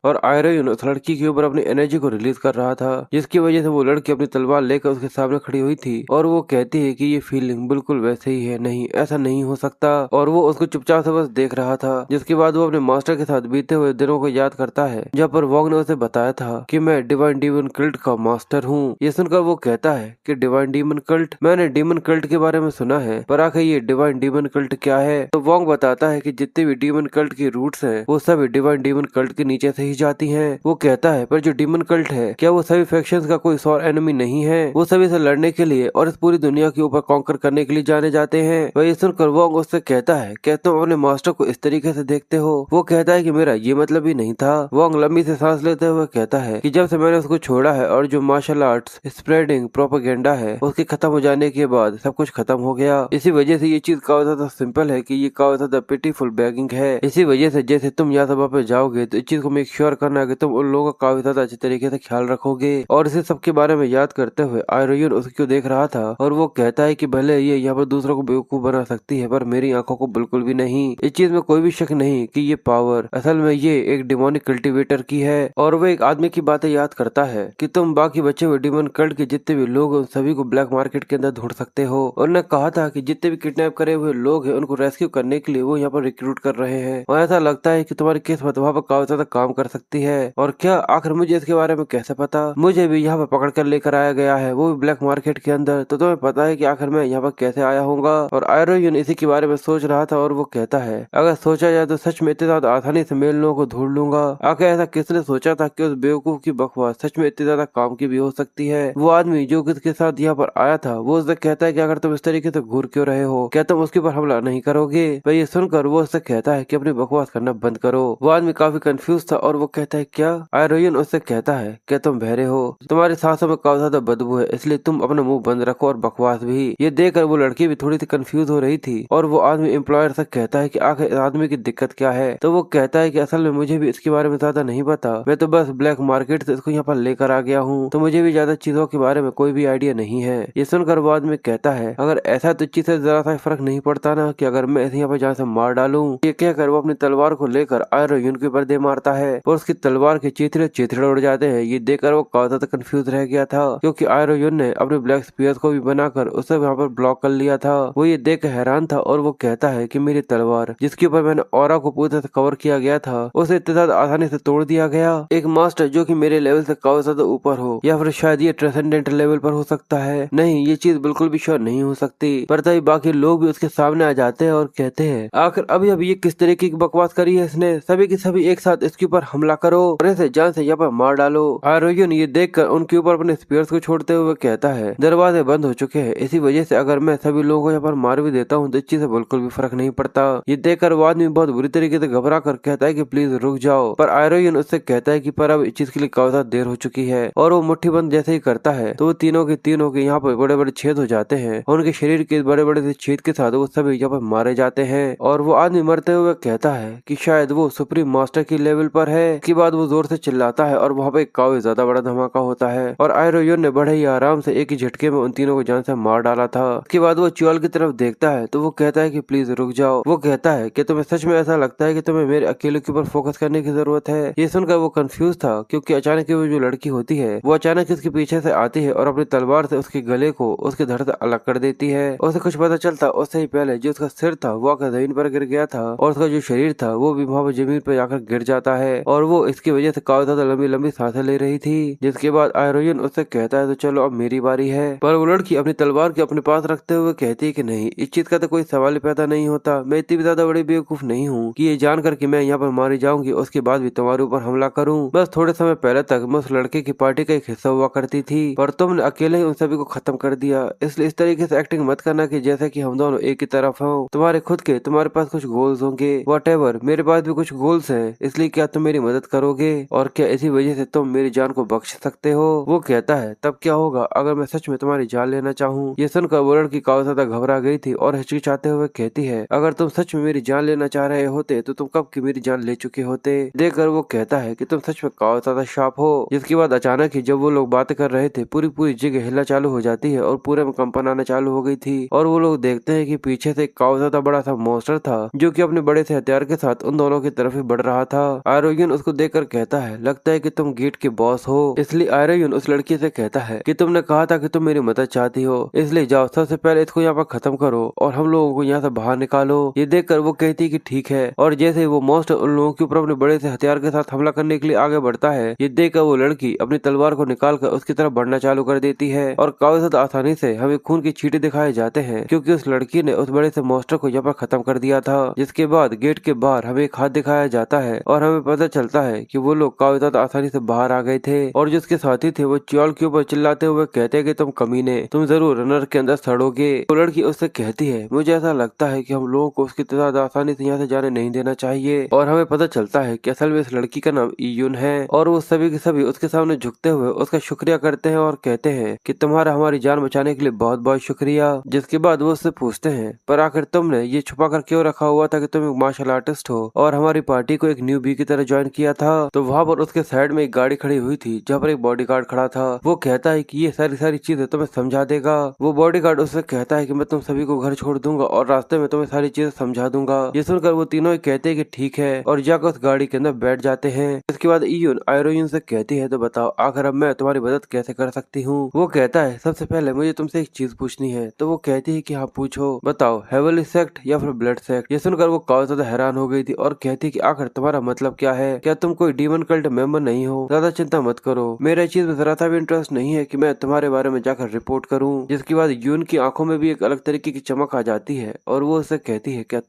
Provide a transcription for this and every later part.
और आयरोन उस लड़की के ऊपर अपनी एनर्जी को रिलीज कर रहा था, जिसकी वजह से वो लड़की अपनी तलवार लेकर उसके सामने खड़ी हुई थी और वो कहती है कि ये फीलिंग बिल्कुल वैसे ही है, नहीं ऐसा नहीं हो सकता। और वो उसको चुपचाप से बस देख रहा था। जिसके बाद वो अपने मास्टर के साथ बीते हुए दिनों को याद करता है, जहाँ पर वॉन्ग ने उसे बताया था कि मैं डिवाइन डीमन कल्ट का मास्टर हूँ। ये सुनकर वो कहता है कि डिवाइन डीमन कल्ट, मैंने डीमन कल्ट के बारे में सुना है, पर आखिर ये डिवाइन डीमन कल्ट क्या है। तो वॉन्ग बताता है कि जितने भी डीमन कल्ट की रूट्स हैं वो सभी डिवाइन डीमन कल्ट के नीचे से ही जाती हैं। वो कहता है पर जो डीमन कल्ट है क्या वो सभी फैक्शंस का कोई और एनिमी नहीं है, वो सभी से लड़ने के लिए और इस पूरी दुनिया के ऊपर कॉन्कर करने के लिए जाने जाते हैं। वही सुनकर वॉन्ग उससे कहता है क्या तुम अपने मास्टर को इस तरीके से देखते हो। वो कहता है कि मेरा ये मतलब ही नहीं था। वॉन्ग लंबी से सांस लेते हुए कहता है कि जब से मैंने उसको छोड़ा है और जो मार्शल आर्ट्स स्प्रेडिंग प्रोपेगेंडा है उसके खत्म हो जाने के बाद सब कुछ खत्म हो गया। इसी वजह से ये चीज काफी ज्यादा सिंपल है कि ये काफी ज्यादा पिटीफुल बैगिंग है। इसी वजह से जैसे तुम यहाँ सभा पे जाओगे तो इस चीज को मेक श्योर करना है कि तुम उन लोगों का काफी ज्यादा अच्छे तरीके से ख्याल रखोगे। और इसे सबके बारे में याद करते हुए आयरोन उसको देख रहा था और वो कहता है कि भले ये यहाँ पर दूसरों को बेवकूफ बना सकती है पर मेरी आंखों को बिल्कुल भी नहीं। इस चीज में कोई भी शक नहीं कि ये पावर असल में ये एक डिमोनिक कल्टीवेटर की है। और वो एक आदमी की बातें याद करता है कि तुम बाकी बचे हुए डिमन कल्ट के जितने भी लोग हैं उन सभी को ब्लैक मार्केट के अंदर ढूंढ सकते हो। उन्होंने कहा था कि जितने भी किडनैप करे हुए लोग हैं उनको रेस्क्यू करने के लिए वो यहाँ पर रिक्रूट कर रहे हैं और ऐसा लगता है कि तुम्हारी किस्मत वहाँ पर काफी ज्यादा काम कर सकती है। और क्या आखिर मुझे इसके बारे में कैसे पता, मुझे भी यहाँ पर पकड़ कर लेकर आया गया है, वो भी ब्लैक मार्केट के अंदर, तो तुम्हें पता है कि आखिर मैं यहाँ पर कैसे आया हूँगा। और आयरोन इसी के बारे में सोच रहा था और वो कहता है अगर सोचा जाए तो सच में इतनी ज्यादा आसानी से मैं इन लोगों को ढूंढ लूंगा। आखिर ऐसा किसने सोचा था कि उस बेवकूफ की बकवास सच में इतनी ज्यादा काम की भी हो सकती है। वो आदमी जो किसके साथ यहाँ पर आया था वो उससे कहता है कि अगर तुम इस तरीके से घूर क्यों रहे हो, क्या तुम उसके ऊपर हमला नहीं करोगे। पर ये सुनकर वो उससे कहता है कि अपनी बकवास करना बंद करो। वो आदमी काफी कंफ्यूज था और वो कहता है क्या। आयरोन उससे कहता है क्या तुम बहरे हो, तुम्हारी सांसों में काफी ज्यादा बदबू है, इसलिए तुम अपना मुंह बंद रखो और बकवास भी। ये देखकर वो लड़की भी थोड़ी सी कंफ्यूज हो रही थी और वो आदमी एम्प्लॉयर से कहता है कि आखिर इस आदमी की दिक्कत क्या है। तो वो कहता है कि असल में मुझे भी इसके बारे में ज्यादा नहीं पता, मैं तो बस ब्लैक मार्केट से इसको यहाँ पर लेकर आ गया हूँ, तो मुझे भी ज्यादा चीजों के बारे में कोई भी आइडिया नहीं है। ये सुनकर वो आदमी कहता है अगर ऐसा तो चीज से जरा सा फर्क नहीं पड़ता ना कि अगर मैं इसे यहाँ पर जहाँ से मार डालूं। ये कहकर वो अपनी तलवार को लेकर आयरोन के ऊपर दे मारता है और उसकी तलवार के चिथड़े उड़ जाते हैं। ये देखकर वो काफी ज्यादा कंफ्यूज रह गया था क्योंकि आयरोन ने अपने ब्लैक स्पीयर को भी बनाकर उसे वहाँ पर ब्लॉक कर लिया था। वो ये देख हैरान था और वो कहता है कि मेरी तलवार जिसके ऊपर मैंने ऑरा को पूरी तरह से कवर किया गया था उसे इतनी ज्यादा आसानी से तोड़ दिया गया। एक मास्टर जो कि मेरे लेवल से काफी ज्यादा ऊपर हो या फिर शायद ये ट्रांसेंडेंटल लेवल पर हो सकता है, नहीं ये चीज बिल्कुल भी श्योर नहीं हो सकती। पर तभी बाकी लोग भी उसके सामने आ जाते हैं और कहते हैं आखिर अभी अभी ये किस तरीके की बकवास करी है इसने, सभी की सभी एक साथ इसके ऊपर हमला करो और इसे जान से यहाँ पर मार डालो। आयरोन ये देखकर उनके ऊपर अपने स्पीयर्स को छोड़ते हुए कहता है दरवाजे बंद हो चुके हैं, इसी वजह से अगर मैं सभी लोगों को यहाँ पर मार भी देता हूँ तो इस चीज से बिल्कुल भी फर्क नहीं पड़ता। ये देखकर वो आदमी बहुत बुरी तरीके से घबरा कर कहता है कि प्लीज रुक जाओ। पर आयरोन उससे कहता है कि पर अब इस चीज के लिए काफी ज्यादा देर हो चुकी है। और वो मुट्ठी बंद जैसे ही करता है तो वो तीनों के यहाँ पर बड़े बड़े छेद हो जाते हैं और उनके शरीर के बड़े बड़े छेद के साथ वो सभी यहाँ पर मारे जाते हैं। और वो आदमी मरते हुए कहता है कि शायद वो सुप्रीम मास्टर की लेवल पर है। इसके बाद वो जोर से चिल्लाता है और वहाँ पे काफी ज्यादा बड़ा धमाका होता है और आयरोन ने बड़े ही आराम से एक ही झटके में उन तीनों को जान से मार डाला था। उसके बाद वो च्योल की तरफ देखता है तो वो कहता है कि प्लीज रुक जाओ। वो कहता है कि तुम्हें सच में ऐसा लगता है कि तुम्हें मेरे अकेले के ऊपर फोकस करने की जरूरत है। ये सुनकर वो कंफ्यूज था क्योंकि अचानक वो जो लड़की होती है वो अचानक उसके पीछे से आती है और अपनी तलवार से उसके गले को उसके धड़ से अलग कर देती है। उसे कुछ पता चलता उससे ही पहले जो उसका सिर था वो आकर जमीन पर गिर गया था और उसका जो शरीर था वो भी वहाँ पर जमीन पर जाकर गिर जाता है और वो इसकी वजह से काफी ज्यादा लंबी लंबी सांसें ले रही थी। जिसके बाद आयरोन उससे कहता है तो चलो अब मेरी बारी है। पर वो लड़की अपनी तलवार के अपने पास रखते हुए कहती है कि नहीं, इस चीज का तो कोई सवाल ही पैदा नहीं होता, मैं इतनी भी ज्यादा बड़ी बेवकूफ नहीं हूँ कि ये जानकर कि मैं यहाँ पर मारी जाऊंगी उसके बाद भी तुम्हारे ऊपर हमला करूँ। बस थोड़े समय पहले तक मैं उस लड़के की पार्टी का एक हिस्सा हुआ करती थी पर तुमने अकेले ही उन सभी को खत्म कर दिया, इसलिए इस तरीके से एक्टिंग मत करना कि जैसे कि हम दोनों एक ही तरफ हों। तुम्हारे खुद के तुम्हारे पास कुछ गोल्स होंगे, व्हाटएवर, मेरे पास भी कुछ गोल्स हैं, इसलिए क्या तुम मेरी मदद करोगे और क्या इसी वजह से तुम मेरी जान को बख्श सकते हो। वो कहता है तब क्या होगा अगर मैं सच में तुम्हारी जान लेना चाहूँ। ये सुनकर वो लड़की काफी ज्यादा घबरा गई थी और हिचकिचाते हुए कहती है अगर तुम सच में मेरी जान लेना चाह रहे होते तो तुम कब की मेरी जान ले चुके होते। देखकर वो कहता है कि तुम सच में काफी ज्यादा शार्प हो। जिसके बाद अचानक ही जब वो लोग बातें कर रहे थे पूरी पूरी जगह हिलना चालू हो जाती है और पूरे में कंपन आना चालू हो गई थी और वो लोग देखते हैं कि पीछे से काफी ज्यादा बड़ा सा मॉन्स्टर था जो कि अपने बड़े से हथियार के साथ उन दोनों की तरफ ही बढ़ रहा था। आयरोन उसको देखकर कहता है, लगता है कि तुम गेट के बॉस हो। इसलिए आयरन उस लड़की से कहता है कि तुमने कहा था कि तुम मेरी मदद चाहती हो, इसलिए जाओ सबसे पहले इसको यहाँ पर खत्म करो और हम लोगों को यहाँ से बाहर निकालो। ये देखकर वो कहती है कि ठीक है, और जैसे ही वो मॉन्स्टर उन लोगों के ऊपर अपने बड़े से हथियार के साथ हमला करने के लिए आगे बढ़ता है, ये देखकर वो लड़की अपनी तलवार को निकालकर उसकी तरफ बढ़ना चालू कर देती है और काफी ज्यादा आसानी से हमें खून की छींटे दिखाए जाते हैं, क्योंकि उस लड़की ने उस बड़े से मॉन्स्टर को यहाँ पर खत्म कर दिया था। जिसके बाद गेट के बाहर हमें एक हाथ दिखाया जाता है और हमें पता चलता है कि वो लोग काफी ज्यादा आसानी से बाहर आ गए थे, और जो उसके साथी थे वो च्योल के ऊपर चिल्लाते हुए कहते हैं कि तुम कमीने, तुम जरूर रनर के अंदर सड़ोगे। वो लड़की उससे कहती है, मुझे ऐसा लगता है कि हम लोगों को उसकी ज्यादा आसानी से यहाँ से जाने नहीं देना चाहिए। और हमें पता चलता है कि असल में इस लड़की का नाम ईयुन है, और वो सभी के सभी उसके सामने झुकते हुए उसका शुक्रिया करते हैं और कहते हैं कि तुम्हारा हमारी जान बचाने के लिए बहुत बहुत शुक्रिया। जिसके बाद वो उससे पूछते हैं, पर आखिर तुमने ये छुपा कर क्यों रखा हुआ था कि तुम एक मार्शल आर्टिस्ट हो और हमारी पार्टी को एक न्यूबी की तरह ज्वाइन किया था। तो वहाँ पर उसके साइड में एक गाड़ी खड़ी हुई थी जहाँ पर एक बॉडीगार्ड खड़ा था। वो कहता है कि ये सारी चीजें तुम्हें समझा देगा। वो बॉडीगार्ड उससे कहता है कि मैं तुम सभी को घर छोड़ दूंगा और रास्ते में तुम्हें सारी चीजें समझा दूंगा। ये सुनकर वो तीनों ही कहते हैं कि ठीक है, और जाकर उस गाड़ी के अंदर बैठ जाते हैं। इसके बाद ईयुन आयरोयुन से कहती है, तो बताओ आखिर अब मैं तुम्हारी मदद कैसे कर सकती हूँ। वो कहता है, सबसे पहले मुझे तुमसे एक चीज पूछनी है। तो वो कहती है कि हाँ पूछो, बताओ हेवनली सेक्ट या फिर ब्लड सेक्ट। ये सुनकर वो काफी ज्यादा हैरान हो गई थी और कहती कि आखिर तुम्हारा मतलब क्या है, क्या तुम कोई डीमन कल्ट मेंबर नहीं हो। ज्यादा चिंता मत करो, मेरा इस चीज में जरा सा भी इंटरेस्ट नहीं है कि मैं तुम्हारे बारे में जाकर रिपोर्ट करूँ। जिसके बाद यून की आंखों में भी एक अलग तरीके की चमक आ जाती है और वो उससे कहती है, क्या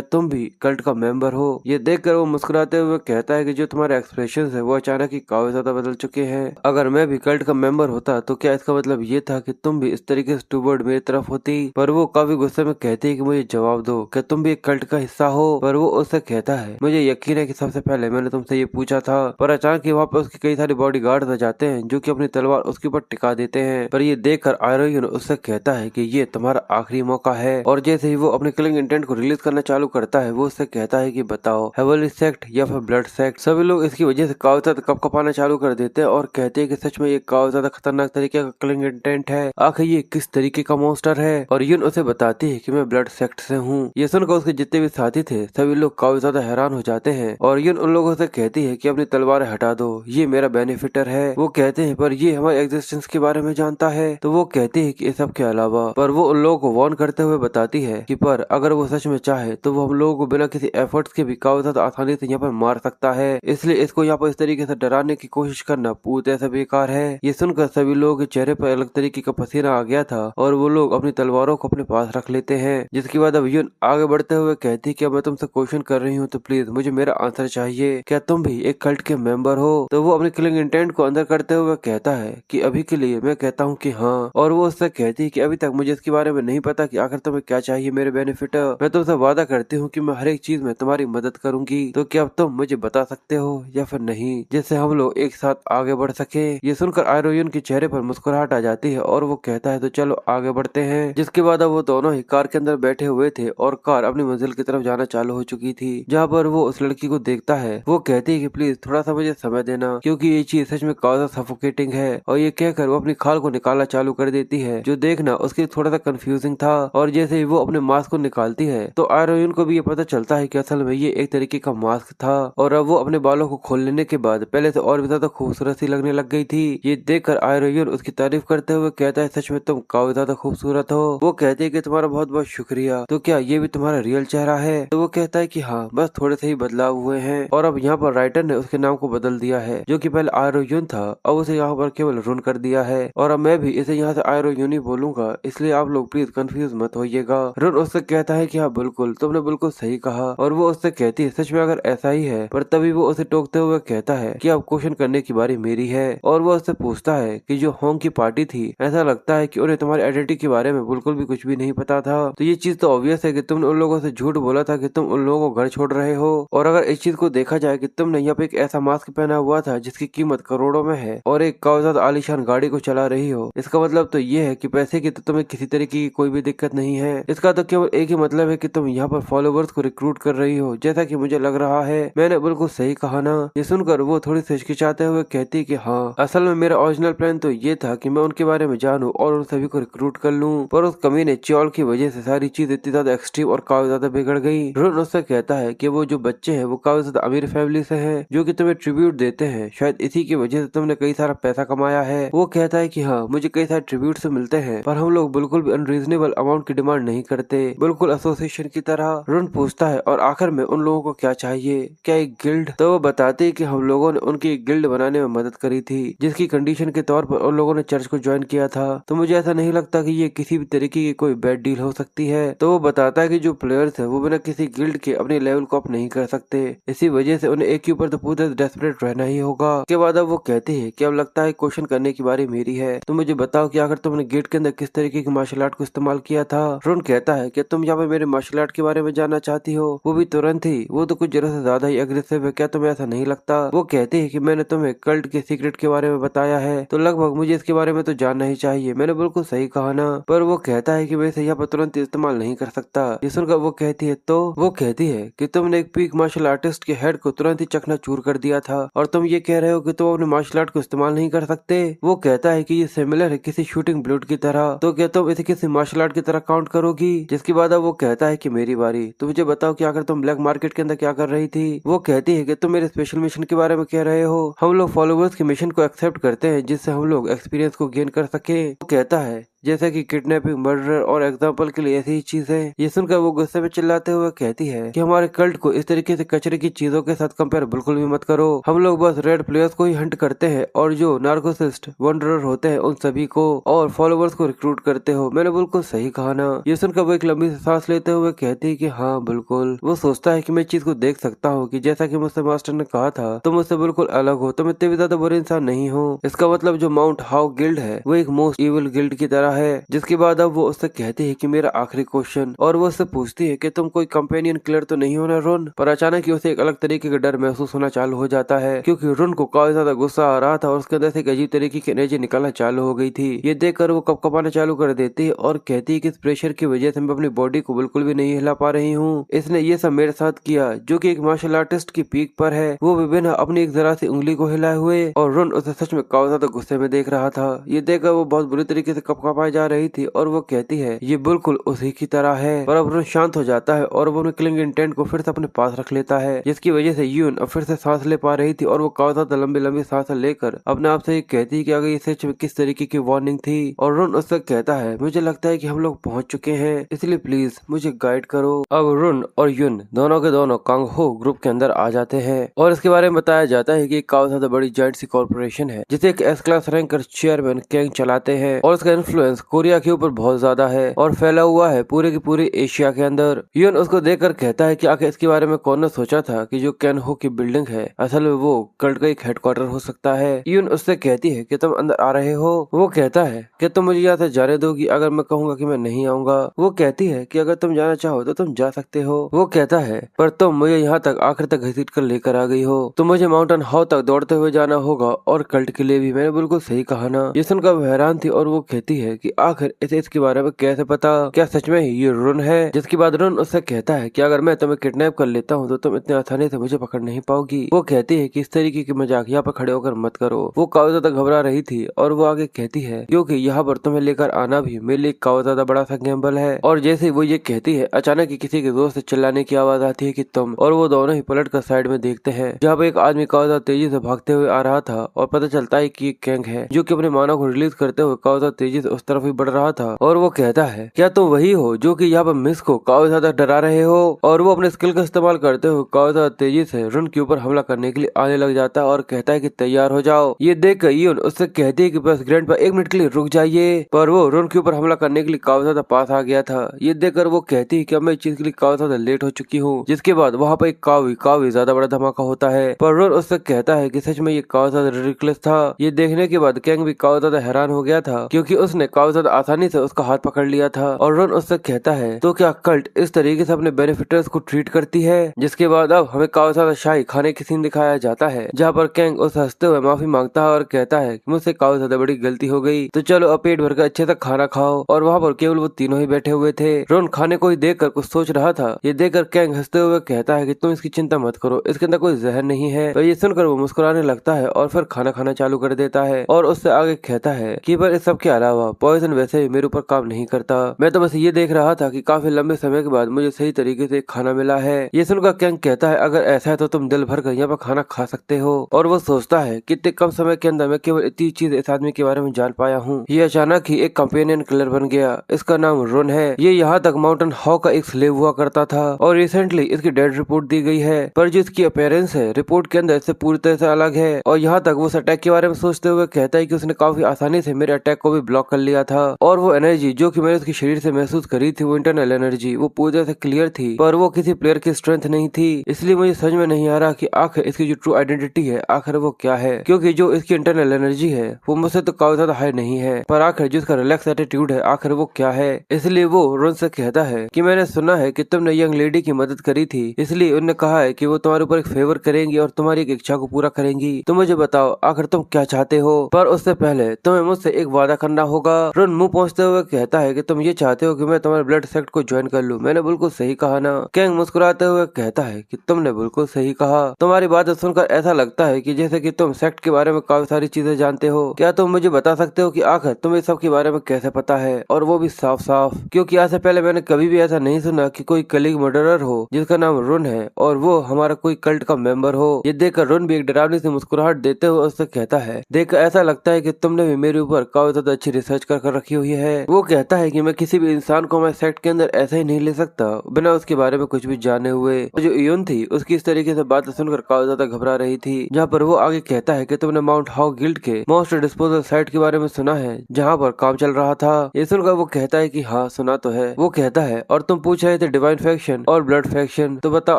तुम भी कल्ट का मेंबर हो। ये देखकर वो मुस्कुराते हुए कहता है कि जो तुम्हारे एक्सप्रेशन है वो अचानक ही काफी ज्यादा बदल चुके हैं। अगर मैं भी कल्ट का मेंबर होता तो क्या इसका मतलब ये था कि तुम भी इस तरीके से टूवर्ड मेरी तरफ होती। पर वो काफी गुस्से में कहती है कि मुझे जवाब दो, क्या तुम भी एक कल्ट का हिस्सा हो। पर वो उससे कहता है, मुझे यकीन है कि सबसे पहले मैंने तुमसे ये पूछा था। पर अचानक वहाँ पे उसके कई सारे बॉडीगार्ड आ जाते हैं जो कि अपनी तलवार उसके ऊपर टिका देते हैं। पर ये देखकर आयरोयुन उससे कहता है कि ये तुम्हारा आखिरी मौका है। और जैसे ही वो अपने किलिंग इंटेंट को रिलीज करना चालू करता है, वो उससे कहता है कि बताओ हेवनली सेक्ट या फिर ब्लड सेक्ट। सभी लोग इसकी वजह से काफी ज्यादा कपकपाना चालू कर देते हैं और कहते हैं कि सच में ये काफी ज्यादा खतरनाक तरीके का किलिंग इंटेंट है। आखिर ये किस तरीके का मॉन्स्टर है। और यून उसे बताती है कि मैं ब्लड सेक्ट से हूँ। ये सुनकर उसके जितने भी साथी थे सभी लोग काफी ज्यादा हैरान हो जाते हैं और यून उन लोगों से कहती है कि अपनी तलवारें हटा दो, ये मेरा बेनिफिटर है। वो कहते हैं, पर ये हमारे एग्जिस्टेंस के बारे में जानता है। तो वो कहती है कि इस सब के अलावा, पर वो उन लोगों को वार्न करते हुए बताती है कि पर अगर वो सच में चाहे तो वो हम लोगों को बिना किसी एफर्ट्स के भी काफी ज्यादा आसानी से यहाँ पर मार सकता है। इसलिए इसको यहाँ पर इस तरीके से डराने की कोशिश करना पूरी तरह से बेकार है। ये सुनकर सभी लोगों के चेहरे पर अलग तरीके का पसीना आ गया था और वो लोग अपनी तलवारों को अपने पास रख लेते हैं। जिसके बाद अब यून आगे बढ़ते हुए कहती है कि मैं तुमसे क्वेश्चन कर रही हूँ तो प्लीज मुझे मेरा आंसर चाहिए, क्या तुम भी एक कल्ट के मेंबर हो। तो वो अपने किलिंग इंटेंट को अंदर करते हुए कहता है कि अभी के लिए मैं कहता हूँ कि हाँ। और वो उससे कहती है कि अभी तक मुझे इसके बारे में नहीं पता कि आखिर तुम्हें क्या चाहिए मेरे बेनिफिट। मैं तुमसे वादा करती हूँ कि मैं हर एक चीज में तुम्हारी मदद करूंगी। तो क्या अब तुम मुझे बता सकते हो या फिर नहीं, जिससे हम लोग एक साथ आगे बढ़ सके। ये सुनकर आयरोयुन के चेहरे पर मुस्कुराहट आ जाती है और वो कहता है, तो चलो आगे बढ़ते हैं। जिसके बाद अब वो दोनों ही कार के अंदर बैठे हुए थे और कार अपनी मंजिल की तरफ जाना चालू हो चुकी थी। जहाँ पर वो उस लड़की को देखता है, वो कहती है कि प्लीज थोड़ा सा मुझे समय देना, क्योंकि ये चीज सच में काफी सफोकेटिंग है। और ये कहकर वो अपनी खाल को निकालना चालू कर देती है, जो देखना उसके थोड़ा सा कंफ्यूजिंग था। और जैसे ही वो अपने मास्क को निकालती है तो आयरोयुन को भी ये पता चलता है कि असल में ये एक तरीके का मास्क था। और अब वो अपने बालों को खोल लेने के बाद पहले से और भी ज्यादा खूबसूरत सी लगने लग गई थी। ये देखकर आयरोयुन उसकी तारीफ करते हुए कहता है, सच में तुम काफी ज्यादा खूबसूरत हो। वो कहती है कि तुम्हारा बहुत बहुत शुक्रिया, तो क्या ये भी तुम्हारा रियल चेहरा है। तो वो कहता है कि हाँ, बस थोड़े से ही बदलाव हुए हैं। और अब यहाँ पर राइटर ने उसके नाम को बदल दिया है, जो कि पहले आयरोयुन था, अब उसे यहाँ पर केवल रुन कर दिया है। और अब मैं भी इसे यहाँ से आयरोयुन ही बोलूंगा, इसलिए आप लोग प्लीज कंफ्यूज मत होइएगा। रुन उससे कहता है कि हाँ बिल्कुल, तुमने बिल्कुल सही कहा। और वो उससे कहती है, सच में अगर ऐसा ही है। पर तभी वो उसे टोकते हुए कहता है कि अब क्वेश्चन करने की बारी मेरी है। और वो उससे पूछता है कि जो होंग की पार्टी थी, ऐसा लगता है कि उन्हें तुम्हारी आइडेंटिटी के बारे में बिल्कुल भी कुछ भी नहीं पता था। तो ये चीज तो ऑब्वियस है कि तुमने उन लोगों से झूठ बोला था कि तुम उन लोगों को घर छोड़ रहे हो। और अगर इस चीज को देखा जाए कि तुमने यहाँ पे एक ऐसा मास्क पहना हुआ था जिसकी कीमत करोड़ों में है और एक कागजात आलीशान गाड़ी को चला रही हो, इसका मतलब तो ये है कि पैसे की तो तुम्हें किसी तरीके की कोई भी दिक्कत नहीं है। इसका तो केवल एक ही मतलब है कि तुम यहाँ पर फॉलोवर्स को रिक्रूट कर रही हो, जैसा कि मुझे लग रहा है। मैंने बिल्कुल सही कहा ना। ये सुनकर वो थोड़ी सी हिचकिचाते हुए कहती कि हाँ, असल में मेरा ओरिजिनल प्लान तो ये था कि मैं उनके बारे में जानूं और उन सभी को रिक्रूट कर लूं। पर उस कमीने च्योल की वजह से सारी चीज इतनी ज्यादा एक्सट्रीम और काफी ज्यादा बिगड़ गई। रुन उससे कहता है कि वो जो बच्चे हैं वो काफी ज्यादा अमीर फैमिली से हैं जो कि तुम्हें ट्रिब्यूट देते हैं, शायद इसी की वजह से तुमने कई सारा पैसा कमाया है। वो कहता है कि हाँ, मुझे कई सारे ट्रिब्यूट से मिलते हैं, पर हम लोग बिल्कुल भी अनरीजनेबल अमाउंट की डिमांड नहीं करते, बिल्कुल एसोसिएशन की तरह। रोन पूछता है और आखिर में उन लोगों को क्या चाहिए, क्या एक गिल्ड? तो वो बताते हैं कि हम लोगों ने उनकी एक गिल्ड बनाने में मदद करी थी, जिसकी कंडीशन के तौर पर उन लोगों ने चर्च को ज्वाइन किया था। तो मुझे ऐसा नहीं लगता कि ये किसी भी तरीके की कोई बैड डील हो सकती है। तो वो बताता है कि जो प्लेयर्स है वो बिना किसी गिल्ड के अपने लेवल को अप नहीं कर सकते, इसी वजह से उन्हें एक के ऊपर तो पूरे डेस्परेट रहना ही होगा। उसके बाद अब वो कहते हैं कि अब लगता है क्वेश्चन करने की बारी मेरी है, तो मुझे बताओ कि आखिर तुमने गेट के अंदर किस तरीके की मार्शल आर्ट को इस्तेमाल किया था। रोन कहता है कि तुम यहाँ पे मेरे मार्शल आर्ट के बारे में जानना चाहती हो, वो भी तुरंत ही, वो तो कुछ जरूरत से ज्यादा ही अग्रेसिव है, क्या तुम्हें ऐसा नहीं लगता? वो कहते हैं कि मैंने तुम्हें कल्ट के सीक्रेट के बारे में बताया है, तो लगभग मुझे इसके बारे में तो जानना ही चाहिए। मैंने बिल्कुल सही कहा ना? पर वो कहता है कि मैं इसे यहाँ पर तुरंत इस्तेमाल नहीं कर सकता। ये सुनकर वो कहती है, तो वो कहती है कि तुमने एक पीक मार्शल आर्टिस्ट के हेड को तुरंत ही चकनाचूर कर दिया था और तुम ये कह रहे हो कि तुम अपने मार्शल आर्ट को इस्तेमाल नहीं कर सकते। वो कहता है कि ये सिमिलर है किसी शूटिंग ब्लूड की तरह, तो क्या तुम इसे किसी मार्शल आर्ट की तरह काउंट करोगी? जिसके बाद अब वो कहता है कि मेरी बारी, तो मुझे बताओ कि आखिर तुम ब्लैक मार्केट के अंदर क्या कर रही थी? वो कहती है कि तुम मेरे स्पेशल मिशन के बारे में कह रहे हो, हम लोग फॉलोवर्स के मिशन को एक्सेप्ट करते हैं जिससे हम लोग एक्सपीरियंस को गेन कर सके। वो कहता है जैसे कि किडनैपिंग, मर्डर और एग्जाम्पल के लिए ऐसी ही चीजें। ये सुनकर वो गुस्से में चिल्लाते हुए कहती है कि हमारे कल्ट को इस तरीके से कचरे की चीजों के साथ कंपेयर बिल्कुल भी मत करो। हम लोग बस रेड प्लेयर्स को ही हंट करते हैं और जो नार्कोसिस्ट वंडरर होते हैं उन सभी को, और फॉलोवर्स को रिक्रूट करते हो। मैंने बिल्कुल सही कहा ना? ये सुनकर वो एक लंबी सांस लेते हुए कहती है कि हाँ बिल्कुल। वो सोचता है कि मैं इस चीज को देख सकता हूँ कि जैसा कि मुझसे मास्टर ने कहा था, तुम मुझसे बिल्कुल अलग हो, तुम इतने भी ज्यादा बुरे इंसान नहीं हो। इसका मतलब जो माउंट हाउ गिल्ड है वो एक मोस्ट इविल गिल्ड की तरह है। जिसके बाद अब वो उससे कहती है कि मेरा आखिरी क्वेश्चन, और वो उससे पूछती है कि तुम कोई कंपेनियन किलर तो नहीं हो ना रोन? पर अचानक ही उसे एक अलग तरीके का डर महसूस होना चालू हो जाता है, क्योंकि रोन को काफी ज्यादा गुस्सा आ रहा था और उसके अंदर से एक अजीब तरीके की एनर्जी निकलना चालू हो गई थी। ये देखकर वो कपकपाना चालू कर देती है और कहती है कि इस प्रेशर की वजह से मैं अपनी बॉडी को बिल्कुल भी नहीं हिला पा रही हूँ। इसने ये सब मेरे साथ किया जो कि एक मार्शल आर्टिस्ट की पीक पर है, वो भी बिना अपनी एक जरा सी उंगली को हिलाए हुए। और रोन उसे सच में काफी ज्यादा गुस्से में देख रहा था। ये देखकर वो बहुत बुरी तरीके से कपकपाई जा रही थी और वो कहती है ये बिल्कुल उसी की तरह है। पर अब रोन शांत हो जाता है और वो अपने किलिंग इंटेंट को फिर से अपने पास रख लेता है, जिसकी वजह से यून अब फिर से सांस ले पा रही थी और वो काफी ज्यादा लंबी लंबी सांस लेकर अपने आप से कहती है कि अगर ये सच में किस तरीके की वार्निंग थी। और रोन उससे कहता है मुझे लगता है कि हम लोग पहुंच चुके हैं, इसलिए प्लीज मुझे गाइड करो। अब रोन और यून दोनों के दोनों कांग हो ग्रुप के अंदर आ जाते हैं और इसके बारे में बताया जाता है कि काफी ज्यादा बड़ी जॉइंट सी कॉर्पोरेशन है जिसे एक S class ranker chairman Kang चलाते हैं, और उसका इन्फ्लुएंस कोरिया के ऊपर बहुत ज्यादा है और फैला हुआ है पूरे की पूरे एशिया के अंदर। यून उसको देखकर कहता है कि आखिर इसके बारे में कौन ने सोचा था कि जो कैन हो की बिल्डिंग है असल में वो कल्ट का एक हेडक्वार्टर हो सकता है। यून उससे कहती है कि तुम अंदर आ रहे हो? वो कहता है कि तुम मुझे यहाँ से जाने दोगी अगर मैं कहूँगा कि मैं नहीं आऊंगा? वो कहती है कि अगर तुम जाना चाहो तो तुम जा सकते हो। वो कहता है पर तुम मुझे यहाँ तक आखिर तक घसीट कर लेकर आ गई हो, तो मुझे माउंटेन हाउ तक दौड़ते हुए जाना होगा और कल्ट के लिए भी। मैंने बिल्कुल सही कहा ना? ये सुनकर वो हैरान थी और वो कहती है कि आखिर इसे इसके बारे में कैसे पता? क्या सच में ये रोन है? जिसके बाद रोन उससे कहता है कि अगर मैं तुम्हें किडनैप कर लेता हूँ तो तुम इतने आसानी से मुझे पकड़ नहीं पाओगी। वो कहती है कि इस तरीके की मजाक यहाँ पर खड़े होकर मत करो। वो काफी ज्यादा घबरा रही थी और वो आगे कहती है क्योंकि यहाँ पर तुम्हें लेकर आना भी मेरे लिए काफी ज्यादा बड़ा सा गैम्बल है। और जैसे वो ये कहती है अचानक ही किसी के जोर से चिल्लाने की आवाज आती है कि तुम, और वो दोनों ही पलट कर साइड में देखते हैं जहाँ पे एक आदमी काफी ज्यादा तेजी से भागते हुए आ रहा था और पता चलता है कि कैंग है जो कि अपने मानव को रिलीज करते हुए काफी ज्यादा तेजी से उस तरफ ही बढ़ रहा था। और वो कहता है क्या तुम वही हो जो कि यहाँ पर मिस को काफी ज्यादा डरा रहे हो? और वो अपने स्किल का इस्तेमाल करते हुए काफी ज्यादा तेजी से रुन के ऊपर हमला करने के लिए आने लग जाता है और कहता है कि तैयार हो जाओ। ये देख कर यून उससे कहती है कि बस ग्रैंडपा एक मिनट के लिए रुक जाइए, पर वो रुन के ऊपर हमला करने के लिए काफी ज्यादा पास आ गया था। ये देखकर वो कहती है कि अब मैं इस चीज के लिए काफी ज्यादा लेट हो चुकी हूँ। जिसके बाद वहाँ पर एक काफी ज्यादा बड़ा धमाका होता है, पर रुन उससे कहता है कि सच में ये काफी ज्यादा रिडिकुलस था। ये देखने के बाद कैंग भी काफी ज्यादा हैरान हो गया था क्योंकि उसने काफी ज्यादा आसानी से उसका हाथ पकड़ लिया था। और रुन उससे कहता है तो क्या कल्ट इस तरीके से अपने बेनिफिटर्स को ट्रीट करती है? जिसके बाद अब हमें काफी ज्यादा शाही खाने की सीन दिखाया जाता है जहाँ पर कैंग उस हंसते हुए माफी मांगता है और कहता है कि मुझसे काफी ज्यादा बड़ी गलती हो गई, तो चलो अब पेट भरकर अच्छे से खाना खाओ। और वहाँ पर केवल वो तीनों ही बैठे हुए थे। रोन खाने को ही देखकर कुछ सोच रहा था। ये देखकर कैंग हंसते हुए कहता है कि तुम इसकी चिंता मत करो, इसके अंदर कोई जहर नहीं है। तो ये सुनकर वो मुस्कुराने लगता है और फिर खाना खाना चालू कर देता है और उससे आगे कहता है कि पर इस सब के अलावा पॉइजन वैसे ही मेरे ऊपर काम नहीं करता। मैं तो बस ये देख रहा था कि काफी लंबे समय के बाद मुझे सही तरीके से खाना मिला है। ये सुनकर कैंग कहता है अगर ऐसा है तो तुम दिल भर कर यहाँ पर खाना खा सकते हो। और वो सोचता है कि इतने कम समय के अंदर मैं केवल इतनी चीज इस आदमी के बारे में जान पाया हूँ। ये अचानक ही एक कंपेनियन किलर बन गया। इसका नाम रुन है। ये यहाँ तक माउंटेन हाउ का एक स्लेव हुआ करता था और रिसेंटली इसकी डेड रिपोर्ट दी गई है, पर जो इसकी अपीयरेंस है रिपोर्ट के अंदर इससे पूरी तरह से अलग है। और यहाँ तक वो उस अटैक के बारे में सोचते हुए कहता है कि उसने काफी आसानी से मेरे अटैक को भी ब्लॉक कर लिया था और वो एनर्जी जो कि मैंने उसके शरीर से महसूस करी थी वो इंटरनल एनर्जी वो पूरी तरह से क्लियर थी, पर वो किसी प्लेयर की स्ट्रेंथ नहीं थी। इसलिए मुझे समझ में नहीं आ रहा कि आखिर इसकी जो ट्रू आइडेंटिटी है आखिर वो क्या है, क्योंकि जो इसकी इंटरनल एनर्जी है वो मुझसे तो काफी ज्यादा हाई नहीं है, पर आखिर जो इसका रिलैक्स एटीट्यूड है आखिर वो क्या है। इसलिए वो रोन से कहता है कि मैंने सुना है कि तुमने यंग लेडी की मदद करी थी, इसलिए उन्होंने कहा है कि वो तुम्हारे ऊपर एक फेवर करेंगी और तुम्हारी एक इच्छा को पूरा करेंगी। तो मुझे बताओ आखिर तुम क्या चाहते हो, पर उससे पहले तुम्हें मुझसे एक वादा करना होगा। रोन मुंह पहुंचते हुए कहता है कि तुम ये चाहते हो कि मैं तुम्हारे ब्लड सेक्ट को ज्वाइन कर लूं। मैंने बिल्कुल सही कहा ना। कैंग मुस्कुराते हुए कहता है कि तुमने बिल्कुल सही कहा। तुम्हारी बात सुनकर ऐसा लगता है कि जैसे कि तुम सेक्ट के बारे में काफी सारी चीजें जानते हो। क्या तुम मुझे बता सकते हो कि आखिर तुम्हें सब के बारे में कैसे पता है, और वो भी साफ साफ, क्योंकि आज से पहले मैंने कभी भी ऐसा नहीं सुना कि कोई कलीग मर्डरर हो जिसका नाम रुन है और वो हमारा कोई कल्ट का मेंबर हो। ये देखकर रुन भी एक डरावनी सी मुस्कुराहट देते हुए उससे कहता है देखकर ऐसा लगता है कि तुमने भी मेरे ऊपर काफी ज्यादा अच्छी रिसर्च कर रखी हुई है। वो कहता है कि मैं किसी भी इंसान को हमारे सेक्ट के अंदर ऐसे ही नहीं ले सकता बिना उसके बारे में कुछ भी जाने हुए। जो यून थी उसकी इस तरीके से बात सुनकर काफी ज्यादा घबरा रही थी। जहाँ पर वो आगे कहता है कि तुमने माउंट हाउ गिल्ड के मोस्ट डिस्पोजल साइट के बारे में सुना है जहाँ पर काम चल रहा था। ये सुनकर वो कहता है कि हाँ सुना तो है। वो कहता है और तुम पूछ रहे थे डिवाइन फैक्शन और ब्लड फैक्शन, तो बताओ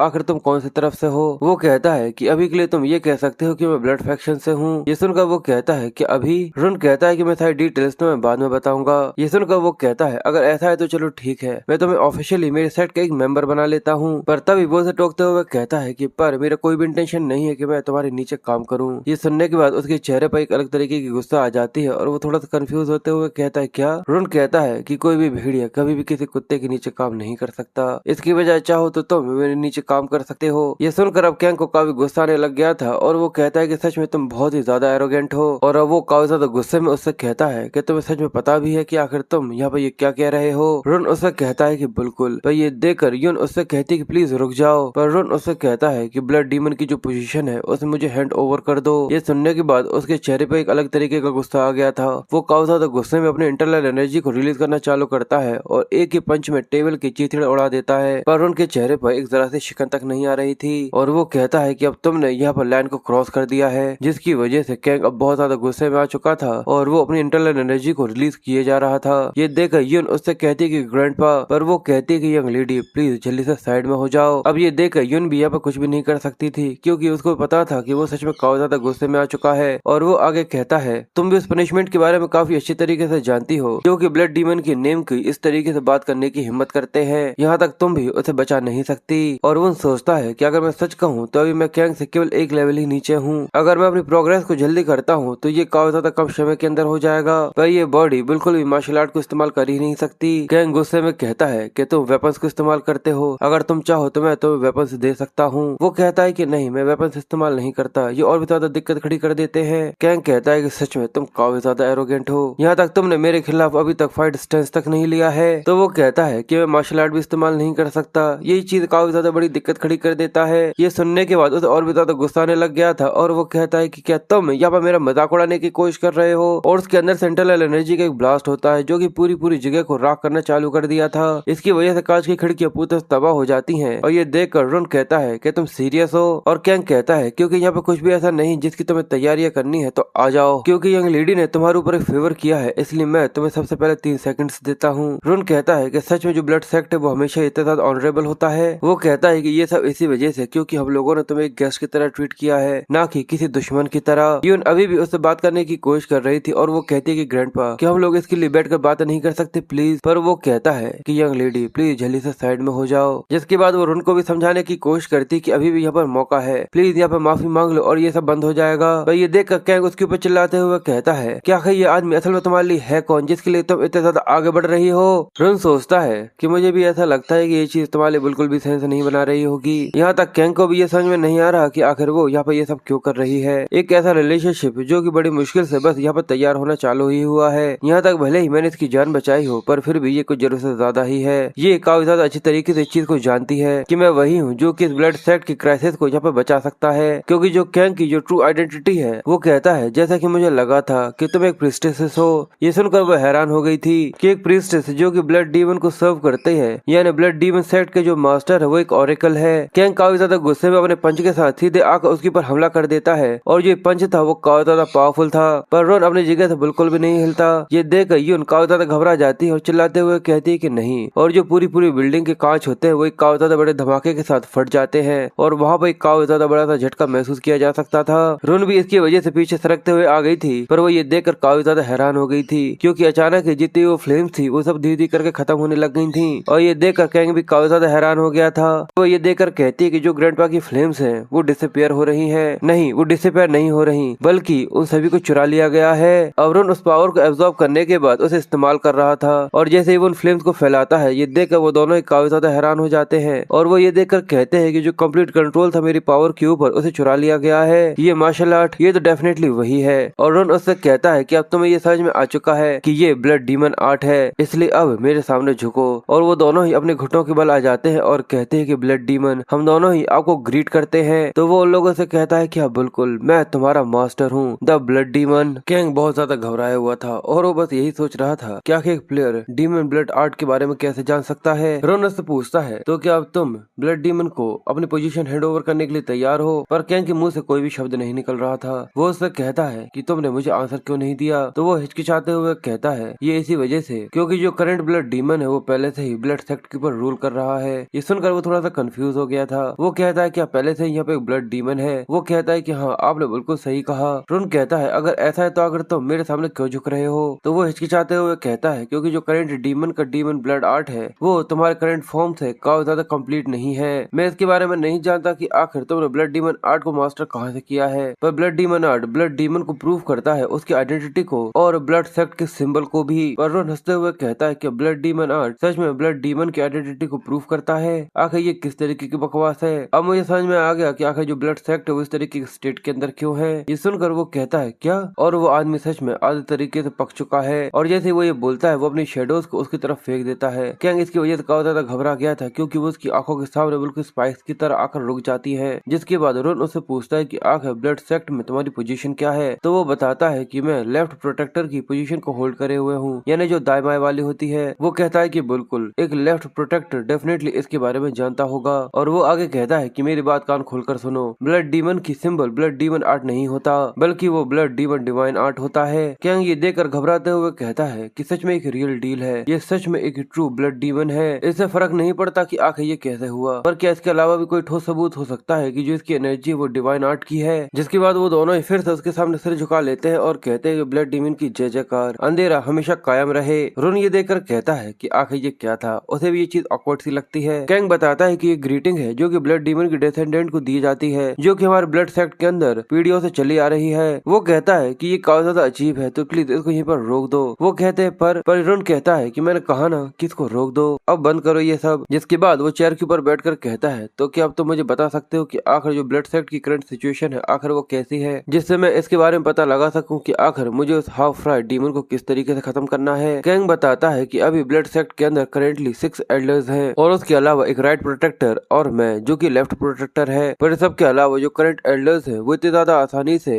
आखिर तुम कौन सी तरफ से हो। वो कहता है कि अभी के लिए तुम ये कह सकते हो कि मैं ब्लड फैक्शन से हूँ। ये सुनकर वो कहता है कि अभी। रुन कहता है कि मैं सारी डिटेल्स तो मैं बाद में बताऊंगा। ये सुनकर वो कहता है अगर ऐसा है तो चलो ठीक है, मैं तुम्हें ऑफिशियली मेरे सेट का एक मेंबर बना लेता हूँ। पर तभी वो उसे टोकते हुए कहता है कि पर मेरा कोई भी इंटेंशन नहीं है कि मैं तुम्हारे नीचे काम करूँ। ये सुनने के बाद उसके चेहरे पर एक अलग तरीके की गुस्सा आ जाती है और वो थोड़ा सा कंफ्यूज होते हुए कहता है क्या। रुन कहता है कि कोई भी भेड़िया कभी भी किसी कुत्ते के नीचे काम नहीं कर सकता, इसकी बजाय चाहो तो तुम मेरे नीचे काम कर सकते हो। ये सुनकर अब कैंग को काफी गुस्सा आने लग गया था और वो कहता है कि सच में तुम बहुत ही ज्यादा एरोगेंट हो। और अब वो काफी ज्यादा गुस्से में उससे कहता है कि तुम्हें सच में पता भी है कि आखिर तुम यहाँ पर ये क्या कह रहे हो। रुन उससे कहता है कि बिल्कुल। पर ये देखकर यून उससे कहती है कि प्लीज रुक जाओ, पर रुन उससे कहता है कि ब्लड डीमन की जो पोजीशन है उसे मुझे हैंड ओवर कर दो। ये सुनने के बाद उसके चेहरे पे एक अलग तरीके का गुस्सा आ गया था। वो काफी ज्यादा गुस्से में अपने इंटरनल एनर्जी को रिलीज करना चालू करता है और एक ही पंच में टेबल की चीथड़े उड़ा देता है, पर उनके चेहरे पर एक जरा सी शिकन तक नहीं आ रही थी। और वो कहता है कि अब तुमने यहाँ पर लाइन को क्रॉस कर दिया है, जिसकी वजह से कैंग अब बहुत ज्यादा गुस्से में आ चुका था और वो अपनी इंटरनल एनर्जी को रिलीज किए जा रहा था। ये देखकर यून उससे कहती है कि ग्रैंडपा, पर वो कहती है कि यंग लेडी प्लीज जल्दी से साइड में हो जाओ। अब ये देखकर यून भी यहाँ पर कुछ भी नहीं कर सकती थी, क्योंकि उसको पता था कि वो सच में काफी ज्यादा गुस्से में आ चुका है। और वो आगे कहता है तुम भी उस पनिशमेंट के बारे में काफी अच्छी तरीके से जानती हो, जो कि ब्लड डीमन की नेम की इस तरीके से बात करने की हिम्मत करते हैं। यहाँ तक तुम भी उसे बचा नहीं सकती। और वो सोचता है कि अगर मैं सच कहूँ तो अभी मैं कैंग से केवल एक लेवल ही नीचे हूँ। अगर मैं अपनी प्रोग्रेस को जल्दी करता हूँ तो ये काफी ज्यादा कम समय के अंदर हो जाएगा, पर ये बॉडी बिल्कुल भी मार्शल आर्ट को इस्तेमाल कर ही नहीं सकती। कैंग गुस्से में कहता है कि तुम वेपन्स को इस्तेमाल करते हो, अगर तुम चाहो तो मैं तुम्हें वेपन्स दे सकता हूँ। वो कहता है कि नहीं, मैं वेपन्स इस्तेमाल नहीं करता, ये और भी ज्यादा दिक्कत खड़ी कर देते हैं। कैंग कहता है कि सच में तुम काफी ज्यादा एरोगेंट हो, यहाँ तक तुमने मेरे खिलाफ अभी तक फाइट स्टेंस तक नहीं लिया है। तो वो कहता है कि मैं मार्शल आर्ट भी इस्तेमाल नहीं कर सकता, यही चीज काफी ज्यादा बड़ी दिक्कत खड़ी कर देता है। ये सुनने के बाद उसे और भी ज्यादा गुस्सा आने लग गया था और वो कहता है कि क्या तुम यहाँ पर मेरा मजाक उड़ाने की कोशिश कर रहे हो। और उसके अंदर सेंट्रल एनर्जी का एक ब्लास्ट होता है जो कि पूरी जगह को राख करना चालू कर दिया था। इसकी वजह से कांच की खिड़कियां पूरी तबाह हो जाती हैं। और ये देखकर रुन कहता है कि तुम सीरियस हो। और कैंग कहता है क्योंकि यहाँ पे कुछ भी ऐसा नहीं जिसकी तुम्हें तैयारियां करनी है तो आ जाओ, क्योंकि यंग लेडी ने तुम्हारे ऊपर एक फेवर किया है, इसलिए मैं तुम्हें सबसे पहले 3 सेकंड्स देता हूँ। रुन कहता है कि सच में जो ब्लड सेक्ट है वो हमेशा इतना ज्यादा ऑनरेबल होता है। वो कहता है कि ये सब इसी वजह से क्योंकि हम लोगों ने तुम्हें एक गेस्ट की तरह ट्रीट किया है, ना कि किसी दुश्मन की तरह। यून अभी भी उससे बात करने की कोशिश कर रही थी और वो कहती है कि ग्रैंडपा, क्या हम लोग इसके लिए बैठ कर बात नहीं कर सकते प्लीज। पर वो कहता है कि यंग लेडी प्लीज जल्दी से साइड में हो जाओ। जिसके बाद वो रुन को भी समझाने की कोशिश करती कि अभी भी यहाँ पर मौका है, प्लीज यहाँ पर माफी मांग लो और ये सब बंद हो जाएगा। पर ये देखकर कैंग उसके ऊपर चिल्लाते हुए कहता है क्या ये आदमी असल में तुम्हारे लिए है कौन जिसके लिए तुम इतने ज्यादा आगे बढ़ रही हो। रुन सोचता है कि मुझे भी ऐसा लगता है कि ये चीज तुम्हारे लिए बिल्कुल भी सेंस नहीं बना रही होगी। यहाँ तक कैंग को भी ये समझ में नहीं आ रहा कि आखिर वो यहाँ पर ये सब क्यों कर रही है। एक ऐसा रिलेशनशिप जो कि बड़ी मुश्किल से बस यहाँ पर तैयार होना चालू ही हुआ है। यहाँ तक भले ही मैंने इसकी जान बचाई हो, पर फिर भी ये कुछ जरूरत से ज्यादा ही है। ये काफी ज्यादा अच्छी तरीके से इस चीज को जानती है कि मैं वही हूँ जो कि इस ब्लड सेक्ट की क्राइसिस को यहाँ पे बचा सकता है, क्योंकि जो कैंग की जो ट्रू आइडेंटिटी है वो कहता है जैसा कि मुझे लगा था कि तुम एक प्रीस्टेस हो। ये सुनकर वो हैरान हो गई थी कि एक प्रीस्टेस जो कि ब्लड डीमन को सर्व करते हैं, यानी ब्लड डीमन सेक्ट के जो मास्टर है वो एक ऑरेकल है। कैंग काफी ज्यादा गुस्से में अपने पंच के साथ सीधे आकर उसके ऊपर हमला कर देता है और जो पंच था वो काफी ज्यादा पावरफुल था, पर रोन अपनी जगह से बिल्कुल भी नहीं हिलता। ये देख यून काफी ज्यादा घबरा जाती है और चिल्लाते हुए कहती है कि नहीं, और जो पूरी बिल्डिंग के कांच होते हैं वो एक काफी ज्यादा बड़े धमाके के साथ फट जाते हैं और वहाँ पर काफी ज्यादा बड़ा सा झटका महसूस किया जा सकता था। रोन भी इसकी वजह से पीछे सरकते हुए आ गई थी, पर वो ये देखकर काफी ज्यादा हैरान हो गई थी क्योंकि अचानक जितनी वो फ्लेम्स थी वो सब धीरे धीरे करके खत्म होने लग गई थी। और ये देखकर कैंग भी काफी ज्यादा हैरान हो गया था। वो ये देखकर कहती है कि जो ग्रैंडपा की फ्लेम्स हैं वो डिसअपियर हो रही हैं। नहीं, वो डिसअपियर नहीं हो रही, बल्कि उन सभी को चुरा लिया गया है। अवरुण उस पावर को एब्जॉर्ब करने के बाद उसे इस्तेमाल कर रहा था और जैसे ही वो उन फ्लेम्स को फैलाता है, ये देखकर वो दोनों ही काफी ज्यादा हैरान हो जाते हैं और वो ये देखकर कहते हैं कि जो कंप्लीट कंट्रोल था मेरी पावर के ऊपर उसे चुरा लिया गया है। ये मार्शल आर्ट, ये तो डेफिनेटली वही है। और रोन उससे कहता है कि अब तुम्हें ये समझ में आ चुका है कि ये ब्लड डीमन आर्ट है, इसलिए अब मेरे सामने झुको। और वो दोनों ही अपने घुटनों के बल आ जाते हैं और कहते हैं कि ब्लड डीमन, हम दोनों ही आपको ग्रीट करते हैं। तो वो उन लोगों से कहता है कि हाँ बिल्कुल, मैं तुम्हारा मास्टर हूँ, द ब्लड डीमन। कैंग बहुत ज्यादा घबराया हुआ था और वो बस यही सोच रहा था कि आखिर एक प्लेयर डीमन ब्लड आर्ट के बारे में कैसे जान सकता है। रोन उससे पूछता है तो क्या अब तुम ब्लड डीमन को अपनी पोजीशन हैंड ओवर करने के लिए तैयार हो, पर कैंग के मुंह से कोई भी शब्द नहीं निकल रहा था। वो उससे कहता है कि तुमने मुझे आंसर क्यों नहीं दिया। तो वो हिचकिचाते हुए कहता है ये इसी वजह से क्योंकि जो करंट ब्लड डीमन है वो पहले से ही ब्लड सेक्ट के ऊपर रूल कर रहा है। ये सुनकर वो थोड़ा सा कंफ्यूज हो गया था। वो कहता है क्या पहले से यहाँ पे एक ब्लड डीमन है। वो कहता है कि हाँ, आपने बिल्कुल सही कहा। रोन कहता है अगर ऐसा है तो आखिर तुम मेरे सामने क्यों झुक रहे हो। तो वो हिचकिचाते हुए कहता है क्योंकि जो करंट डीमन का डीमन ब्लड आर्ट है वो तुम्हारे करंट फॉर्म से काफी ज्यादा कंप्लीट नहीं है। मैं इसके बारे में नहीं जानता कि आखिर तुमने ब्लड डीमन आर्ट को मास्टर कहाँ से किया है, पर blood demon art blood demon को प्रूव करता है, उसकी आइडेंटिटी को और ब्लड सेक्ट के सिंबल को भी। पर रोन हंसते हुए कहता है कि ब्लड डीमन आर्ट सच में ब्लड डीमन की आइडेंटिटी को प्रूव करता है। आखिर ये किस तरीके की बकवास है। अब मुझे समझ में आ गया कि आखिर जो ब्लड सेक्ट है वो इस तरीके के स्टेट के अंदर क्यों है। ये सुनकर वो कहता है क्या, और वो आदमी सच में आधे तरीके से पक चुका है। और जैसे वो ये बोलता है वो अपनी शेडोज को उसकी तरफ फेंक देता है। कैंग इसकी वजह से काफी ज्यादा घबरा गया था क्योंकि वो उसकी आंखों के सामने बिल्कुल स्पाइक्स की तरह आकर रुक जाती है। जिसके बाद रोन उससे पूछता है कि आखिर ब्लड सेक्ट में तुम्हारी पोजीशन क्या है। तो वो बताता है कि मैं लेफ्ट प्रोटेक्टर की पोजीशन को होल्ड करे हुए हूँ, यानी जो दाएं बाएं वाली होती है। वो कहता है कि बिल्कुल, एक लेफ्ट प्रोटेक्टर डेफिनेटली इसके बारे में जानता होगा। और वो आगे कहता है कि मेरी बात कान खोलकर सुनो, ब्लड डीमन की सिंबल ब्लड डीमन आर्ट नहीं होता, बल्कि वो ब्लड डीमन डिवाइन आर्ट होता है। कैंग ये देखकर घबराते हुए कहता है कि सच में एक रियल डील है, ये सच में एक ट्रू ब्लड डीमन है। इससे फर्क नहीं पड़ता कि आखिर ये कैसे हुआ, पर क्या इसके अलावा भी कोई ठोस सबूत हो सकता है कि जो इसकी एनर्जी वो डिवाइन आर्ट की है। जिसके बाद वो दोनों ही फिर से उसके सामने सिर झुका लेते हैं और कहते हैं ब्लड डीमन की जय जयकार, अंधेरा हमेशा कायम रहे। रोन ये देखकर कहता है कि आखिर ये क्या था, उसे भी ये चीज ऑकवर्ड सी लगती है। कैंग बताता है कि ये ग्रीटिंग है जो कि ब्लड डीमन की डिसेंडेंट को दी जाती है, जो कि हमारे ब्लड सेक्ट के अंदर पीढ़ियों से चली आ रही है। वो कहता है कि ये काफी ज्यादा अजीब है, तो प्लीज इसको यहीं पर रोक दो। वो कहते हैं पर रोन कहता है कि मैंने कहा ना कि इसको रोक दो, अब बंद करो ये सब। जिसके बाद वो चेयर के ऊपर बैठकर कहता है तो क्या अब तुम मुझे बता सकते हो कि आखिर जो ब्लड सेक्ट की करंट सिचुएशन है आखिर वो कैसी है, जिससे मैं इसके बारे में पता लगा सकूं कि आखिर मुझे उस हाफ फ्राइड डीमन को किस तरीके से खत्म करना है। कैंग बताता है कि अभी ब्लड सेक्ट के अंदर करेंटली 6 एल्डर्स हैं और उसके अलावा एक राइट प्रोटेक्टर और मैं जो कि लेफ्ट प्रोटेक्टर है। पर सब के अलावा जो करंट एल्डर्स है वो इतने ज्यादा आसानी से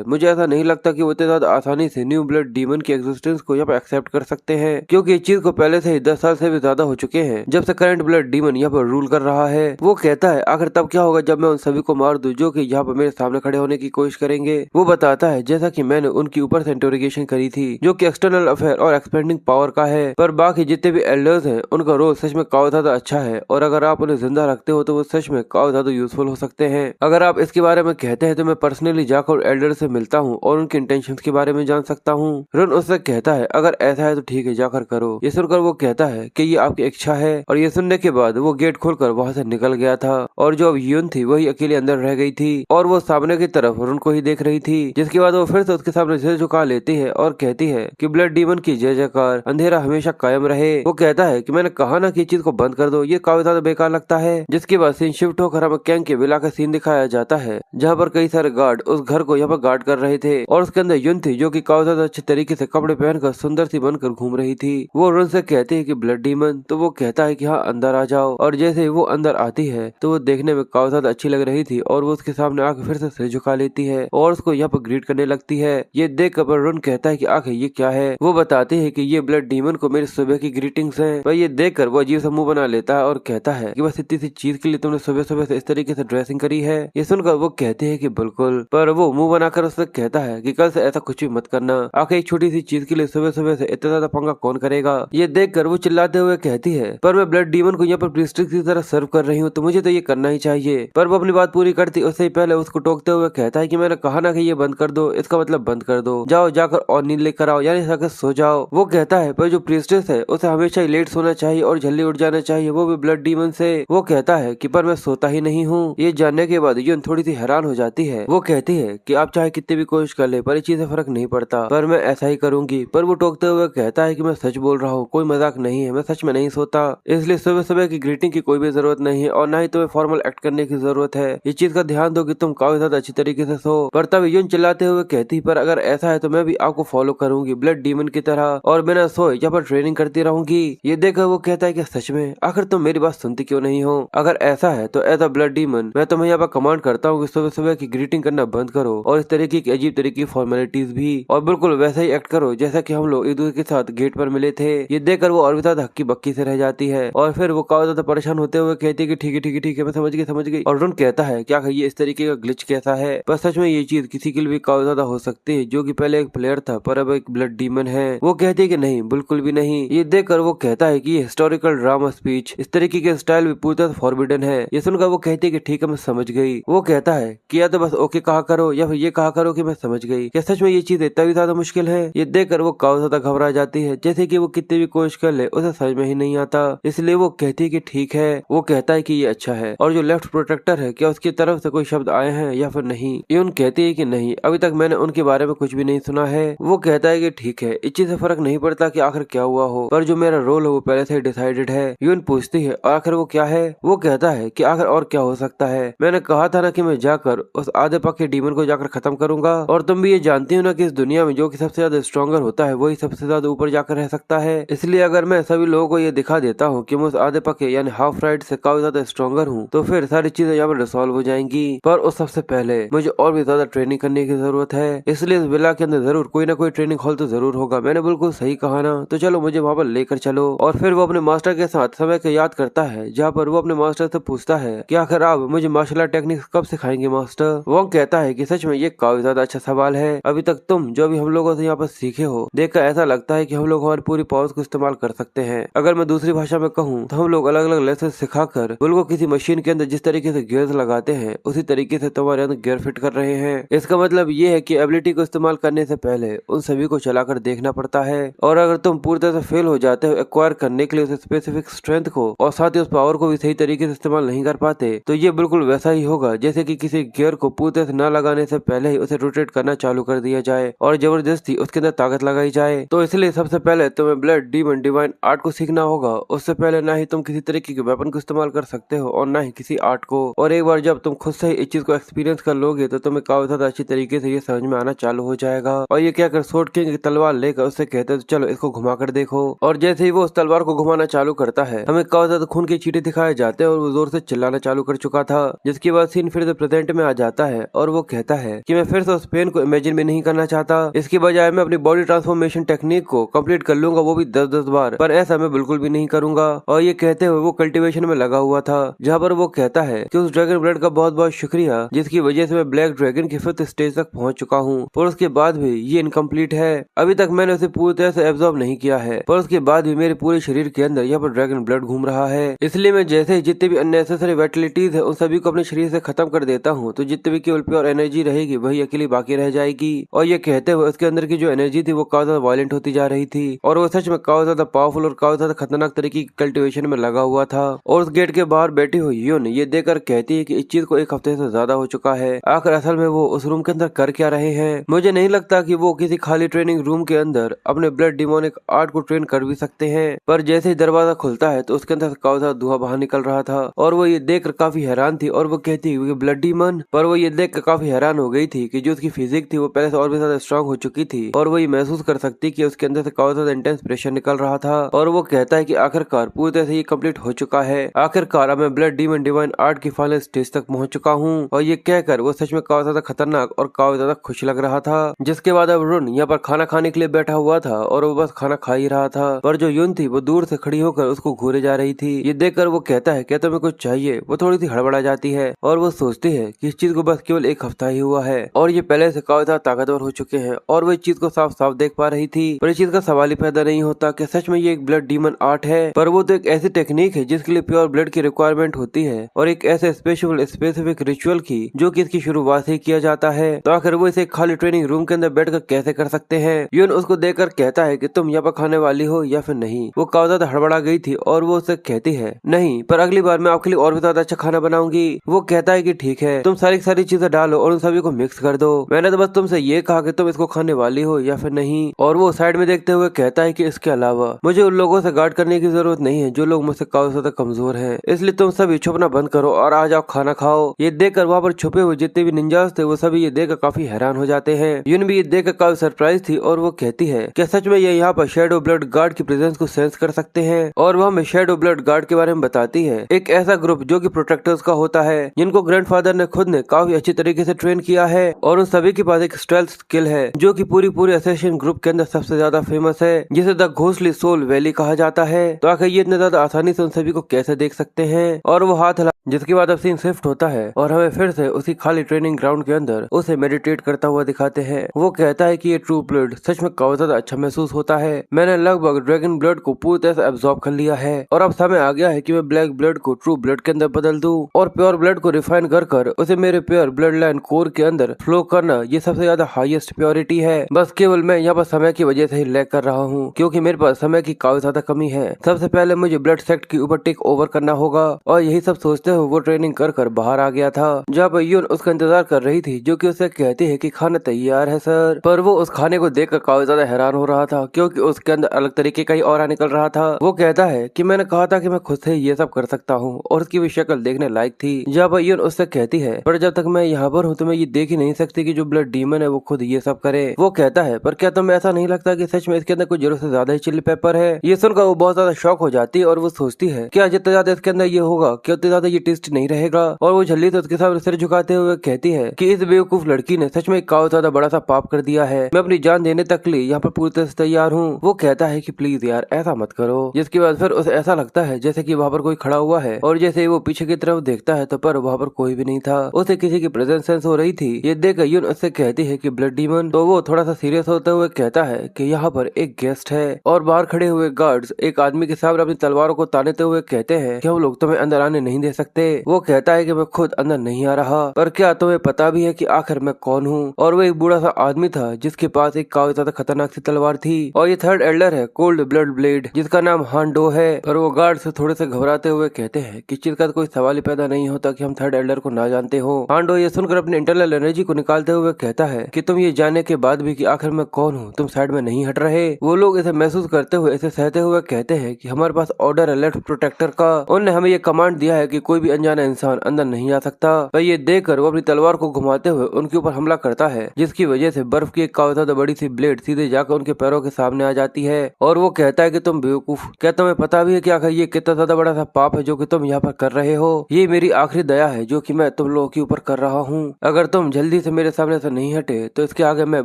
मुझे ऐसा नहीं लगता कि वो इतने ज्यादा आसानी से न्यू ब्लड डीमन की एग्जिस्टेंस को यहाँ पे एक्सेप्ट कर सकते हैं, क्योंकि इस चीज को पहले से ही 10 साल से भी ज्यादा हो चुके हैं जब से करंट ब्लड डीमन यहाँ पर रूल कर रहा है। वो कहता है आखिर तब क्या होगा जब मैं उन सभी को मार दूं जो कि यहाँ पर मेरे सामने खड़े होने की कोशिश करेंगे। वो बताता है जैसा कि मैंने उनकी ऊपर से इंटरोगेशन करी थी जो कि एक्सटर्नल अफेयर और एक्सपेंडिंग पावर का है, पर बाकी जितने भी एल्डर्स हैं उनका रोल सच में काफी ज्यादा अच्छा है और अगर आप उन्हें जिंदा रखते हो तो वो सच में काफी ज्यादा यूजफुल हो सकते हैं। अगर आप इसके बारे में कहते हैं तो मैं पर्सनली जाकर एल्डर से मिलता हूँ और उनके इंटेंशंस के बारे में जान सकता हूँ। रोन उससे कहता है अगर ऐसा है तो ठीक है, जाकर करो। ये सुनकर वो कहता है कि ये आपकी इच्छा है, और ये सुनने के बाद वो गेट खोलकर वहाँ से निकल गया था और जो अब यून थी वही अकेले अंदर रह गई थी और वो सामने की तरफ रोन को ही देख रही थी। जिसके बाद वो फिर से उसके सामने सिर झुका लेती है और कहती है कि ब्लड डीमन की जय जयकार, अंधेरा हमेशा कायम रहे। वो कहता है कि मैंने कहा ना कि इस चीज को बंद कर दो, ये काफी ज्यादा बेकार लगता है। जिसके बाद सीन शिफ्ट होकर हमें कैंग के विला का सीन दिखाया जाता है जहाँ पर कई सारे गार्ड उस घर को यहाँ पर गार्ड कर रहे थे और उसके अंदर यून थी जो कि काफी ज्यादा अच्छे तरीके से कपड़े पहनकर सुंदर सी बनकर घूम रही थी। वो रुन से कहती है कि ब्लड डीमन, तो वो कहता है कि हाँ अंदर आ जाओ। और जैसे ही वो अंदर आती है तो वो देखने में काफी ज्यादा अच्छी लग रही थी और वो उसके सामने आके फिर से सिर झुका लेती है और उसको यहाँ पर ग्रीट करने लगती है। ये देख कर रुन कहता है कि आखिर ये क्या है। वो बताती है कि ये ब्लड डीमन को मेरी सुबह की ग्रीटिंग्स है। पर ये देख कर वो अजीब सा मुंह बना लेता है और कहता है कि बस इतनी सी चीज के लिए तुमने सुबह सुबह से इस तरीके से ड्रेसिंग करी है। ये सुनकर वो कहती है कि बिल्कुल, पर वो मुंह बनाकर उससे कहता है कि कल से ऐसा कुछ भी मत करना। आखिर एक छोटी सी चीज के लिए सुबह सुबह से इतना ज्यादा पंगा कौन करेगा। ये देख कर वो चिल्लाते हुए कहती है, पर मैं ब्लड डीमन को यहाँ पर प्रीस्टिस की तरह सर्व कर रही हूँ तो मुझे तो ये करना ही चाहिए। पर वो अपनी बात पूरी करती उससे पहले उसको टोकते हुए कहता है कि मैंने कहा ना कि ये बंद कर दो, इसका मतलब बंद कर दो, जाओ जाकर और नींद लेकर आओ, यानी जाकर सो जाओ। वो कहता है पर जो प्रीस्टिस है उसे हमेशा ही लेट सोना चाहिए और जल्दी उठ जाना चाहिए, वो भी ब्लड डीमन से। वो कहता है कि पर मैं सोता ही नहीं हूँ। ये जानने के बाद यून थोड़ी सी हैरान हो जाती है। वो कहती है कि आप चाहे कितनी भी कोशिश कर ले पर इस चीज से फर्क नहीं पड़ता, पर मैं ऐसा ही करूंगी। पर वो टोकते हुए कहता है कि मैं सच बोल रहा हूँ, कोई मजाक नहीं है, मैं सच में नहीं सोता, इसलिए सुबह सुबह की ग्रीटिंग की कोई भी जरूरत नहीं है और न ही तुम्हें फॉर्मल एक्ट करने की जरूरत है। इस चीज का ध्यान दो कि तुम काफी ज्यादा अच्छी तरीके से सो। पर तब यून चिल्लाते हुए कहती, पर अगर ऐसा है तो मैं भी आपको फॉलो करूंगी ब्लड डीमन की तरह और बिना सोए यहाँ पर ट्रेनिंग करती रहूंगी। ये देखकर वो कहता है कि सच में, आखिर तुम मेरी बात सुनती क्यों नहीं हो। अगर ऐसा है तो एज अ ब्लड डीमन मैं तुम्हें यहाँ पर कमांड करता हूँ कि सुबह सुबह की ग्रीटिंग करना बंद करो और इस तरीके की अजीब तरीके की फॉर्मेलिटीज भी, और बिल्कुल वैसा ही एक्ट करो जैसा कि हम लोग एक दूसरे के साथ गेट पर मिले थे। ये देखकर वो और भी ज्यादा हक्की बक्की से रह जाती है और फिर वो काफी ज्यादा परेशान होते हुए कहती है कि ठीक है ठीक है ठीक है, मैं समझ गई। और रुन कहता है क्या ये इस तरीके का ग्लिच कैसा है। पर सच में ये चीज किसी के लिए भी काफी ज्यादा हो सकती है जो कि पहले एक प्लेयर था पर अब एक ब्लड डीमन है। वो कहती है कि नहीं, बिल्कुल भी नहीं। ये देखकर वो कहता है कि ये हिस्टोरिकल ड्रामा स्पीच, इस तरीके के स्टाइल भी पूरी तरह फॉरबिडन है। ये सुनकर वो कहती है कि ठीक है मैं समझ गई। वो कहता है कि या तो बस ओके कहा करो या फिर ये कहा करो कि मैं समझ गई। क्या सच में ये चीज इतना भी ज्यादा मुश्किल है। ये देखकर वो काफी ज्यादा घबरा जाती है, जैसे कि वो कितनी भी कोशिश कर ले उसे समझ में ही नहीं आता। इसलिए वो कहती है कि ठीक है। वो कहता है कि ये अच्छा है। और जो लेफ्ट प्रोटेक्टर है क्या उसकी तरफ से कोई शब्द आए हैं या फिर नहीं। यून कहती है कि नहीं, अभी तक मैंने उनके बारे में कुछ भी नहीं सुना है। वो कहता है कि ठीक है, इस चीज से फर्क नहीं पड़ता कि आखिर क्या हुआ हो, पर जो मेरा रोल है वो पहले से ही डिसाइडेड है। यून पूछती है आखिर वो क्या है। वो कहता है कि आखिर और क्या हो सकता है, मैंने कहा था ना कि मैं जाकर उस आधे पक्के डीमन को जाकर खत्म करूंगा। और तुम भी ये जानती हो ना कि इस दुनिया में जो कि सबसे ज्यादा स्ट्रॉन्गर होता है वही सबसे ज्यादा ऊपर जाकर रह सकता है। इसलिए अगर मैं सभी लोगों को ये दिखा देता हूँ कि मैं उस आधे पक्के यानी हाफ राइट से काफी ज्यादा स्ट्रॉन्गर हूँ तो फिर सारी चीजें यहाँ पर रिसॉल्व हो जाएंगी। पर उस सबसे पहले मुझे और भी ज्यादा ट्रेनिंग करने की जरूरत है, इसलिए इस विला के अंदर जरूर कोई ना कोई ट्रेनिंग हॉल तो जरूर होगा। मैंने बिल्कुल सही कहा ना, तो चलो मुझे वहाँ पर लेकर चलो। और फिर वो अपने मास्टर के साथ समय को याद करता है जहाँ पर वो अपने मास्टर से पूछता है कि आखिर आप मुझे मार्शल आर्ट टेक्निक्स कब सिखाएंगे मास्टर। वो कहता है कि सच में ये काफी ज्यादा अच्छा सवाल है। अभी तक तुम जो भी हम लोगों से यहाँ पर सीखे हो देखकर ऐसा लगता है कि हम लोग हमारी पूरी पावर्स को इस्तेमाल कर सकते हैं। अगर मैं दूसरी भाषा में कहूँ तो हम लोग अलग अलग लेसन सिखाकर बिल्कुल किसी मशीन के अंदर जिस तरीके से गियर्स लगाते हैं उसी तरीके से तुम्हारे अंदर गियर फिट कर रहे हैं। इसका मतलब ये है कि एबिलिटी को इस्तेमाल करने से पहले उन सभी को चलाकर देखना पड़ता है और अगर तुम पूरी तरह से फेल हो जाते हो एक्वायर करने के लिए उस स्पेसिफिक स्ट्रेंथ को और साथ ही उस पावर को भी सही तरीके से इस्तेमाल नहीं कर पाते तो ये बिल्कुल वैसा ही होगा जैसे कि किसी गियर को पूरी तरह से न लगाने से पहले ही उसे रोटेट करना चालू कर दिया जाए और जबरदस्ती उसके अंदर ताकत लगाई जाए। तो इसलिए सबसे पहले तुम्हें ब्लड डीमन डिवाइन आर्ट को सीखना होगा। उससे पहले ना ही तुम किसी तरीके के वेपन को इस्तेमाल कर सकते हो और ना ही किसी आर्ट को। और एक बार जब तुम खुद से ही इस चीज को एक्सपीरियंस कर लोगे तो तुम्हें काफी ज्यादा अच्छी तरीके से ये समझ में आना चालू हो जाएगा। और ये क्या कर सोर्ड किंग की तलवार लेकर उससे कहते तो चलो इसको घुमा कर देखो। और जैसे ही वो उस तलवार को घुमाना चालू करता है हमें काफी ज्यादा खून के छींटे दिखाए जाते हैं और वो जोर से चिल्लाना चालू कर चुका था। जिसके बाद सीन फिर से प्रेजेंट में आ जाता है और वो कहता है कि मैं फिर से उस पेन को इमेजिन भी नहीं करना चाहता, इसके बजाय मैं अपनी बॉडी ट्रांसफॉर्मेशन टेक्निक को कंप्लीट कर लूंगा, वो भी 10-10 बार। पर ऐसा मैं बिल्कुल भी नहीं करूंगा। और ये कहते हुए वो कल्टीवेशन में लगा हुआ था जहाँ पर वो कहता है कि उस ड्रैगन ब्लड का बहुत बहुत शुक्रिया जिसकी वजह से मैं ब्लैक ड्रैगन की 5th स्टेज तक पहुंच चुका हूँ। पर उसके बाद भी ये इनकम्प्लीट है, अभी तक मैंने उसे पूरी तरह से एब्जॉर्ब नहीं किया है। पर उसके बाद भी मेरे पूरे शरीर के अंदर यहाँ पर ड्रैगन ब्लड घूम रहा है। इसलिए मैं जैसे ही जितने भी अननेसेसरी वाइटलिटीज है उन सभी को अपने शरीर से खत्म कर देता हूँ तो जितने भी केवल प्योर एनर्जी रहेगी वही अकेली बाकी रह जाएगी। और ये कहते हुए उसके अंदर की जो एनर्जी थी वो काफी ज्यादा वायलेंट होती जा रही थी और वो सच में काफी ज्यादा पावरफुल और काफी ज्यादा खतरनाक तरीके की कल्टीवेशन में लगा हुआ था। और उस गेट के बाहर बैठी हुई यून ये देखकर कहती है कि इस चीज को एक हफ्ते से ज्यादा हो चुका है, आखिर असल में वो उस रूम के अंदर कर क्या रहे हैं। मुझे नहीं लगता कि वो किसी खाली ट्रेनिंग रूम के अंदर अपने ब्लड डिमोनिक आर्ट को ट्रेन कर भी सकते हैं। पर जैसे ही दरवाजा खुलता है तो उसके अंदर काफी ज्यादा धुआं बाहर निकल रहा था और वो ये देखकर काफी हैरान थी और वो कहती है ब्लड डीमन। पर वो ये देखकर काफी हैरान हो गई थी कि जो उसकी फिजिक थी वो पहले से और भी ज्यादा स्ट्रांग हो चुकी थी और वो ये महसूस कर सकती कि उसके अंदर से काफी ज्यादा इंटेंस प्रेशर निकल रहा था। और वो कहता है कि आखिरकार पूरी तरह से ये कंप्लीट हो चुका है, आखिरकार अब मैं ब्लड डीमन डिवाइन आर्ट की फाइनल स्टेज तक पहुंच चुका हूँ। और ये कहकर वो सच में काफी ज्यादा खतरनाक और काफी ज्यादा खुश लग रहा था। जिसके बाद अब रुन यहाँ पर खाना खाने के लिए बैठा हुआ था और वो बस खाना खा ही रहा था, पर जो यून थी वो दूर से खड़ी होकर उसको घूरे जा रही थी। ये देखकर वो कहता है क्या तुम्हें कुछ चाहिए। वो थोड़ी सी हड़बड़ा जाती है और वो सोचती है कि इस चीज को बस केवल एक हफ्ता ही हुआ है और ये पहले से काफी ज्यादा ताकतवर हो चुके हैं और वो इस चीज को साफ साफ देख पा रही थी। पर इस चीज का सवाल ही पैदा नहीं होता कि सच में ये एक ब्लड डीमन आर्ट है, पर वो तो एक ऐसी टेक्निक है जिसके लिए प्योर ब्लड की रिक्वायरमेंट होती है और एक ऐसे स्पेसिफिक रिचुअल की जो कि इसकी शुरुआत ही किया जाता है। तो आखिर वो इसे खाली ट्रेनिंग रूम के अंदर बैठकर कैसे कर सकते हैं। यून उसको देखकर कहता है कि तुम यहाँ पर खाने वाली हो या फिर नहीं। वो काफी ज्यादा हड़बड़ा गई थी और वो उससे कहती है नहीं, पर अगली बार मैं आपके लिए और भी ज्यादा अच्छा खाना बनाऊंगी। वो कहता है कि ठीक है, तुम सारी सारी चीजें डालो और उन सभी को मिक्स कर दो। मैंने तो बस तुमसे ये कहा कि तुम इसको खाने वाली हो या फिर नहीं। और वो साइड में देखते हुए कहता है कि इसके अलावा मुझे उन लोगों से गार्ड करने की जरूरत नहीं है जो लोग मुझसे काफी ज्यादा कमजोर हैं, इसलिए तुम सभी छुपना बंद करो और आ जाओ खाना खाओ। ये देखकर वहाँ पर छुपे हुए जितने भी निंजास थे वो सभी ये देखकर काफी हैरान हो जाते हैं। यून भी ये देखकर काफी सरप्राइज थी और वो कहती है क्या सच में ये यहाँ पर शैडो ब्लड गार्ड की प्रेजेंस को सेंस कर सकते हैं। और वो हमें शैडो ब्लड गार्ड के बारे में बताती है, एक ऐसा ग्रुप जो कि प्रोटेक्टर्स का होता है जिनको ग्रैंडफादर ने खुद ने काफी अच्छी तरीके से ट्रेन किया है और उन सभी के पास एक स्टेल्थ स्किल है जो कि पूरी असैसिन ग्रुप के अंदर सबसे ज्यादा फेमस है, जिसे द घोस्टली सोल वैली कहा जाता है। तो आखिर ये इतने ज्यादा आसानी से उन सभी को कैसे देख सकते हैं। और वो हाथ हिला, जिसके बाद अब सीन शिफ्ट होता है और हमें फिर से उसी खाली ट्रेनिंग ग्राउंड के अंदर उसे मेडिटेट करता हुआ दिखाते हैं। वो कहता है कि ये ट्रू ब्लड सच में काफी ज्यादा अच्छा महसूस होता है, मैंने लगभग ड्रैगन ब्लड को पूरी तरह से एब्जॉर्ब कर लिया है और अब समय आ गया है कि मैं ब्लैक ब्लड को ट्रू ब्लड के अंदर बदल दूं और प्योर ब्लड को रिफाइन कर उसे मेरे प्योर ब्लड लाइन कोर के अंदर फ्लो करना ये सबसे ज्यादा हाईएस्ट प्योरिटी है। बस केवल मैं यहाँ पर समय की वजह से ही लैग कर रहा हूँ क्योंकि मेरे पास समय की काफी ज्यादा कमी है। सबसे पहले मुझे ब्लड सेक्ट के ऊपर टेक ओवर करना होगा और यही सब सोचते हुए वो ट्रेनिंग कर बाहर आ गया था, जहाँ पर यून उसका इंतजार कर रही थी जो कि उसे कहती है कि खाना तैयार है सर। पर वो उस खाने को देखकर काफी ज्यादा हैरान हो रहा था क्योंकि उसके अंदर अलग तरीके का ही ऑरा निकल रहा था। वो कहता है कि मैंने कहा था कि मैं खुद से ये सब कर सकता हूँ और उसकी भी शक्ल देखने लायक थी। जहाँ पर यून उससे कहती है पर जब तक मैं यहाँ पर हूँ तो मैं ये देख ही नहीं सकती कि जो ब्लड डीमन है वो खुद ये सब करे। वो कहता है पर क्या तुम्हें ऐसा नहीं लगता कि सच में इसके अंदर कुछ जरूरत से ज्यादा ही चिल्ली पेपर है। ये सुनकर वो बहुत ज्यादा शॉक हो जाती है और वो सोचती है क्या जितना ज्यादा इसके अंदर ये होगा क्या उतना ज्यादा ये टेस्ट नहीं रहेगा। और वो जल्दी से उसके सामने सिर झुकाते हुए कहती है कि इस बेवकूफ लड़की ने सच में एक काफी ज्यादा बड़ा सा पाप कर दिया है, मैं अपनी जान देने तक लिए यहाँ पर पूरी तरह से तैयार हूँ। वो कहता है कि प्लीज यार ऐसा मत करो। जिसके बाद फिर उसे ऐसा लगता है जैसे कि वहाँ पर कोई खड़ा हुआ है और जैसे वो पीछे की तरफ देखता है तो पर वहाँ पर कोई भी नहीं था, उसे किसी की प्रेजेंस सेंस हो रही थी। ये देखकर यून उससे कहती है कि ब्लड डीमन। तो वो थोड़ा सा सीरियस होते हुए कहता है कि यहाँ पर एक गेस्ट है और बाहर खड़े हुए गार्ड्स एक आदमी के सामने अपनी तलवारों को तानते हुए कहते हैं कि हम लोग तुम्हें अंदर आने नहीं दे सकते। वो कहता है कि मैं खुद अंदर नहीं आ रहा, पर क्या तुम्हें पता भी है कि आखिर मैं कौन हूँ। और वो एक बूढ़ा सा आदमी था जिसके पास एक काफी ज्यादा खतरनाक सी तलवार थी और ये थर्ड एल्डर है कोल्ड ब्लड ब्लेड जिसका नाम हांडो है। और वो गार्ड से थोड़े से घबराते हुए कहते हैं कि चीज का कोई सवाल ही पैदा नहीं होता कि हम थर्ड एल्डर को ना जानते हो। हांडो ये सुनकर अपनी इंटरनल एनर्जी को निकालते हुए कहता है कि तुम ये जानने के बाद भी कि आखिर मैं कौन हूँ तुम साइड में नहीं हट रहे। वो लोग इसे महसूस करते हुए इसे सहते हुए कहते हैं कि हमारे पास ऑर्डर है लेफ्ट प्रोटेक्टर का, उन्होंने हमें ये कमांड दिया है कि कोई भी अनजाना इंसान अंदर नहीं आ सकता। पर ये देखकर वो अपनी तलवार को घुमाते हुए उनके ऊपर हमला करता है जिसकी वजह से बर्फ की एक काफी ज्यादा बड़ी सी ब्लेड सीधे जाकर उनके पैरों के सामने आ जाती है। और वो कहता है कि तुम बेवकूफ, क्या तुम्हें पता भी है कि आखिर ये कितना ज्यादा बड़ा सा पाप है जो कि तुम यहाँ पर कर रहे हो। ये मेरी आखिरी दया है जो कि मैं तुम लोगों के ऊपर कर रहा हूँ, अगर तुम जल्दी से मेरे सामने से नहीं हटे तो इसके आगे मैं